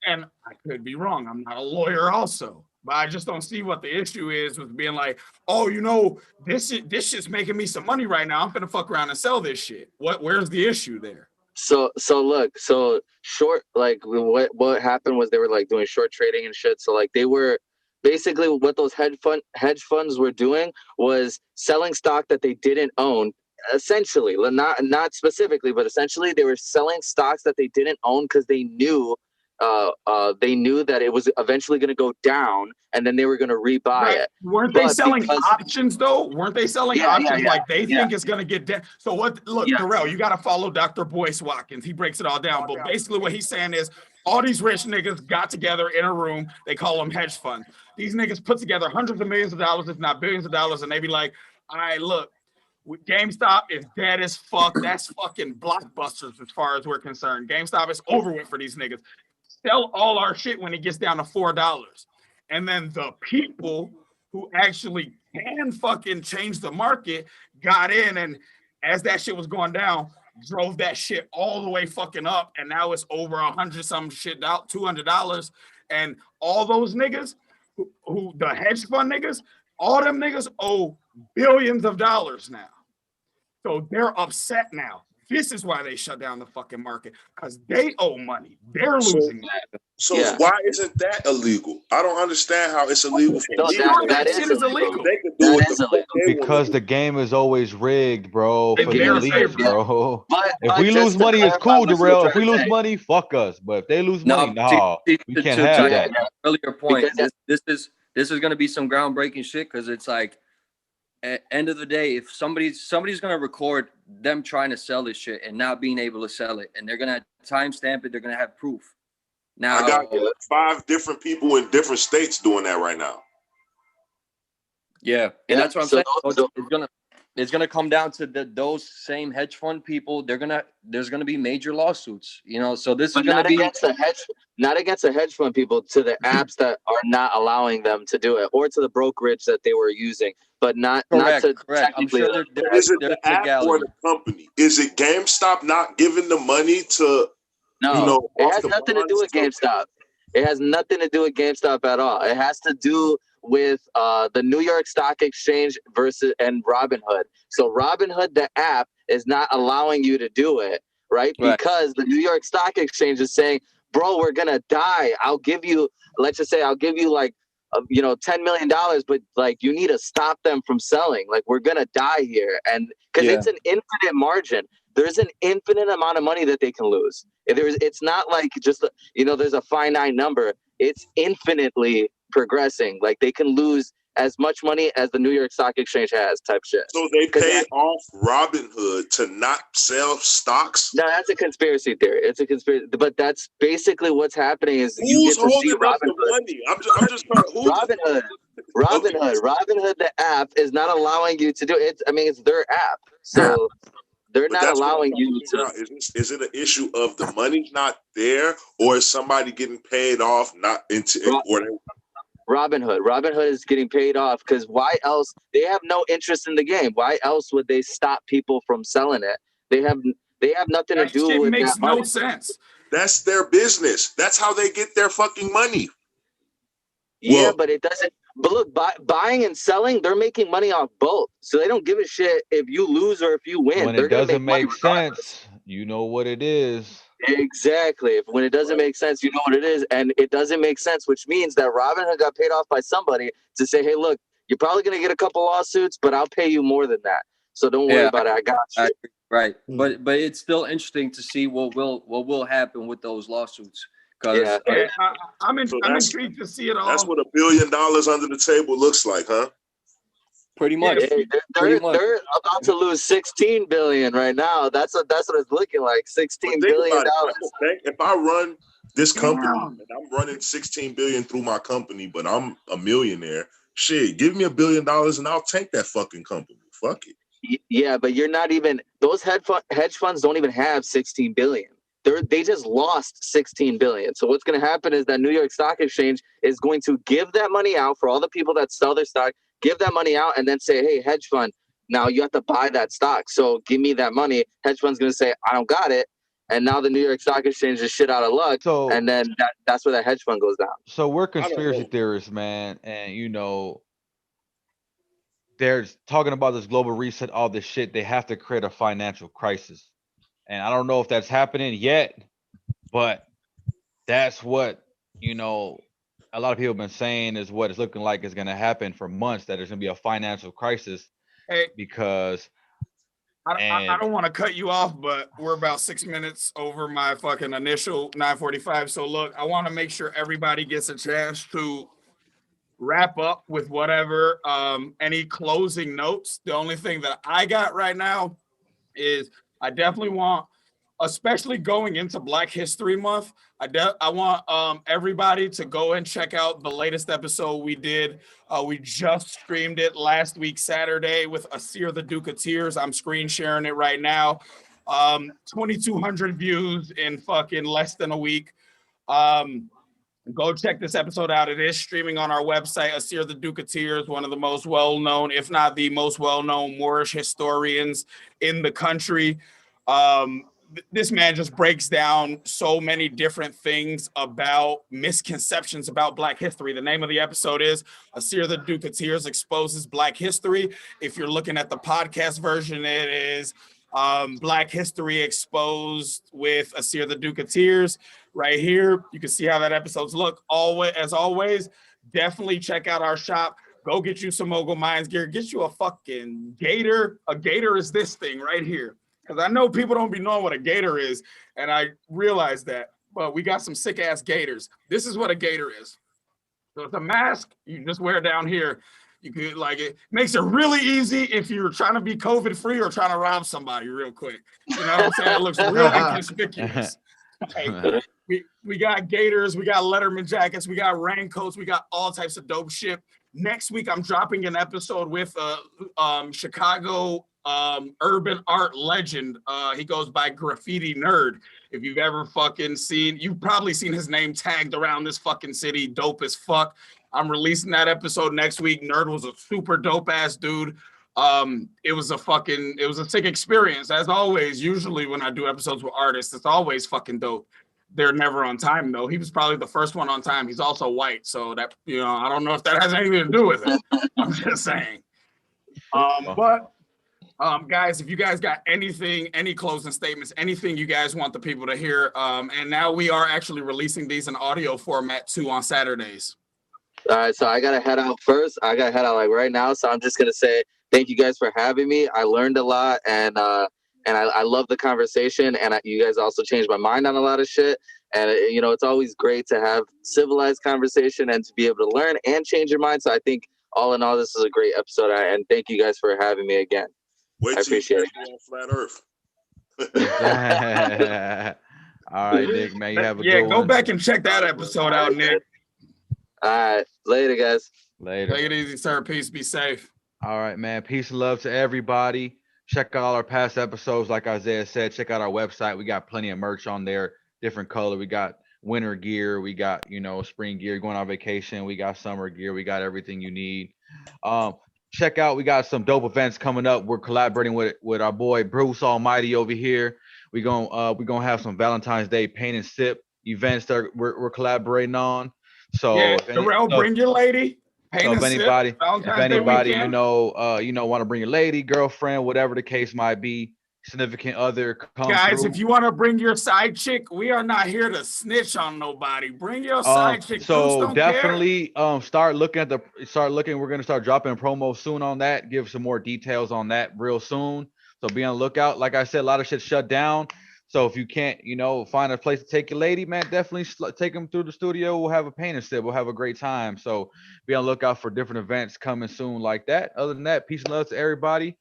and I could be wrong, I'm not a lawyer also, but I just don't see what the issue is with being like, oh, you know, this shit's making me some money right now. I'm gonna fuck around and sell this shit. Where's the issue there? So look, so short, like what happened was they were like doing short trading and shit. So like they were basically what those hedge funds were doing was selling stock that they didn't own. Essentially, not specifically, but essentially they were selling stocks that they didn't own because they knew that it was eventually going to go down, and then they were going to rebuy it. Weren't they selling options though? Weren't they selling options like they think it's going to get down? So what? Look, Darrell, you got to follow Dr. Boyce Watkins. He breaks it all down. But basically, what he's saying is all these rich niggas got together in a room. They call them hedge funds. These niggas put together hundreds of millions of dollars, if not billions of dollars, and they be like, all right, look. GameStop is dead as fuck. That's fucking blockbusters as far as we're concerned. GameStop is over with for these niggas. Sell all our shit when it gets down to $4. And then the people who actually can fucking change the market got in, and as that shit was going down, drove that shit all the way fucking up, and now it's over $100 some shit out, $200. And all those niggas who the hedge fund niggas, all them niggas owe billions of dollars now. So they're upset now. This is why they shut down the fucking market, because they owe money. They're losing money. So why isn't that illegal? I don't understand how it's illegal for No, me. that shit is illegal. They can do what the fuck they want Because to the game is always rigged, bro, In for the their elites, favor. bro. If But we just lose to money, it's clarify cool, what you were Darrell. If trying we to lose say. money, fuck us. But if they lose money, No, nah, we can't have that. Earlier point. Because This is going to be some groundbreaking shit because it's like, at end of the day, if somebody's going to record them trying to sell this shit and not being able to sell it, and they're going to timestamp it, they're going to have proof. Now, I got 5 different people in different states doing that right now. Yeah, and Yeah, that's what I'm so saying. It's gonna come down to those same hedge fund people. There's gonna be major lawsuits, you know. So this is gonna be not against the hedge fund people, to the apps that are not allowing them to do it, or to the brokerage that they were using, but not to correct. I'm sure Is it the app or the company? Is it GameStop not giving the money to? No, it has nothing to do with GameStop. It has nothing to do with GameStop at all. It has to do with the New York Stock Exchange and Robinhood. So Robinhood, the app, is not allowing you to do it, right? Because the New York Stock Exchange is saying, bro, we're going to die. I'll give you, let's just say, like, $10 million, but like you need to stop them from selling. Like, we're going to die here. And because it's an infinite margin. There's an infinite amount of money that they can lose. It's not like just, there's a finite number. It's infinitely progressing. Like, they can lose as much money as the New York Stock Exchange has, type shit. So they pay off Robinhood to not sell stocks? No, that's a conspiracy theory. It's a conspiracy, but that's basically what's happening. Is you Who's get to see holding up the Robinhood. money? I'm just trying. Robinhood, the app is not allowing you to do it. I mean, it's their app, so they're But not that's what I'm allowing trying you figure to. out. Is it an issue of the money's not there, or is somebody getting paid off not into or Robinhood is getting paid off, because why else? They have no interest in the game. Why else would they stop people from selling it? They have nothing to do with makes that money. no sense. That's their business. That's how they get their fucking money. Yeah, but it doesn't. But look, buying and selling, they're making money off both. So they don't give a shit if you lose or if you win. When They're it gonna doesn't make make sense, you know what it is. Exactly. When it doesn't make sense, you know what it is. And it doesn't make sense, which means that Robinhood got paid off by somebody to say, hey, look, you're probably going to get a couple lawsuits, but I'll pay you more than that. So don't worry about it. I got you. Right. But it's still interesting to see what will happen with those lawsuits. Yeah. I'm intrigued to see it all. That's what $1 billion under the table looks like, huh? Pretty much. Yeah, they're about to lose $16 billion right now. That's what it's looking like. $16 billion. If I run this company and I'm running $16 billion through my company, but I'm a millionaire, shit, give me $1 billion and I'll take that fucking company. Fuck it. Yeah, but you're not even. Those hedge funds don't even have $16 billion. They just lost $16 billion. So what's going to happen is that New York Stock Exchange is going to give that money out for all the people that sell their stock. Give that money out and then say, hey, hedge fund, now you have to buy that stock. So give me that money. Hedge fund's going to say, I don't got it. And now the New York Stock Exchange is shit out of luck. And then that's where that hedge fund goes down. So we're conspiracy theorists, man. And, they're talking about this global reset, all this shit. They have to create a financial crisis. And I don't know if that's happening yet, but that's what, a lot of people have been saying is what it's looking like is going to happen for months, that there's going to be a financial crisis because I don't want to cut you off, but we're about 6 minutes over my fucking initial 9:45. So look, I want to make sure everybody gets a chance to wrap up with whatever, any closing notes. The only thing that I got right now is I definitely want, especially going into Black History Month, I want everybody to go and check out the latest episode we did. We just streamed it last week, Saturday, with Asir the Duke of Tears. I'm screen sharing it right now. 2,200 views in fucking less than a week. Go check this episode out. It is streaming on our website. Asir the Duke of Tears, one of the most well-known, if not the most well-known Moorish historians in the country. This man just breaks down so many different things about misconceptions about Black history. The name of the episode is Asir the Duke of Tears Exposes Black History. If you're looking at the podcast version, it is Black History Exposed with Asir the Duke of Tears. Right here, you can see how that episodes look. As always, definitely check out our shop. Go get you some Mogul Minds gear. Get you a fucking gator. A gator is this thing right here. Because I know people don't be knowing what a gator is, and I realize that. But we got some sick ass gators. This is what a gator is. So it's a mask. You just wear it down here. You could it makes it really easy if you're trying to be COVID free or trying to rob somebody real quick. You know what I'm saying? It looks real inconspicuous. Like, we got gators, we got Letterman jackets, we got raincoats, we got all types of dope shit. Next week, I'm dropping an episode with Chicago urban art legend. He goes by Graffiti Nerd. If you've ever fucking you've probably seen his name tagged around this fucking city, dope as fuck. I'm releasing that episode next week. Nerd was a super dope ass dude. It was a sick experience. As always, usually when I do episodes with artists, it's always fucking dope. They're never on time though. He was probably the first one on time. He's also white, so that I don't know if that has anything to do with it. I'm just saying. Guys, if you guys got any closing statements, anything you guys want the people to hear, and now we are actually releasing these in audio format too on Saturdays. All right, so I gotta head out first. I gotta head out right now. So I'm just gonna say thank you guys for having me. I learned a lot, and I love the conversation. And you guys also changed my mind on a lot of shit. And it's always great to have civilized conversation and to be able to learn and change your mind. So I think all in all, this is a great episode. And thank you guys for having me again. I appreciate it. On flat Earth. All right, Nick, man, you have a good one. Go back and check that episode out, Nick. All right, later, guys. Later. Take it easy, sir. Peace. Be safe. All right, man. Peace and love to everybody. Check out all our past episodes. Like Isaiah said, check out our website. We got plenty of merch on there, different color. We got winter gear. We got, spring gear, going on vacation. We got summer gear. We got everything you need. Check out, we got some dope events coming up. We're collaborating with our boy Bruce Almighty over here. We're gonna have some Valentine's Day paint and sip events that we're collaborating on. So bring your lady. So if anybody want to bring your lady, girlfriend, whatever the case might be, significant other, guys, if you want to bring your side chick, we are not here to snitch on nobody. Bring your side chick. So definitely start looking. We're gonna start dropping promo soon on that. Give some more details on that real soon. So be on the lookout. Like I said, a lot of shit shut down. So if you can't, find a place to take your lady, man, definitely take them through the studio. We'll have a paint and sip. We'll have a great time. So be on the lookout for different events coming soon like that. Other than that, peace and love to everybody.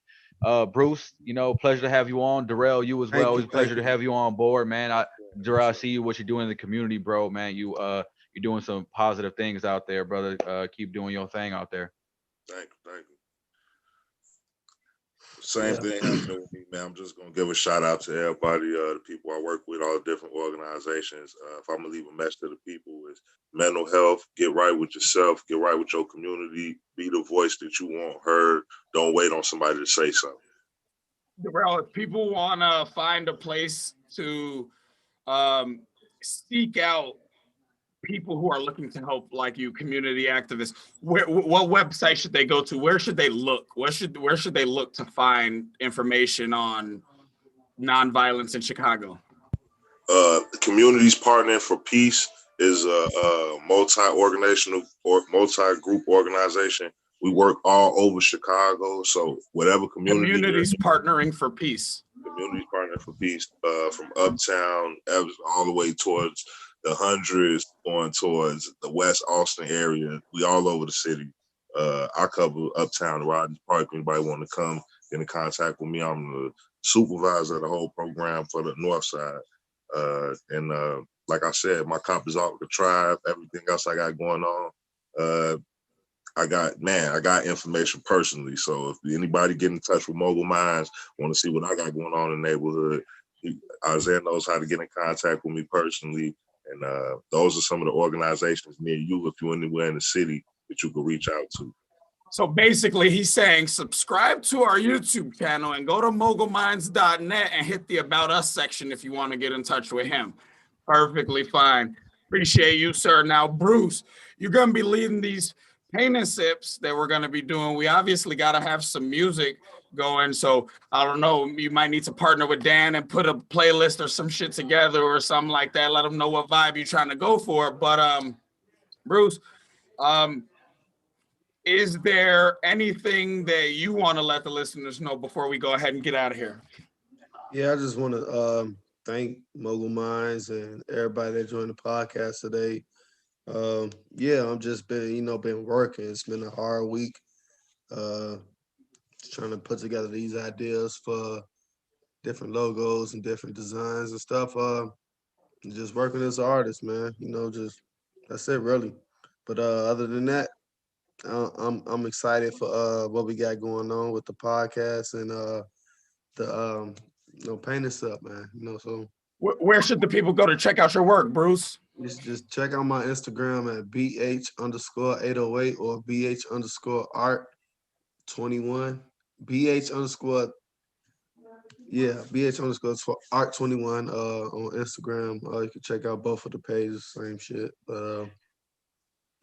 Bruce, pleasure to have you on. Darrell, you as well. It's a pleasure to have you on board, man. Darrell, I see you, what you're doing in the community, bro, man. You're doing some positive things out there, brother. Keep doing your thing out there. Thank you. Same thing happening with me, man. I'm just gonna give a shout out to everybody, the people I work with, all the different organizations. If I'm gonna leave a message to the people, is mental health. Get right with yourself. Get right with your community. Be the voice that you want heard. Don't wait on somebody to say something. Well, if people want to find a place to seek out people who are looking to help, like you, community activists, what website should they go to? Where should they look? Where should they look to find information on nonviolence in Chicago? The Communities Partnering for Peace is a multi-organizational or multi-group organization. We work all over Chicago, so whatever Communities Partnering for Peace. Communities Partnering for Peace, from Uptown all the way towards the Hundreds, going towards the West Austin area. We all over the city. I cover Uptown, Rogers Park. Anybody want to come get in contact with me? I'm the supervisor of the whole program for the North Side. And like I said, my Cop is off the tribe. Everything else I got going on, I got information personally. So if anybody get in touch with Mogul Minds, want to see what I got going on in the neighborhood, Isaiah knows how to get in contact with me personally. And those are some of the organizations near you, if you're anywhere in the city, that you can reach out to. So basically, he's saying subscribe to our YouTube channel and go to mogulminds.net and hit the About Us section if you want to get in touch with him. Perfectly fine. Appreciate you, sir. Now, Bruce, you're going to be leading these paint and sips that we're going to be doing, we obviously got to have some music going. So I don't know, you might need to partner with Dan and put a playlist or some shit together or something like that. Let them know what vibe you're trying to go for. But Bruce, is there anything that you want to let the listeners know before we go ahead and get out of here? Yeah, I just want to thank Mogul Minds and everybody that joined the podcast today. Yeah, I'm just been working. It's been a hard week. Trying to put together these ideas for different logos and different designs and stuff. Just working as an artist, man. Just that's it really. But other than that, I'm excited for what we got going on with the podcast and the paint us up, man. So Where should the people go to check out your work, Bruce? just check out my Instagram at BH_808 or BH_art21. BH_art21 on Instagram. You can check out both of the pages, same shit.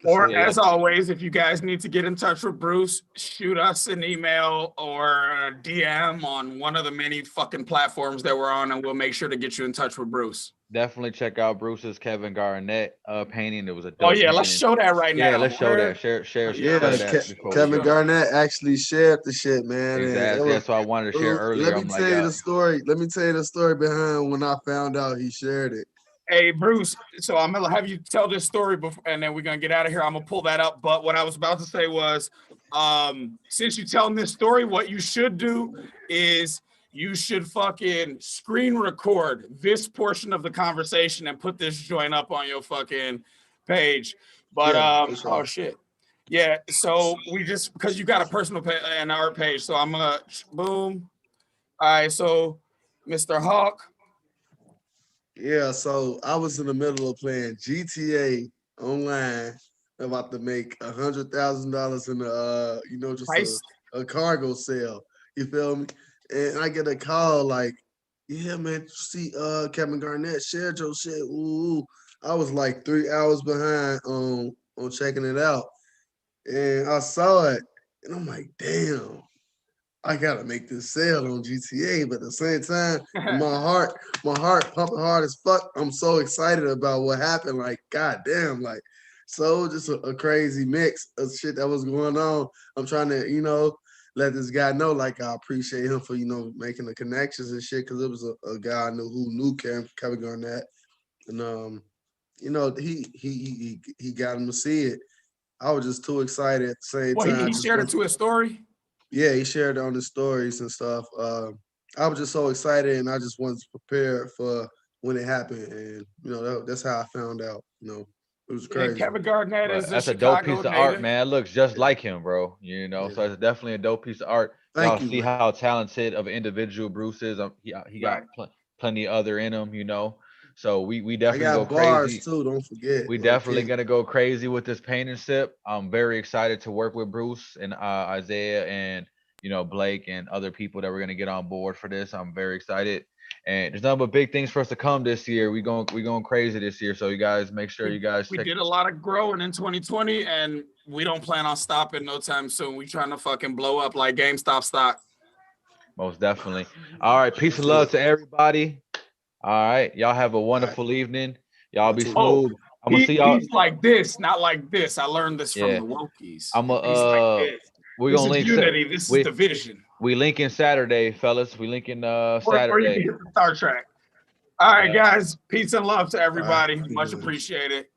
Or as always, if you guys need to get in touch with Bruce, shoot us an email or a DM on one of the many fucking platforms that we're on, and we'll make sure to get you in touch with Bruce. Definitely check out Bruce's Kevin Garnett painting. It was a dope yeah, painting. let's show that right now. Yeah, let's show that. Share that. Kevin Garnett actually shared the shit, man. Exactly. That's what I wanted to share earlier. Let me tell you the story. Let me tell you the story behind when I found out he shared it. Hey, Bruce, so I'm gonna have you tell this story before, and then we're gonna get out of here. I'm gonna pull that up. But what I was about to say was, since you're telling this story, what you should do is you should fucking screen record this portion of the conversation and put this joint up on your fucking page. But oh shit. Yeah, so we just because you got a personal and art page, so I'm gonna boom. All right, so Mr. Hawk. Yeah, so I was in the middle of playing GTA online, about to make $100,000 in just a cargo sale. You feel me? And I get a call like, "Yeah, man, see, Kevin Garnett shared your shit." Ooh, I was like 3 hours behind on checking it out, and I saw it, and I'm like, "Damn, I gotta make this sale on GTA," but at the same time, my heart pumping hard as fuck. I'm so excited about what happened. Like, goddamn, like, so just a crazy mix of shit that was going on. I'm trying to, let this guy know, like, I appreciate him for, making the connections and shit, because it was a guy I knew who knew Kevin Garnett, and he got him to see it. I was just too excited at the same time. He shared it to his story? Yeah, he shared it on his stories and stuff. I was just so excited, and I just wanted to prepare for when it happened. And that's how I found out. It was crazy. Yeah, Kevin Garnett is that's a dope Chicago piece of native. art, man. It looks just like him, bro. So it's definitely a dope piece of art. Y'all see how talented of an individual Bruce is. He got plenty of other in him. So we definitely I go got bars crazy too. Don't forget. We definitely gonna go crazy with this paint and sip. I'm very excited to work with Bruce and Isaiah and Blake and other people that we're gonna get on board for this. I'm very excited, and there's nothing but big things for us to come this year. We going crazy this year, so you guys make sure you guys. We did a lot of growing in 2020, and we don't plan on stopping no time soon. We trying to fucking blow up like GameStop stock. Most definitely. All right, peace and love to everybody. All right, y'all have a wonderful evening. Y'all be smooth. I'm gonna see y'all. He's like this, not like this. I learned this from the Wokies. I'm He's like this. We're This gonna is link unity. This is division. We linking Saturday, fellas. We linking Or Saturday. you can hit the Star Trek. All right, guys. Peace and love to everybody. Much appreciated. Good